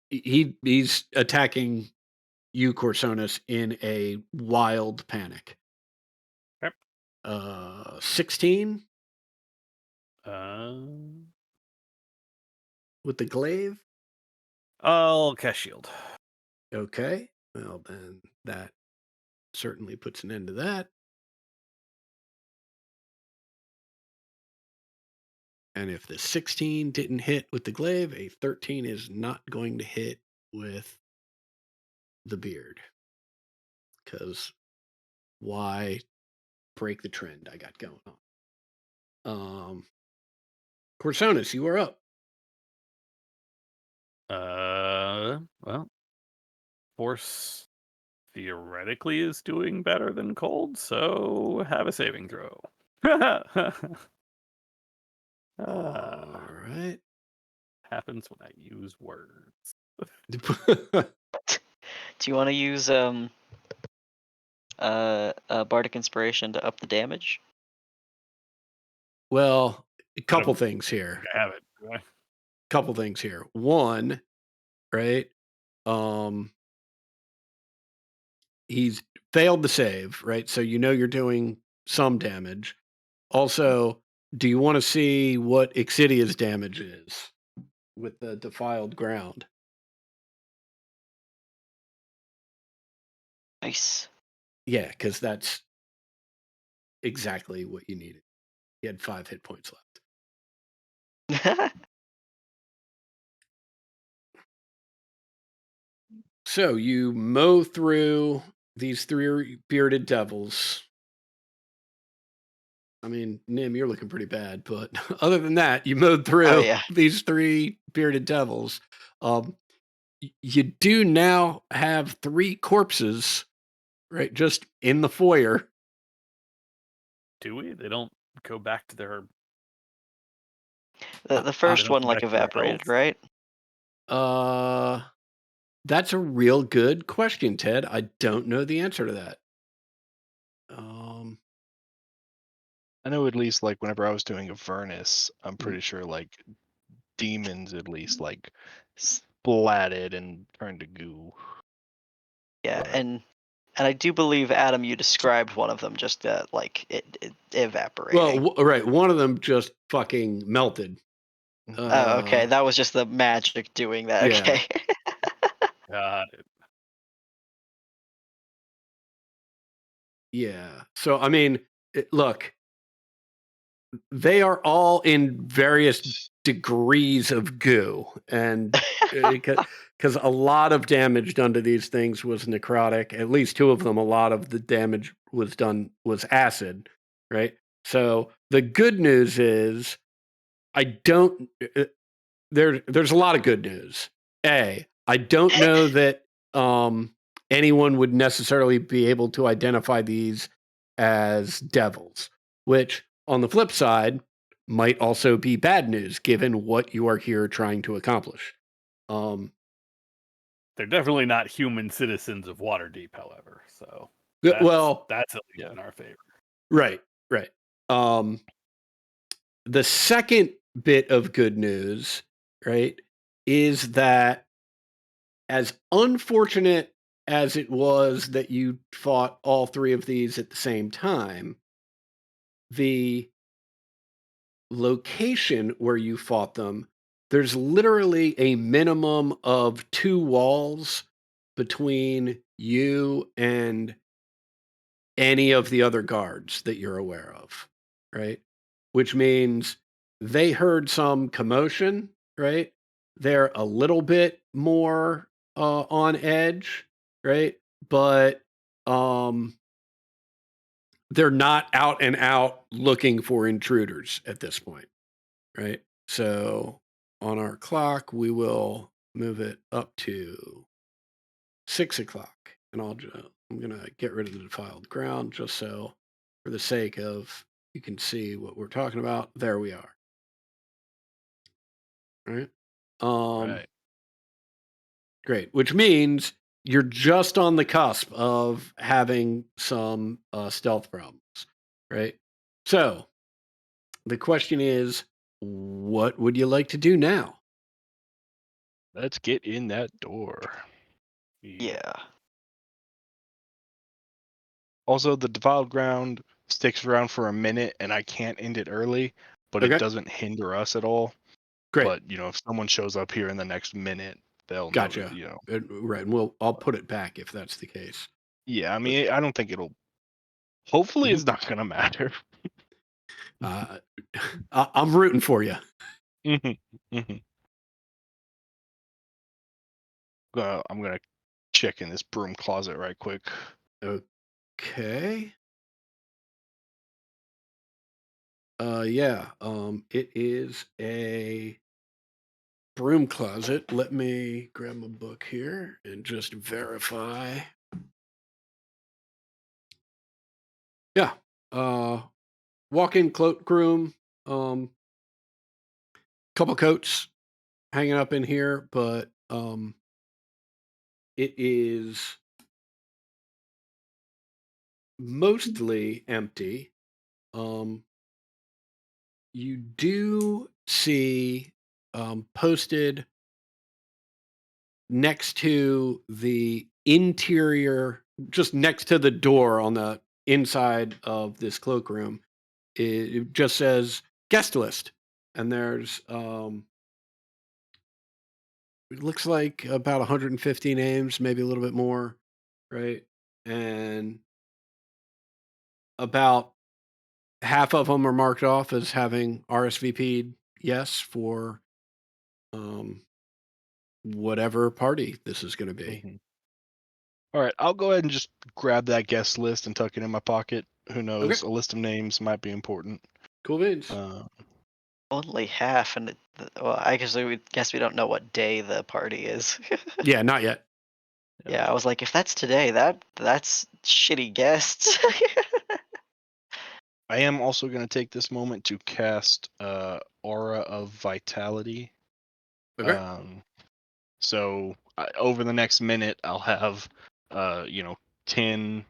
he's attacking you, Corsonis, in a wild panic. Yep. 16 Um, with the glaive. I'll cast shield. Okay. Well, then that certainly puts an end to that. And if the 16 didn't hit with the glaive, a 13 is not going to hit with the beard. Because why break the trend I got going on? Corsonis, you are up. Well, force theoretically is doing better than cold, so have a saving throw. All right. Happens when I use words. Do you want to use bardic inspiration to up the damage? Well, a couple things here. I have it. Do I? Couple things here. One, right? He's failed the save, right? So you know you're doing some damage. Also, do you want to see what Exidia's damage is with the defiled ground? Nice. Yeah, because that's exactly what you needed. He had 5 hit points left. So you mow through these 3 bearded devils. I mean, Nim, you're looking pretty bad, but other than that, you mowed through yeah. these 3 bearded devils. You do now have 3 corpses, right, just in the foyer. Do we? They don't go back to their. The first don't one go like back to their evaporated, health? right? That's a real good question, Ted. I don't know the answer to that. I know at least like whenever I was doing Avernus, I'm pretty sure like demons at least like splatted and turned to goo. Yeah, But- and I do believe, Adam, you described one of them just like it evaporating. Well, right, one of them just fucking melted. Oh, okay, that was just the magic doing that. yeah. Okay. Got it. Yeah. So, I mean, look, they are all in various degrees of goo. And because a lot of damage done to these things was necrotic, at least 2 of them, a lot of the damage was acid, right? So the good news is there's a lot of good news. I don't know that anyone would necessarily be able to identify these as devils, which on the flip side might also be bad news given what you are here trying to accomplish. They're definitely not human citizens of Waterdeep, however. So that's at least in our favor. Right. The second bit of good news, right, is that as unfortunate as it was that you fought all 3 of these at the same time, the location where you fought them, there's literally a minimum of 2 walls between you and any of the other guards that you're aware of, right? Which means they heard some commotion, right? They're a little bit more on edge, right? But they're not out and out looking for intruders at this point, right? So on our clock, we will move it up to 6 o'clock, and I'm gonna get rid of the defiled ground just so, for the sake of you can see what we're talking about. There we are. Right. Right. Great. Which means you're just on the cusp of having some stealth problems, right? So the question is, what would you like to do now? Let's get in that door. Yeah. Also, the defiled ground sticks around for a minute, and I can't end it early, but it Okay. doesn't hinder us at all. Great. But if someone shows up here in the next minute, they'll know. Gotcha. Right. And I'll put it back if that's the case. Yeah, I mean, I don't think it'll. Hopefully, it's not gonna matter. I'm rooting for you. I'm gonna check in this broom closet right quick. Okay. Yeah. It is a broom closet. Let me grab my book here and just verify. Yeah. Walk-in cloakroom. Couple coats hanging up in here, but it is mostly empty. You do see posted next to the interior, just next to the door on the inside of this cloakroom, it just says guest list, and there's it looks like about 150 names, maybe a little bit more, right? And about half of them are marked off as having RSVP'd yes for whatever party this is going to be. Mm-hmm. All right, I'll go ahead and just grab that guest list and tuck it in my pocket. Who knows? Okay. A list of names might be important. Cool beans. Only half, and well, I guess we don't know what day the party is. Yeah, not yet. Yeah, I was like, if that's today, that's shitty guests. I am also going to take this moment to cast Aura of Vitality. Okay. So over the next minute, I'll have 10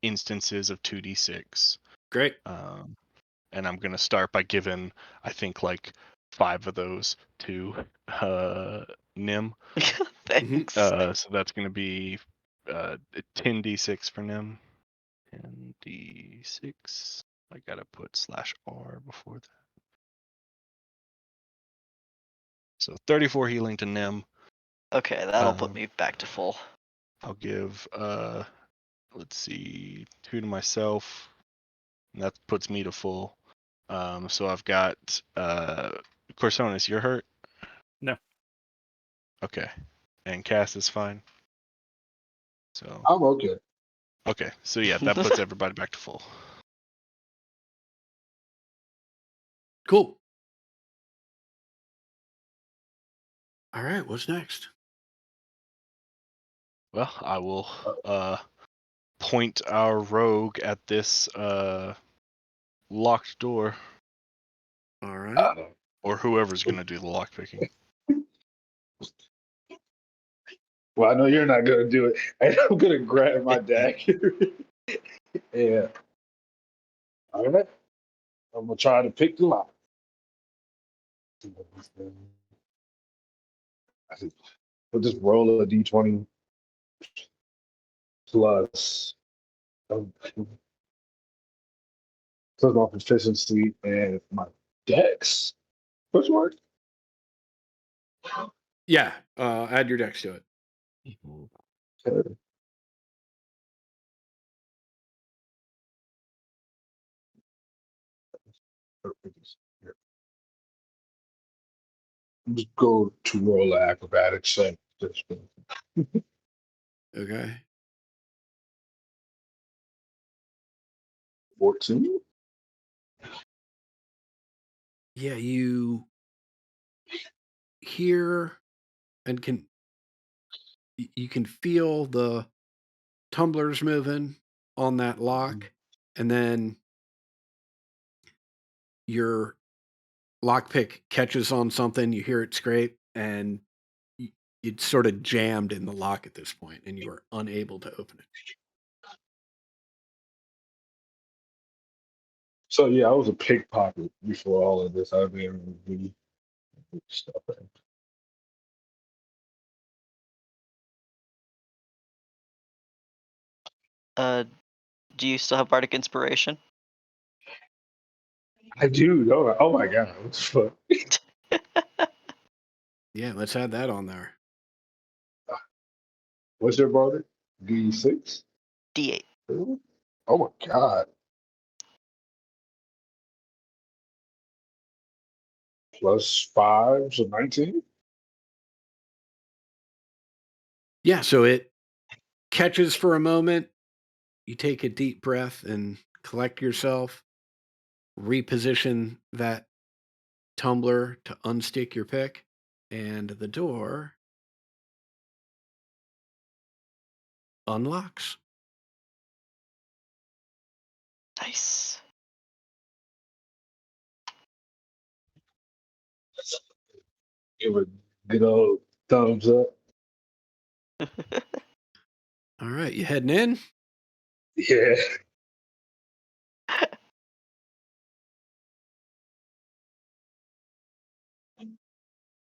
instances of 2d6. Great. And I'm going to start by giving, I think, like 5 of those to Nim. Thanks. So that's going to be 10d6 for Nim. 10d6. I got to put /R before that. So 34 healing to Nim. Okay, that'll put me back to full. I'll give, let's see, 2 to myself. And that puts me to full. So I've got Corsonis, you're hurt? No. Okay. And Cass is fine. So I'm okay. okay. So yeah, that puts everybody back to full. Cool. All right, what's next? Well, I will point our rogue at this locked door. All right. Or whoever's gonna do the lock picking. Well, I know you're not gonna do it. And I'm gonna grab my dagger. Yeah. All right. I'm gonna try to pick the lock. I think we'll just roll a d20 plus my proficiency and my dex. Which word? Yeah. Add your dex to it. Okay. I'm just go to roll an acrobatics check Just Okay. 14. Yeah, you hear and you can feel the tumblers moving on that lock, and then your lockpick catches on something. You hear it scrape, and it's sort of jammed in the lock at this point, and you are unable to open it. So yeah, I was a pickpocket before all of this. I've been really stuff. Do you still have bardic inspiration? I do. Oh my god, what the fuck? Yeah, let's add that on there. What's your brother? D6. D8. Oh my god. +5, so 19. Yeah, so it catches for a moment. You take a deep breath and collect yourself, reposition that tumbler to unstick your pick, and the door unlocks. Nice. Give a good old thumbs up. All right, you heading in? Yeah.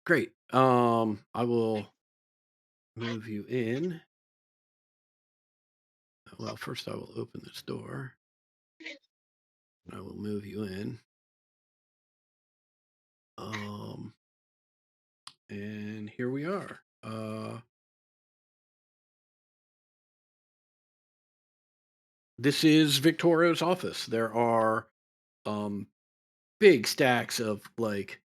Great. I will move you in. Well, first I will open this door. I will move you in. And here we are. This is Victorio's office. There are big stacks of like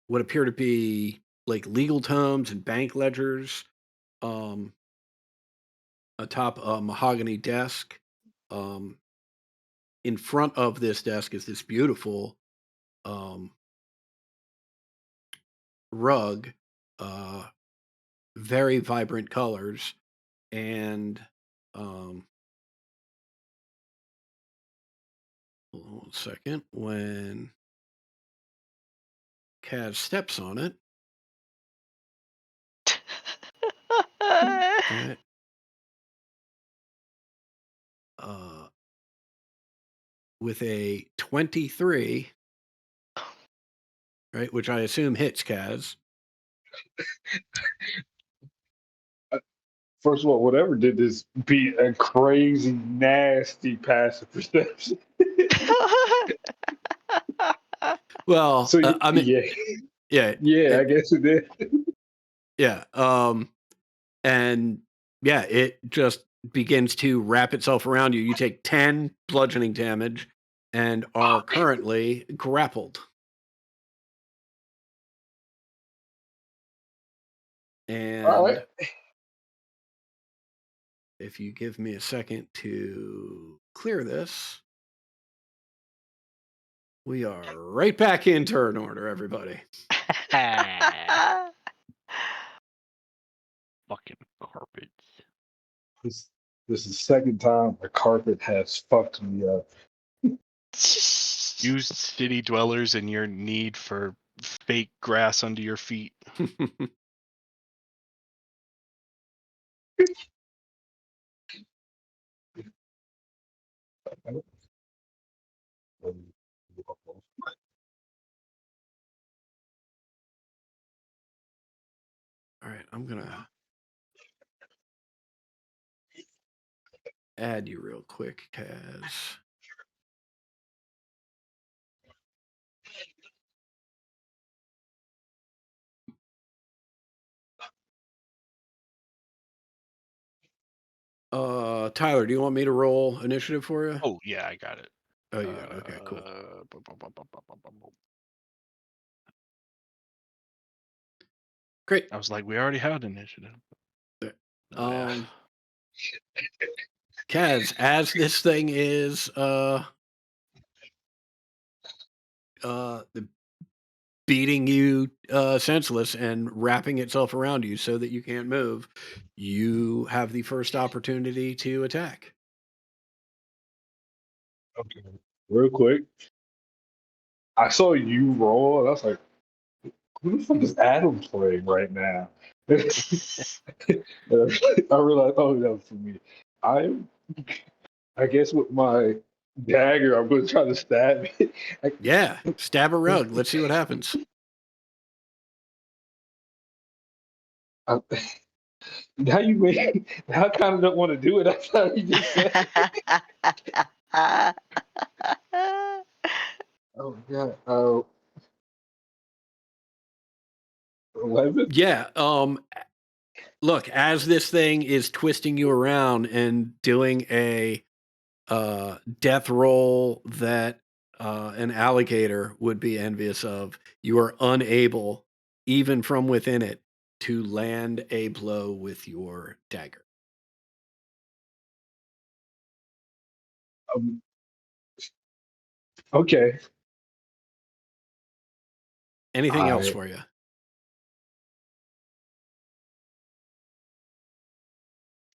what appear to be like legal tomes and bank ledgers atop a mahogany desk. In front of this desk is this beautiful rug, very vibrant colors, and hold on 1 second. When Kaz steps on it, right, with a 23, right, which I assume hits Kaz. First of all, whatever did this beat a crazy, nasty passive perception. Well, So I mean, yeah, yeah, yeah, I guess it did. yeah, and yeah, it just begins to wrap itself around you. You take 10 bludgeoning damage and are currently grappled. And All right. if you give me a second to clear this, we are right back in turn order, everybody. Fucking carpets. This is the second time a carpet has fucked me up. You city dwellers and your need for fake grass under your feet. All right, I'm gonna add you real quick, Kaz. Tyler, do you want me to roll initiative for you? Oh yeah, I got it. Oh, you got it. Okay, cool. Great. I was like, we already had initiative. Yeah. Kaz, as this thing is beating you senseless and wrapping itself around you so that you can't move, you have the first opportunity to attack. Okay. Real quick, I saw you roll, and I was like, who the fuck is Adam playing right now? And I realized, oh, that was for me. I guess with my dagger, I'm going to try to stab it. Yeah, stab a rug. Let's see what happens. Now you made. Now I kind of don't want to do it. That's how you just said. Oh god. 11. Yeah. Look, as this thing is twisting you around and doing a death roll that an alligator would be envious of, you are unable, even from within it, to land a blow with your dagger. Okay. Anything else for you?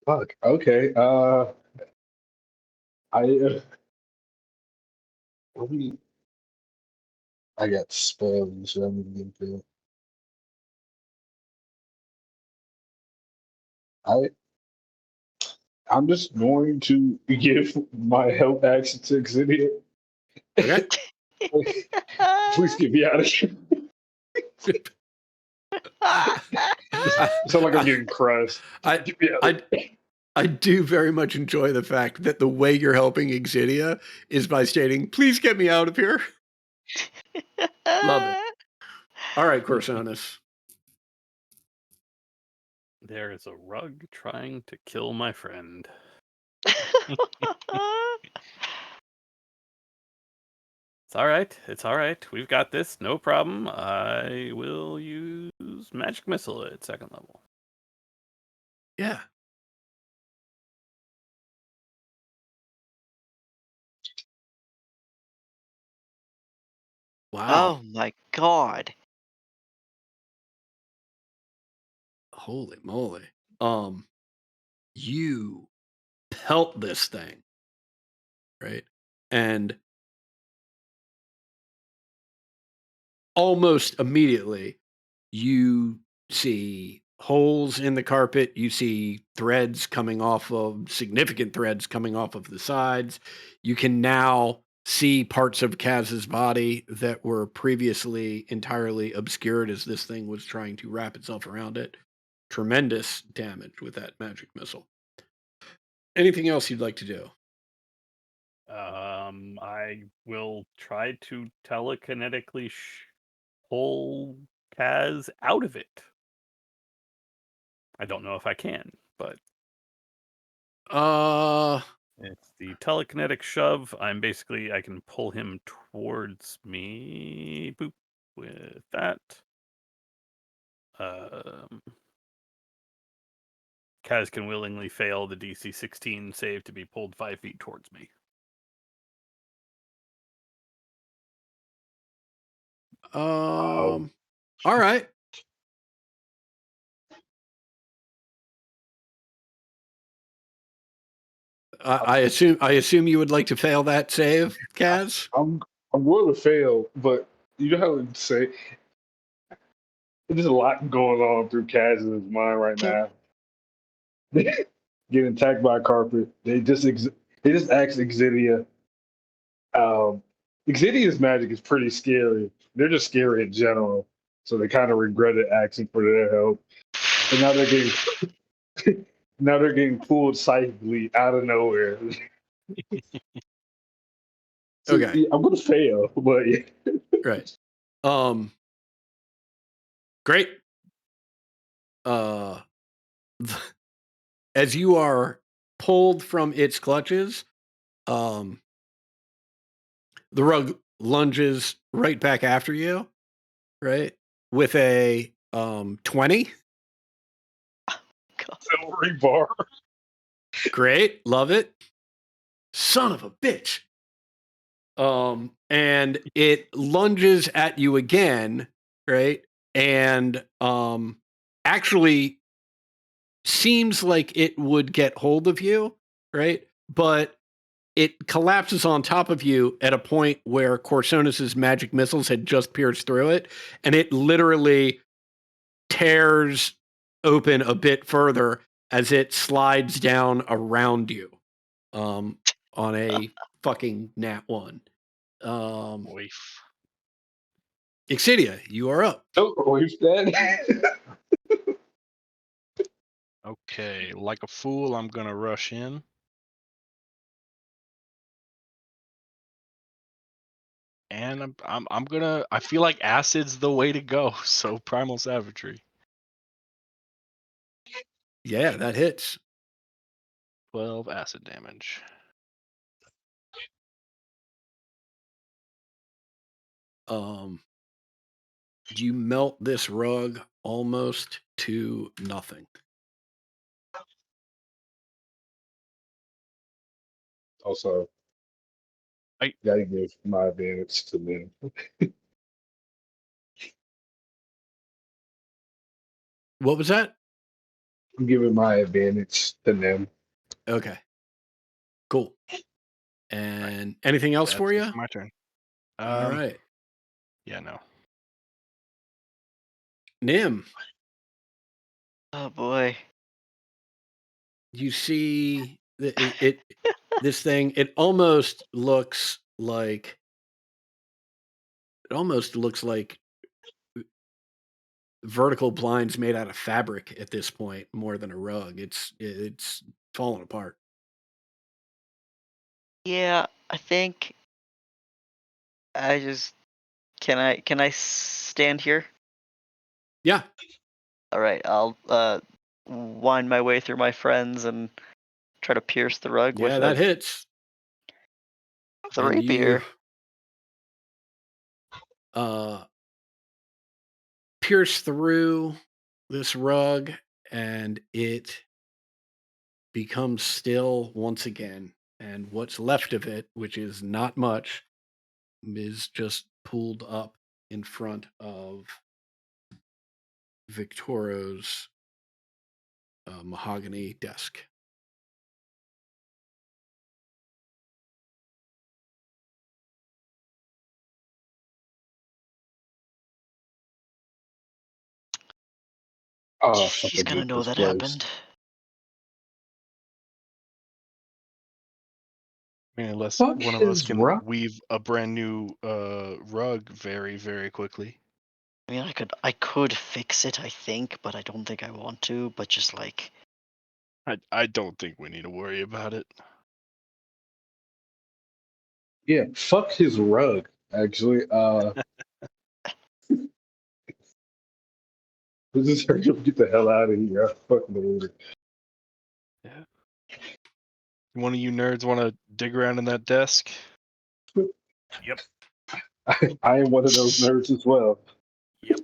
Fuck. Okay. I. Let me. I got spells. So I'm gonna get that. I'm just going to give my help action to Xenia. Okay. Please get me out of here. It's not like I'm getting crushed. Get me out of here. I do very much enjoy the fact that the way you're helping Exidia is by stating, please get me out of here. Love it. All right, Corsonis. There is a rug trying to kill my friend. It's all right. It's all right. We've got this. No problem. I will use magic missile at 2nd level. Yeah. Wow. Oh my god. Holy moly. You pelt this thing, right? And almost immediately you see holes in the carpet, you see significant threads coming off of the sides. You can now see parts of Kaz's body that were previously entirely obscured as this thing was trying to wrap itself around it. Tremendous damage with that magic missile. Anything else you'd like to do? I will try to telekinetically pull Kaz out of it. I don't know if I can, but it's the telekinetic shove. I can pull him towards me. Boop with that. Kaz can willingly fail the DC 16 save to be pulled 5 feet towards me. All right. I assume you would like to fail that save, Kaz. I'm going to fail, but you know how to say there's a lot going on through Kaz's mind right now. Getting attacked by a carpet. They just asked Exidia. Exidia's magic is pretty scary. They're just scary in general, so they kind of regretted asking for their help. And now they're getting pulled psychically out of nowhere. So, Okay. yeah, I'm gonna fail, but yeah. Right. Great. As you are pulled from its clutches, the rug lunges right back after you, right? With a 20. God. Silvery bar. Great, love it. Son of a bitch. And it lunges at you again, right? And actually seems like it would get hold of you, right? But it collapses on top of you at a point where Corsonis's magic missiles had just pierced through it, and it literally tears open a bit further as it slides down around you on a fucking nat 1. Oif. Excidia, you are up. Oh, where's that? Okay, like a fool, I'm gonna rush in. And I'm gonna. I feel like acid's the way to go. So primal savagery. Yeah, that hits. 12 acid damage. You melt this rug almost to nothing. Also, I- gotta give my advantage to them. What was that? I'm giving my advantage to them. Okay. Cool. And anything else That's for it you? for my turn. All right. Yeah, no. Nim, Oh boy. you see this thing, it almost looks like vertical blinds made out of fabric at this point more than a rug. It's falling apart. Yeah, I think I just can I stand here? Yeah. All right, I'll wind my way through my friends and try to pierce the rug Yeah, with that hits. a And you rapier. pierce through this rug and it becomes still once again. And what's left of it, which is not much, is just pulled up in front of Victoro's mahogany desk. Oh, She's fucking gonna know this that place. happened. I mean, unless Fuck one of us his can rock. weave a brand new rug very, very quickly. I mean, I could fix it, I think, but I don't think I want to. But just like, I don't think we need to worry about it. Yeah, fuck his rug. Actually, this is hurry up, get the hell out of here. I fucking hate it. Yeah. One of you nerds want to dig around in that desk? Yep. I am one of those nerds as well. Yep.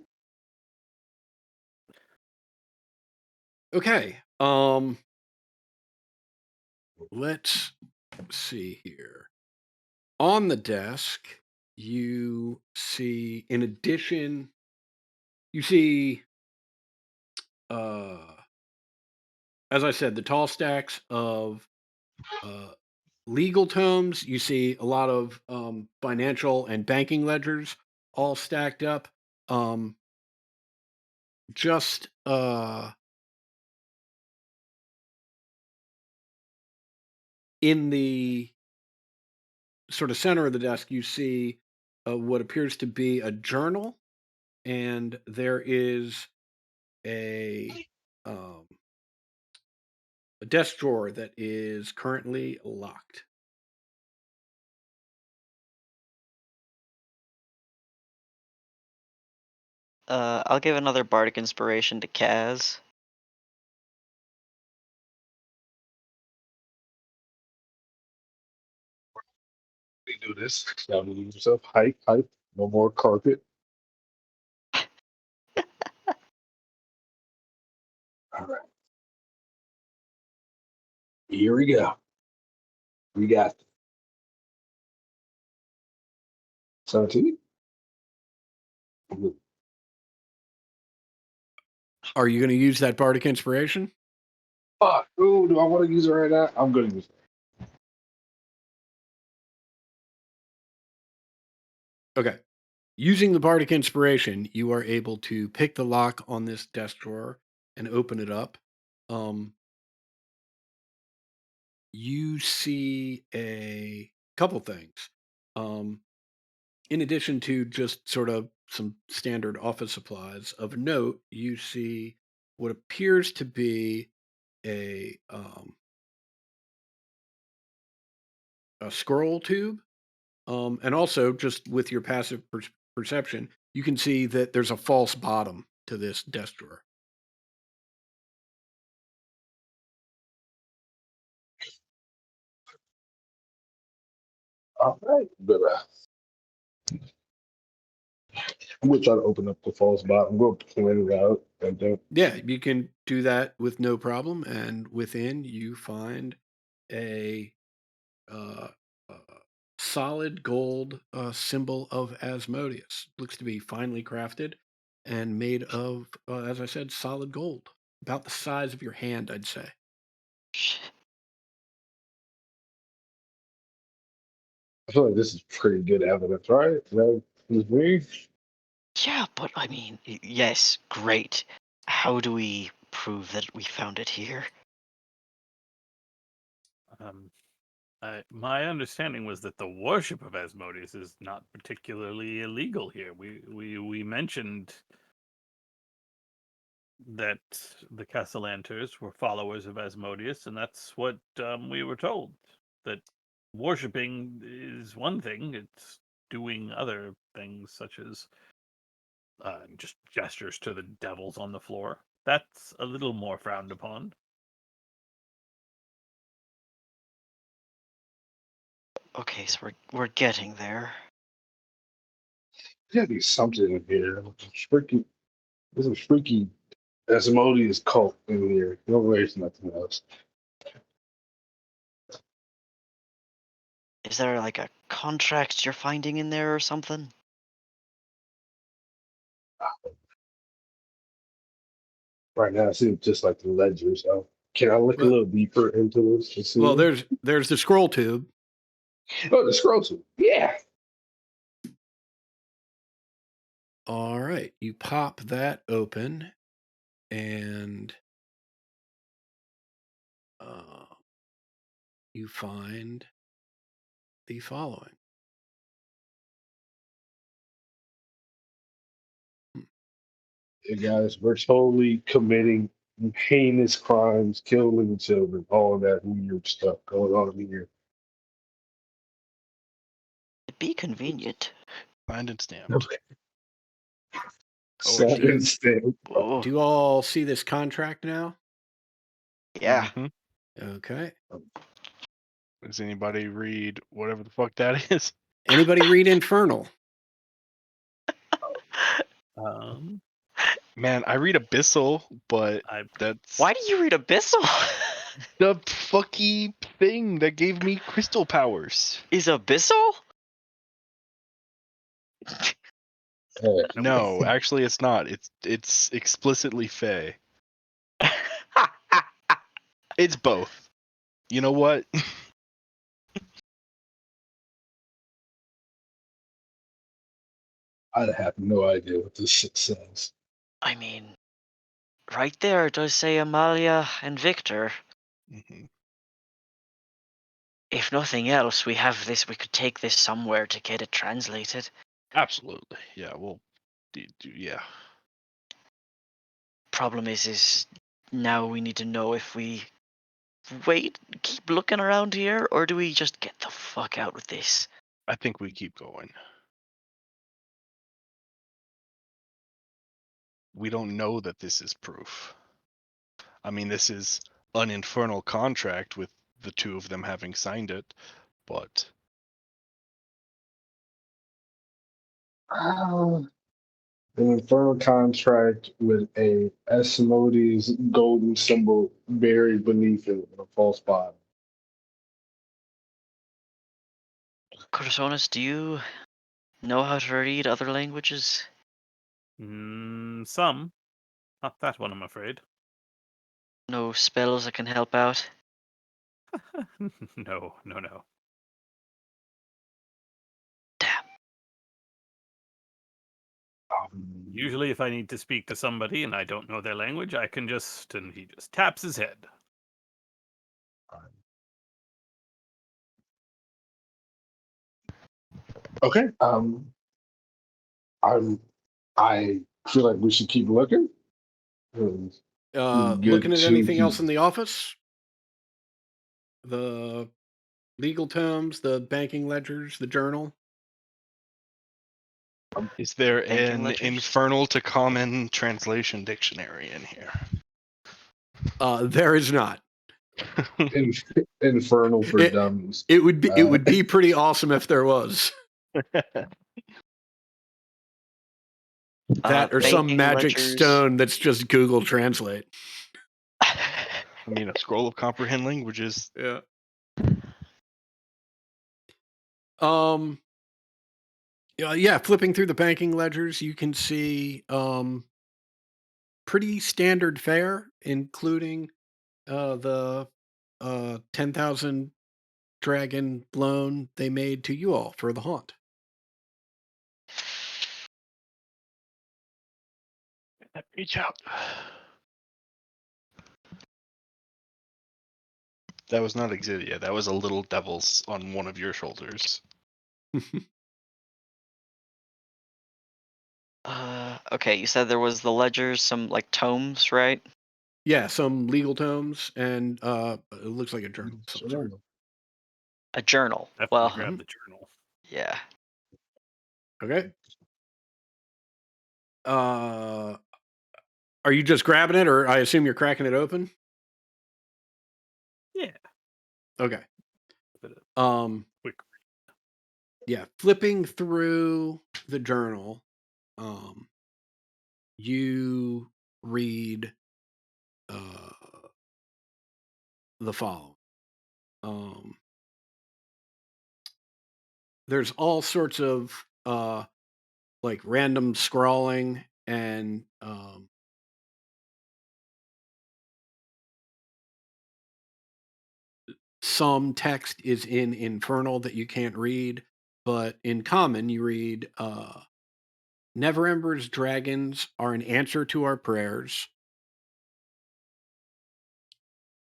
Okay. Let's see here. On the desk, you see, in addition, you see, as I said, the tall stacks of legal tomes. You see a lot of financial and banking ledgers all stacked up. Just in the sort of center of the desk, you see what appears to be a journal, and there is um, a desk drawer that is currently locked. I'll give another bardic inspiration to Kaz. They do this. Now leave yourself. Hype, hype. No more carpet. Here we go. We got 17. Are you going to use that bardic inspiration? Fuck. Ooh, do I want to use it right now? I'm going to use it. Okay. Using the bardic inspiration, you are able to pick the lock on this desk drawer and open it up. You see a couple things. In addition to just sort of some standard office supplies, of note, you see what appears to be a scroll tube. And also, just with your passive perception, you can see that there's a false bottom to this desk drawer. All right. But I'm going to try to open up the false bottom. I'm going to point it out. And then Yeah, you can do that with no problem. And within, you find a uh, uh, solid gold symbol of Asmodeus. Looks to be finely crafted and made of, as I said, solid gold. About the size of your hand, I'd say. I feel like this is pretty good evidence, right? That is me. Yeah, but I mean, yes, great. How do we prove that we found it here? My understanding was that the worship of Asmodeus is not particularly illegal here. We mentioned that the Castellanters were followers of Asmodeus, and that's what we were told. That worshiping is one thing; it's doing other things, such as just gestures to the devils on the floor. That's a little more frowned upon. Okay, so we're getting there. There's got to be something in here. There's a freaky Asmodeus cult in here. No way it's nothing else. Is there like a contract you're finding in there or something? Right now, it seems just like the ledger. So, can I look a Well, little deeper into this to see? well, there's the scroll tube. Oh, the scroll tool. Yeah. All right, you pop that open, and you find the following. Hey guys, we're totally committing heinous crimes, killing children, all of that weird stuff going on in here. It'd be convenient. Signed and stamped. Okay. Oh, Sad do you- and stamp. Oh, Do you all see this contract now? yeah. Mhm. Okay. Does anybody read whatever the fuck that is? Anybody read Infernal? Um, Man, I read Abyssal, but I that's Why do you read Abyssal? the fucky thing that gave me crystal powers. Is Abyssal? No, actually, it's not. It's explicitly Fey. It's both. You know what? I have no idea what this shit says. I mean, right there it does say Amalia and Victor. Mhm. If nothing else, we have this. We could take this somewhere to get it translated. Absolutely. Yeah. Well. Yeah. Problem is now we need to know if we wait, keep looking around here, or do we just get the fuck out with this? I think we keep going. We don't know that this is proof. I mean, this is an infernal contract with the two of them having signed it, but Uh, An infernal contract with a Asmodee's golden symbol buried beneath it in a false bottom. Corsonis, do you know how to read other languages? Some. Not that one, I'm afraid. No spells that can help out? No. Damn. Usually, if I need to speak to somebody and I don't know their language, I can just... And he just taps his head. Okay. I feel like we should keep looking. Looking at two anything else people. in the office? The legal tomes, the banking ledgers, the journal. Is there Banking an ledgers? infernal to common translation dictionary in here? There is not. Infernal for It- dummies. It would be pretty awesome if there was. That or some Banking magic ledgers. stone that's just Google Translate. I mean, a scroll of comprehend languages. Yeah. Yeah, flipping through the banking ledgers, you can see pretty standard fare, including the 10,000 dragon loan they made to you all for the haunt. Reach out. That was not Exidia. That was a little devil's on one of your shoulders. Okay, you said there was the ledgers, some like tomes, right? Yeah, some legal tomes and it looks like a journal of some sort. A journal. Definitely Well, grab the journal. yeah. Okay. Are you just grabbing it, or I assume you're cracking it open? Yeah. Okay. Quick. Yeah, flipping through the journal, you read the following. There's all sorts of like random scrawling and some text is in Infernal that you can't read, but in Common you read Neverember's dragons are an answer to our prayers.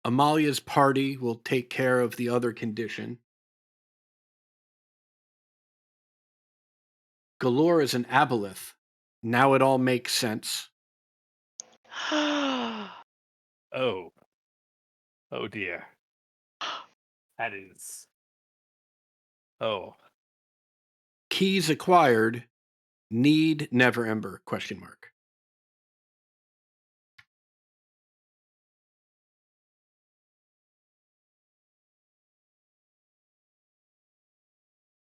Amalia's party will take care of the other condition. Galore is an aboleth. Now it all makes sense. Oh. Oh dear. That is... Oh. Keys acquired. Need Neverember? ?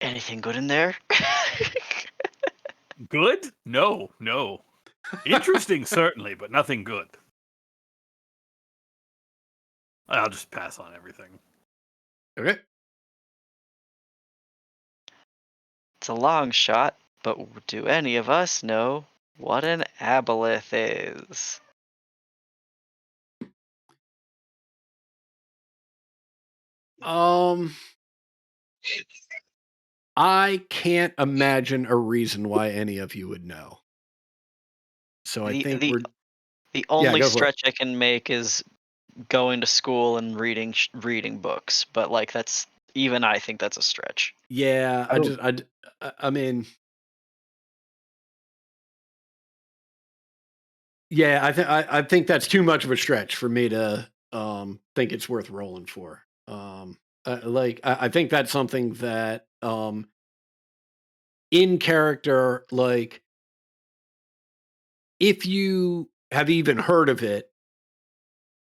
Anything good in there? Good? No. Interesting, certainly, but nothing good. I'll just pass on everything. Okay. It's a long shot, but do any of us know what an aboleth is? I can't imagine a reason why any of you would know. So I think the only go for it. stretch I can make is going to school and reading books, but like that's even I think that's a stretch. Yeah, I mean, yeah, I think that's too much of a stretch for me to think it's worth rolling for. I think that's something that in character, like if you have even heard of it,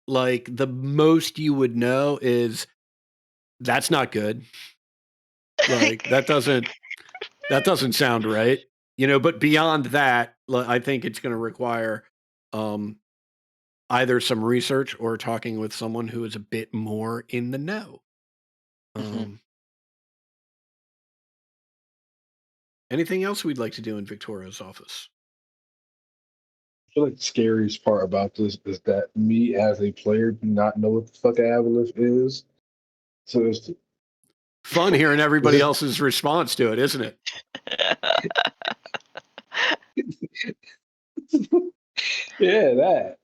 like the most you would know is that's not good. Like that doesn't sound right. But beyond that, I think it's going to require either some research or talking with someone who is a bit more in the know. Mhm. Anything else we'd like to do in Victoria's office? I feel like the scariest part about this is that me as a player do not know what the fuck an aboleth is. So it's Fun hearing everybody else's response to it, isn't it? yeah, that.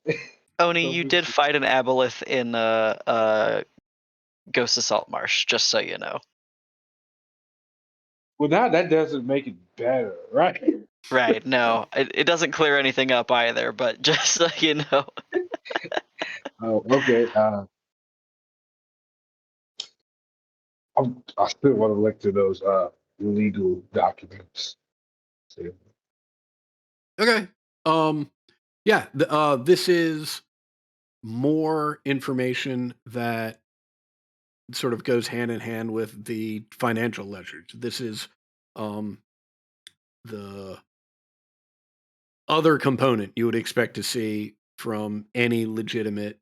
Oni, you did fight an aboleth in Ghost of Saltmarsh, just so you know. Well, now that doesn't make it better, right? Right, no. It doesn't clear anything up either, but just so you know. Oh, okay. I still want to look to those legal documents. So, Okay. Yeah, this is more information that sort of goes hand in hand with the financial ledgers. This is the other component you would expect to see from any legitimate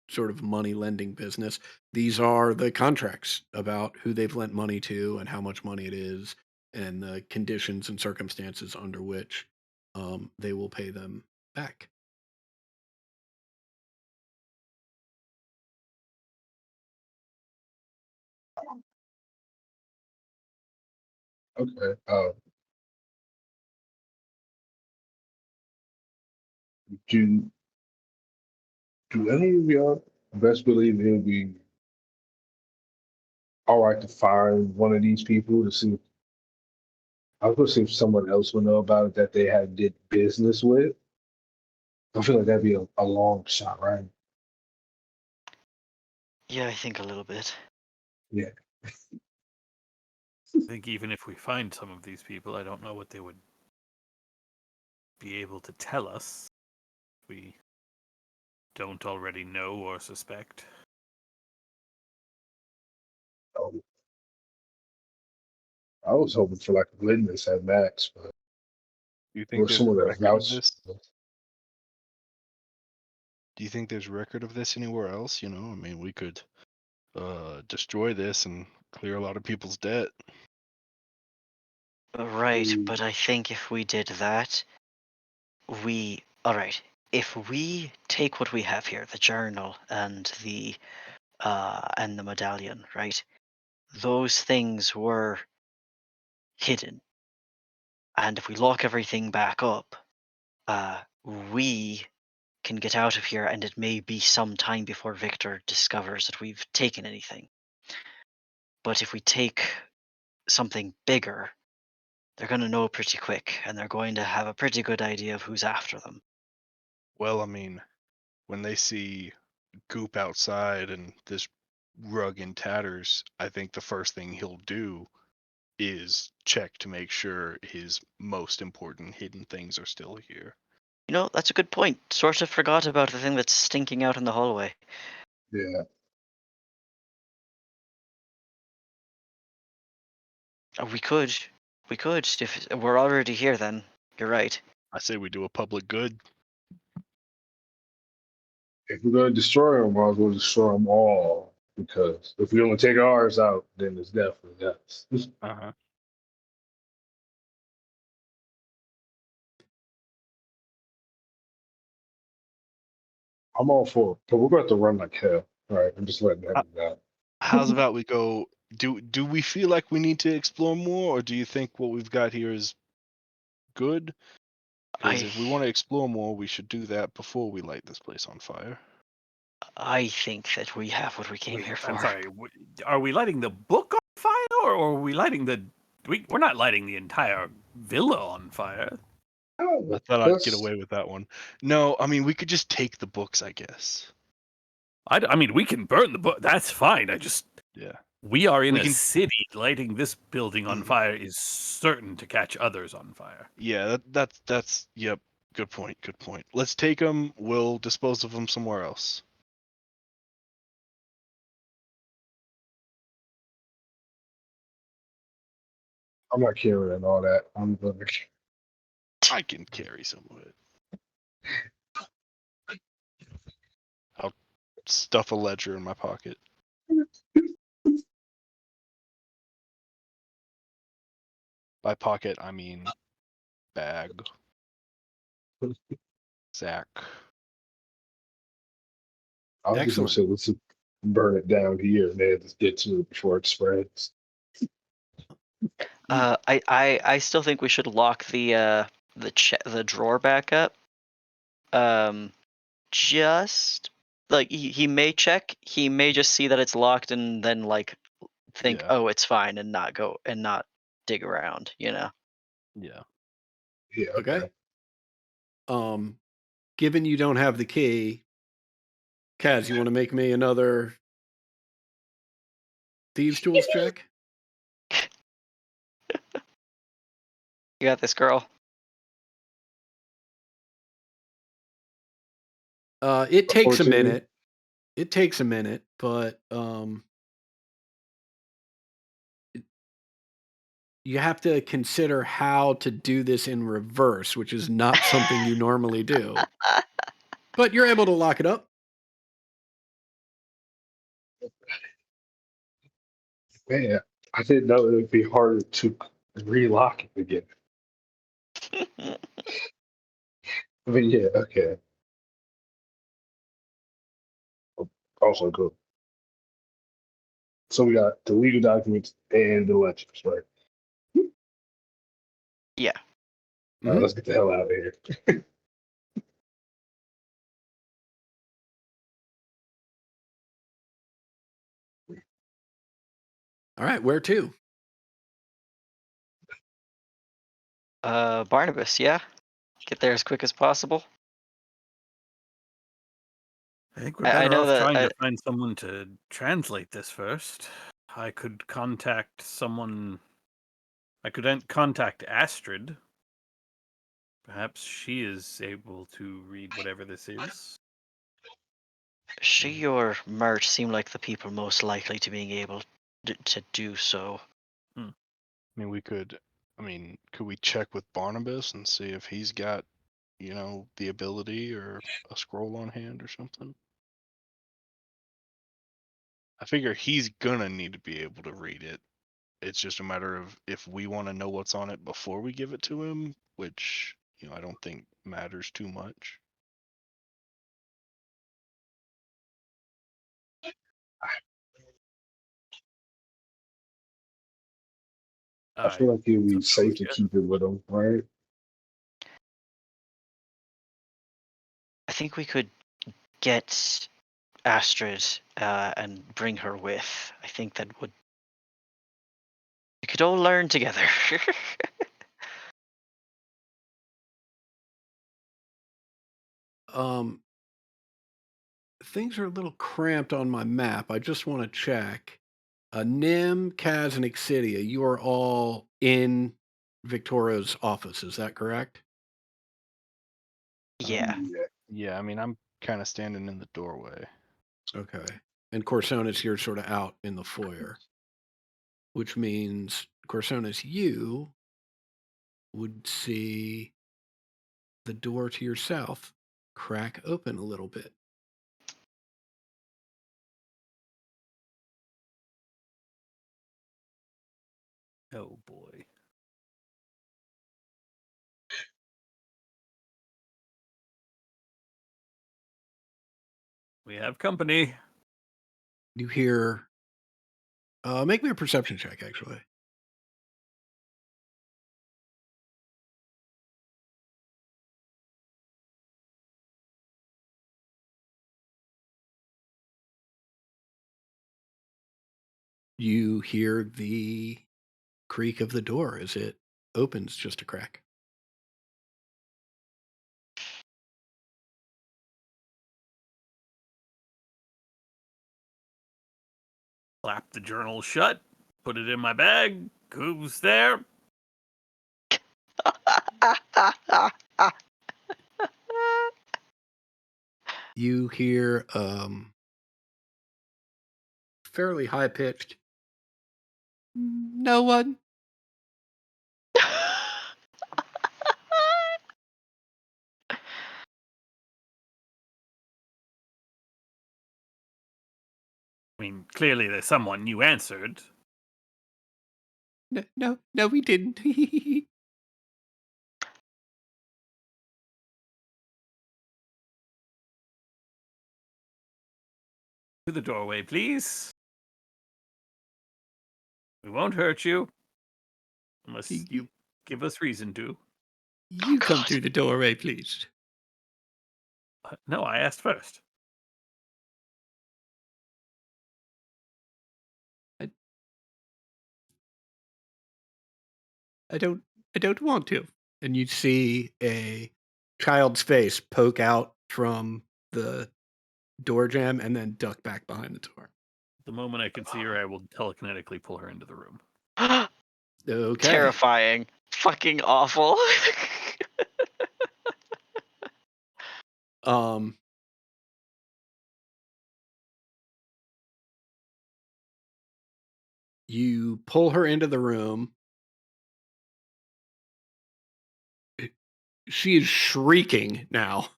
sort of money lending business. These are the contracts about who they've lent money to and how much money it is, and the conditions and circumstances under which they will pay them back. okay. Do do any of y'all best believe it would be all right to find one of these people to see? I was gonna see if someone else would know about it that they had did business with. I feel like that'd be a long shot, right? Yeah, I think a little bit. Yeah. I think even if we find some of these people, I don't know what they would be able to tell us. We don't already know or suspect. Um, I was hoping for like a witness at max, but Do you think or there's a someone that record of vouched. this? Do you think there's record of this anywhere else? I mean, we could destroy this and clear a lot of people's debt. Right, Mm. but I think if we did that, alright. If we take what we have here, the journal and the medallion, right? Those things were hidden. And if we lock everything back up, we can get out of here, and it may be some time before Victor discovers that we've taken anything. But if we take something bigger, they're going to know pretty quick, and they're going to have a pretty good idea of who's after them. Well, I mean, when they see Goop outside and this rug in tatters, I think the first thing he'll do is check to make sure his most important hidden things are still here. That's a good point. Sort of forgot about the thing that's stinking out in the hallway. Yeah. We could. If we're already here, then you're right. I say we do a public good. If we're gonna destroy them, might as well destroy them all. Because if we only take ours out, then it's definitely us. Uh-huh. I'm all for it, but we're going to have to run like hell. All right, I'm just letting that be that. How's about we go? Do we feel like we need to explore more, or do you think what we've got here is good? Because I if we want to explore more, we should do that before we light this place on fire. I think that we have what we came Wait, here for. I'm sorry. Are we lighting the book on fire, or are we lighting the? We're not lighting the entire villa on fire. I thought I'd get away with that one. No, I mean we could just take the books, I guess. I mean, we can burn the book. That's fine. Yeah. We are in We a can- city. Lighting this building on Mhm. fire is certain to catch others on fire. Yeah, that's yep. Good point. Good point. Let's take them. We'll dispose of them somewhere else. I'm not carrying all that. I'm going to. I can carry some of it. I'll stuff a ledger in my pocket. By pocket, I mean bag, sack. I was just gonna say, let's burn it down here and then just get to it before it spreads. I still think we should lock the drawer back up. Just like he may check, he may just see that it's locked and then like think, Yeah. oh, it's fine, and not dig around. Yeah. Yeah, okay. Given you don't have the key, Kaz, you want to make me another thieves' tools check? You got this, girl. It takes a Unfortunately. minute. It takes a minute, but you have to consider how to do this in reverse, which is not something you normally do. But you're able to lock it up. Man, I didn't know it would be harder to relock it again. But yeah, okay. Also good. So we got the legal documents and the lectures, right? Yeah. All right, let's get the hell out of here. All right, where to? Barnabas, yeah. Get there as quick as possible. I think we're I better know off that trying to find someone to translate this first. I could contact someone. I could contact Astrid. Perhaps she is able to read whatever this is. she or Mert seem like the people most likely to being able to do so. I mean, could we check with Barnabas and see if he's got, the ability or a scroll on hand or something? I figure he's gonna need to be able to read it. It's just a matter of if we want to know what's on it before we give it to him, which, I don't think matters too much. I feel like it would be suppose, safe to yeah. keep it with them, right? I think we could get Astrid and bring her with. I think that we could all learn together. Things are a little cramped on my map. I just want to check. Nim, Kaz, and Exidia, you are all in Victoria's office. Is that correct? Yeah. Yeah, I mean, I'm kind of standing in the doorway. Okay. And Corsonis, you're sort of out in the foyer, which means, Corsonis, you would see the door to your south crack open a little bit. Oh boy. We have company. You hear, make me a perception check, actually. You hear the creak of the door as it opens just a crack. Slap the journal shut. Put it in my bag. Who's there? You hear fairly high pitched, no one. I mean, clearly there's someone you answered. No, we didn't. To the doorway, please. We won't hurt you. Unless you give us reason to. You come God. through the doorway, please. No, I asked first. I don't want to. And you see a child's face poke out from the door jamb and then duck back behind the door. The moment I can see her, I will telekinetically pull her into the room. Okay. Terrifying. Fucking awful. You pull her into the room. She is shrieking now.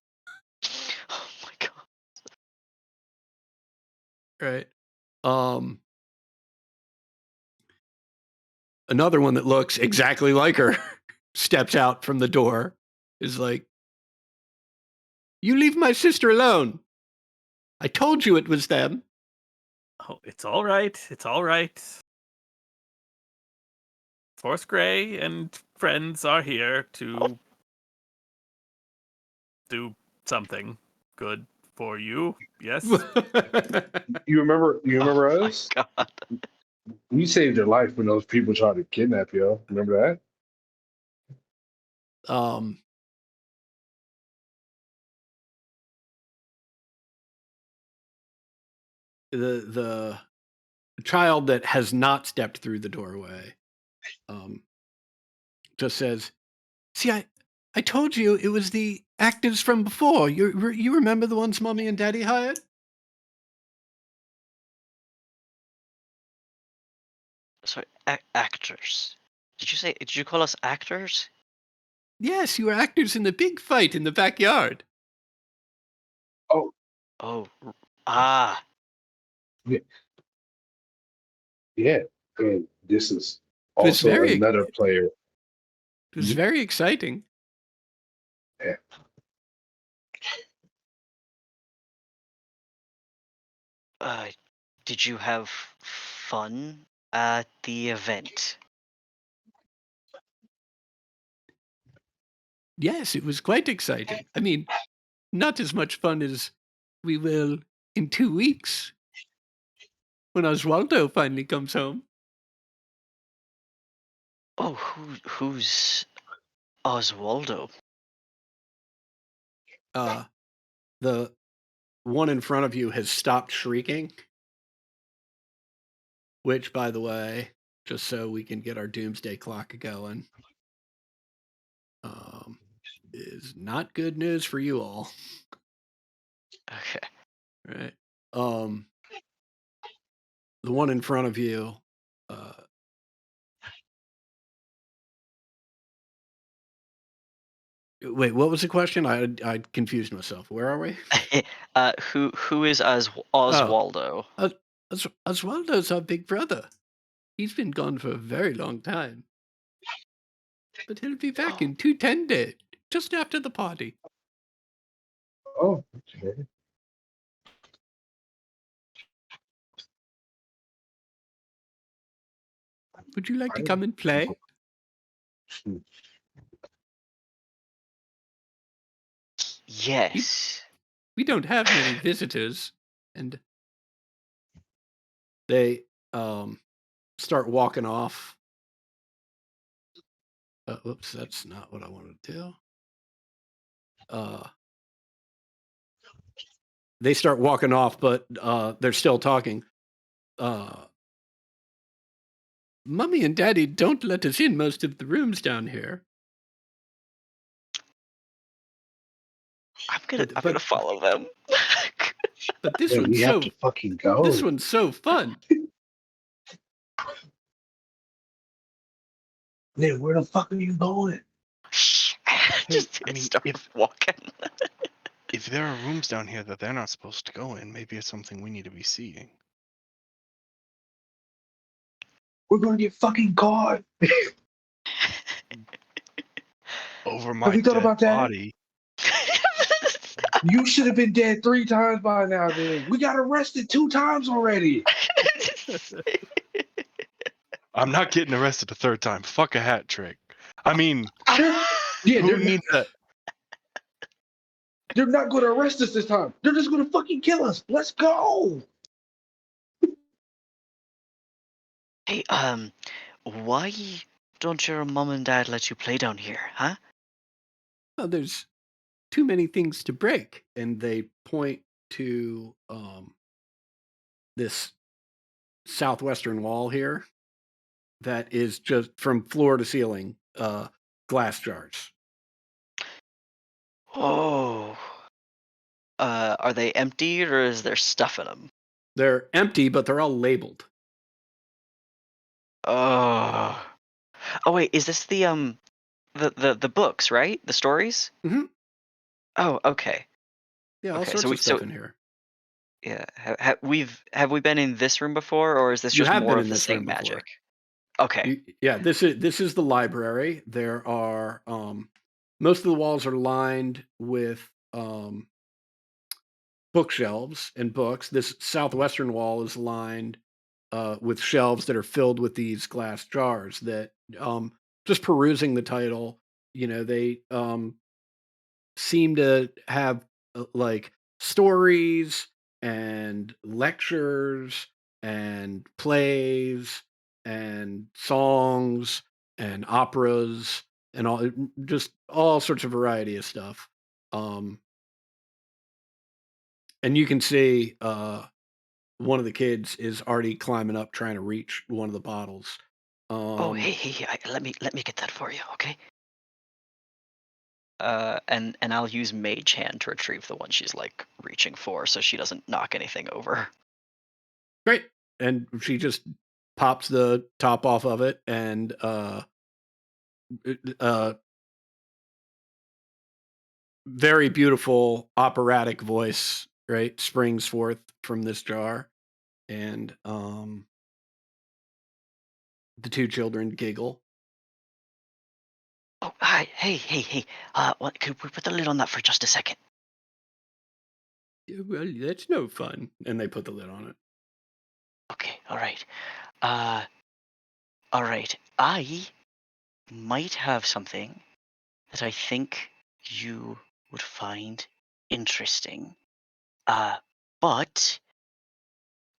Oh my god. Right. Another one that looks exactly like her steps out from the door, is like, "You leave my sister alone. I told you it was them." Oh, it's all right. It's all right. Force Grey and friends are here to do something good for you. Yes. You remember Oh my us? god. We saved your life when those people tried to kidnap you. Remember that? The child that has not stepped through the doorway just says, "See, I told you it was the actors from before. You remember the ones Mommy and Daddy hired?" Sorry, actors. Did you call us actors? "Yes, you were actors in the big fight in the backyard." Oh, Oh. Ah. yeah. And this is It was also very another player. It was very exciting. Yeah. Did you have fun at the event? Yes, it was quite exciting. I mean, not as much fun as we will in 2 weeks when Oswaldo finally comes home. Oh, who's Oswaldo? The one in front of you has stopped shrieking, which, by the way, just so we can get our doomsday clock going, is not good news for you all. Okay. Right. The one in front of you, wait, what was the question? I confused myself. Where are we? Who is Oswaldo? Oswaldo's our big brother. He's been gone for a very long time, but he'll be back in 210 days, just after the party. Oh, okay. Would you like to come and play? Yes. We don't have many visitors, and they start walking off. Whoops, that's not what I want to do. They start walking off, but they're still talking. Mummy and Daddy don't let us in most of the rooms down here. I'm gonna follow them. But this Yeah, one's we have to fucking go. This one's so fun. Man, where the fuck are you going? Just I mean, start walking. If there are rooms down here that they're not supposed to go in, maybe it's something we need to be seeing. We're gonna get fucking caught. Over Have my you thought dead about that? body. You should have been dead 3 times by now. Then we got arrested 2 times already. I'm not getting arrested a third time. Fuck a hat trick. I mean, Yeah, who needs that? they're not going to arrest us this time. They're just going to fucking kill us. Let's go. Hey, why don't your mom and dad let you play down here, huh? Well, there's too many things to break. And they point to this southwestern wall here that is just from floor to ceiling glass jars. Oh. Are they empty or is there stuff in them? They're empty, but they're all labeled. Oh. Oh wait, is this the books, right? The stories? Mm-hmm. Oh, okay. Yeah, all Okay, sorts of stuff in here. Yeah, have we been in this room before, or is this You just have more been of in the this same room before. magic? Okay. Yeah, this is the library. There are most of the walls are lined with bookshelves and books. This southwestern wall is lined with shelves that are filled with these glass jars that just perusing the title, they seem to have like stories and lectures and plays and songs and operas and just all sorts of variety of stuff. Um, and you can see one of the kids is already climbing up trying to reach one of the bottles. Oh, hey, let me get that for you, okay? And I'll use Mage Hand to retrieve the one she's like reaching for, so she doesn't knock anything over. Great. And she just pops the top off of it and very beautiful operatic voice, right, springs forth from this jar. And the 2 children giggle. Oh, hi, hey. Could we put the lid on that for just a second? "Yeah, well, that's no fun. And they put the lid on it. Okay, all right. Uh, all right. I might have something that I think you would find interesting. But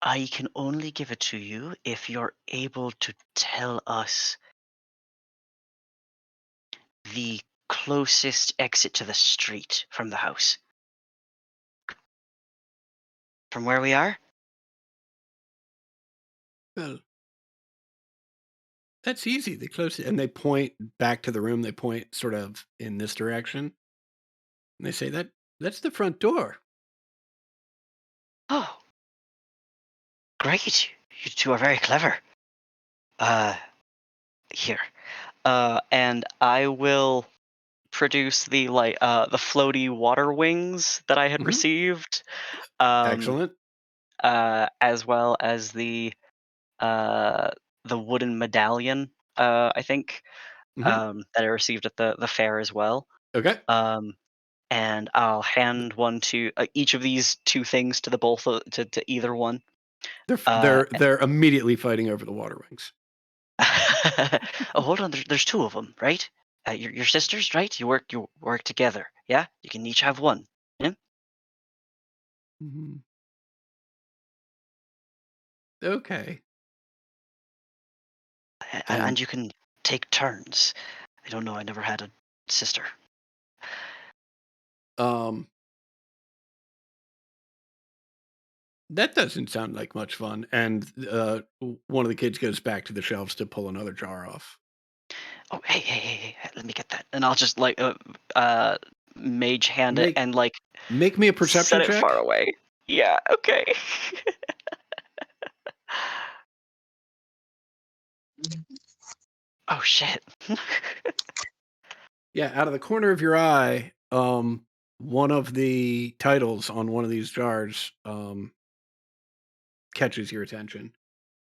I can only give it to you if you're able to tell us the closest exit to the street from the house. From where we are? Well, that's easy. The closest, and they point back to the room. They point sort of in this direction. And they say that's the front door. Oh, great. You two are very clever. Uh, Here. And I will produce the floaty water wings that I had Mhm. received. Excellent. As well as uh the wooden medallion, I think, Mhm. that I received at the fair as well. Okay. And I'll hand one to each of these 2 things to the to either one. Uh, They're immediately fighting over the water wings. oh, hold on. There's 2 of them, right? Your sisters, right? You work together. Yeah, you can each have one. Yeah. Mhm. Okay. And And you can take turns. I don't know. I never had a sister. um that doesn't sound like much fun. And one of the kids goes back to the shelves to pull another jar off. Oh, hey, let me get that. And I'll just mage hand it Make and like make me a perception set it far check. away. Yeah. Okay. Oh shit. Yeah, out of the corner of your eye, one of the titles on one of these jars catches your attention.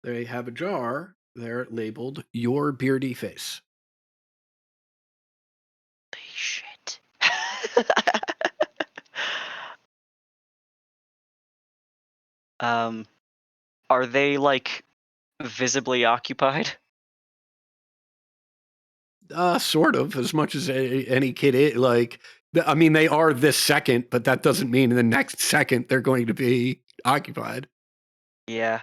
They have a jar They're labeled your beardy face. Holy shit. Are they like visibly occupied? Sort of, as much as any kid is. Like, I mean, they are this second, but that doesn't mean in the next second they're going to be occupied. Yeah.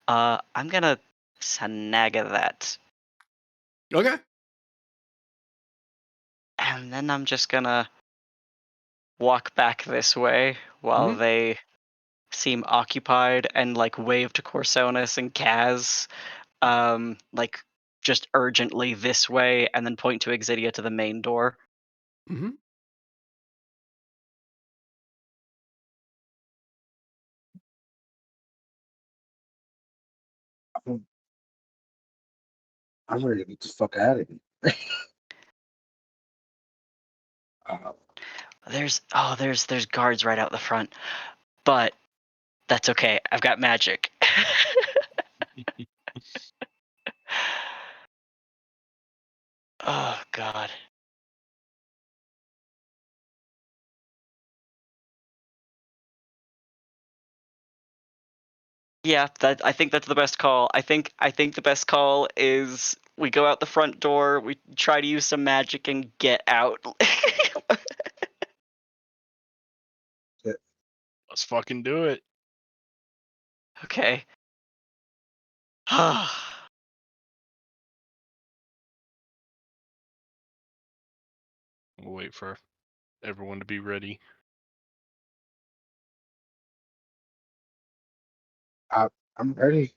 I'm gonna snag that. Okay. And then I'm just gonna walk back this way while Mhm. they seem occupied and like wave to Corsonis and Kaz, like just urgently this way, and then point to Exidia to the main door. Mm-hmm. I'm ready to get the fuck out of here. There's guards right out the front, but that's okay. I've got magic. Oh god. Yeah, I think that's the best call. I think the best call is we go out the front door, we try to use some magic and get out. Let's fucking do it. Okay. We'll wait for everyone to be ready. I'm ready.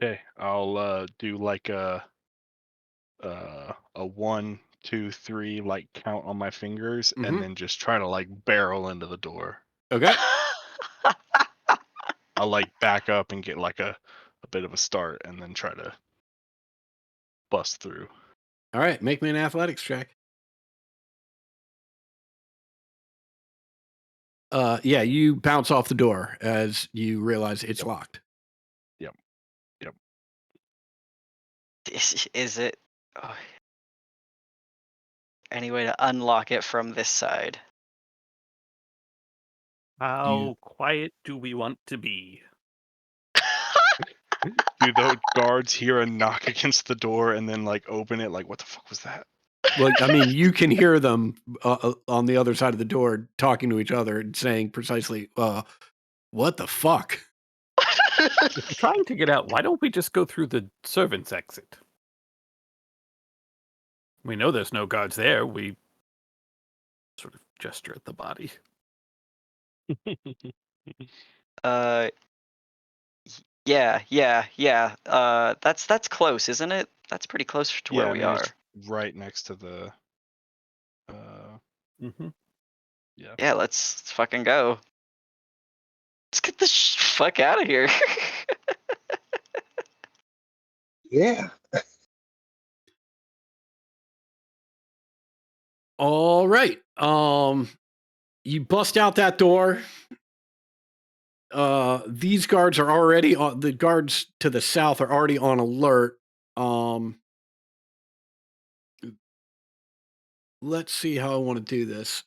Okay, I'll do like a 1, 2, 3 like count on my fingers, Mhm. and then just try to like barrel into the door. Okay. I'll like back up and get like a bit of a start, and then try to bust through. All right. Make me an athletics check. Yeah, you bounce off the door as you realize it's locked. Is it any way to unlock it from this side? How quiet do we want to be? Do those guards hear a knock against the door and then like open it? Like, what the fuck was that? Well, I mean, you can hear them on the other side of the door talking to each other and saying precisely, what the fuck? If we're trying to get out, why don't we just go through the servants' exit? We know there's no guards there. We sort of gesture at the body. Yeah. That's close, isn't it? That's pretty close to where we are. It's right next to the. Mm-hmm. Yeah. Yeah, let's fucking go. Let's get the fuck out of here. Yeah. All right. You bust out that door. These guards are already on. The guards to the south are already on alert. Let's see how I want to do this.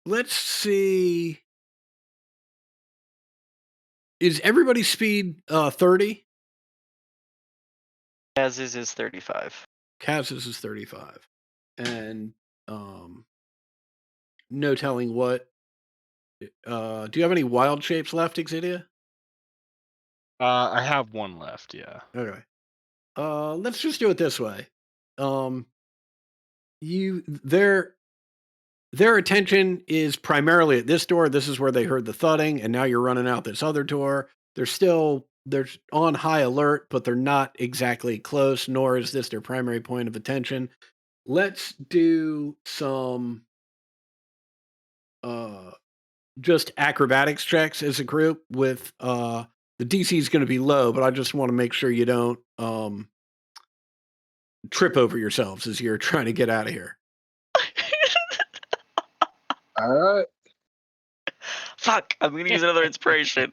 Let's see. Is everybody's speed 30? Kaz's is 35. Kaz's is 35. And no telling what. Do you have any wild shapes left, Exidia? I have one left. Yeah. Okay. Let's just do it this way. Their attention is primarily at this door. This is where they heard the thudding, and now you're running out this other door. They're on high alert, but they're not exactly close, nor is this their primary point of attention. Let's do some just acrobatics checks as a group with the DC is going to be low, but I just want to make sure you don't trip over yourselves as you're trying to get out of here. All right. Fuck! I'm gonna use another inspiration.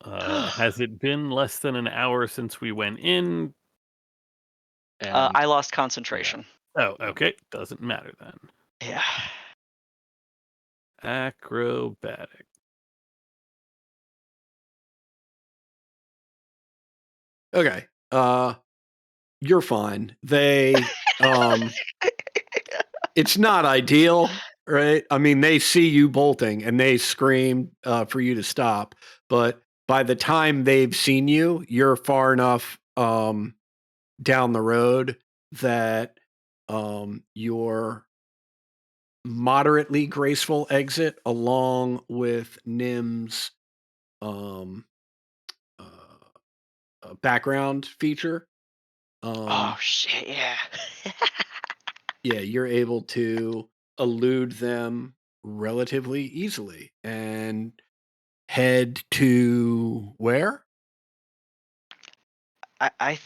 Has it been less than an hour since we went in? And I lost concentration. Oh, okay. Doesn't matter then. Yeah. Acrobatic. Okay. You're fine. They it's not ideal, right? I mean, they see you bolting and they scream for you to stop, but by the time they've seen you, you're far enough down the road that your moderately graceful exit along with Nim's um, background feature. Oh shit! Yeah. Yeah, you're able to elude them relatively easily and head to where? I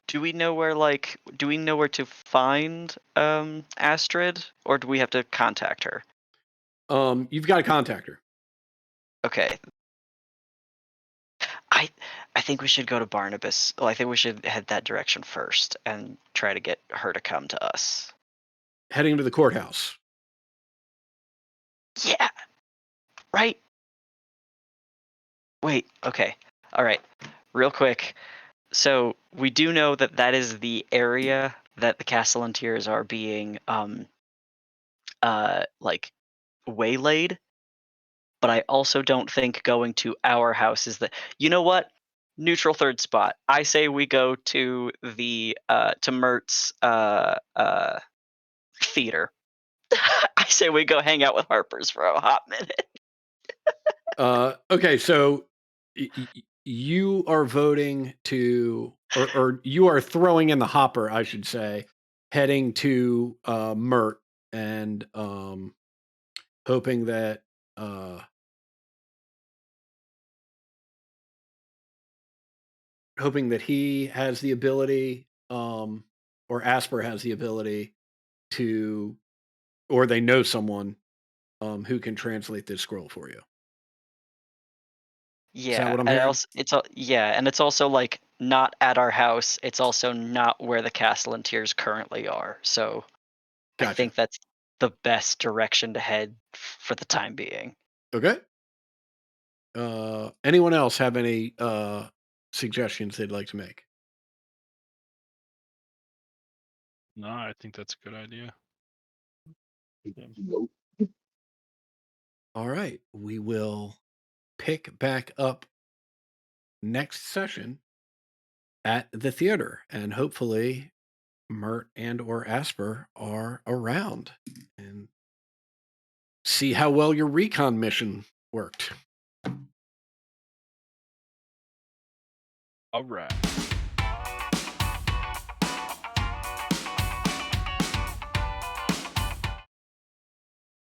do we know where to find Astrid, or do we have to contact her? You've got to contact her. Okay. I think we should go to Barnabas. Well, I think we should head that direction first and try to get her to come to us. Heading to the courthouse. Yeah. Right. Wait. Okay. All right. Real quick. So we do know that that is the area that the Castellantiers are being like waylaid. But I also don't think going to our house is the. You know what? Neutral third spot. I say we go to the to Mert's theater. I say we go hang out with Harper's for a hot minute. Okay, so you are voting to, or you are throwing in the hopper, I should say, heading to Mert and hoping that he has the ability, or Asper has the ability to, or they know someone who can translate this scroll for you. Is that Yeah, what I'm and hearing? and it's also like not at our house. It's also not where the Castellantiers currently are. So I Gotcha. think that's the best direction to head for the time being. Okay. Anyone else have any suggestions they'd like to make? no, I think that's a good idea. Nope. All right. We will pick back up next session at the theater, and hopefully Mert and or Asper are around and see how well your recon mission worked. All right.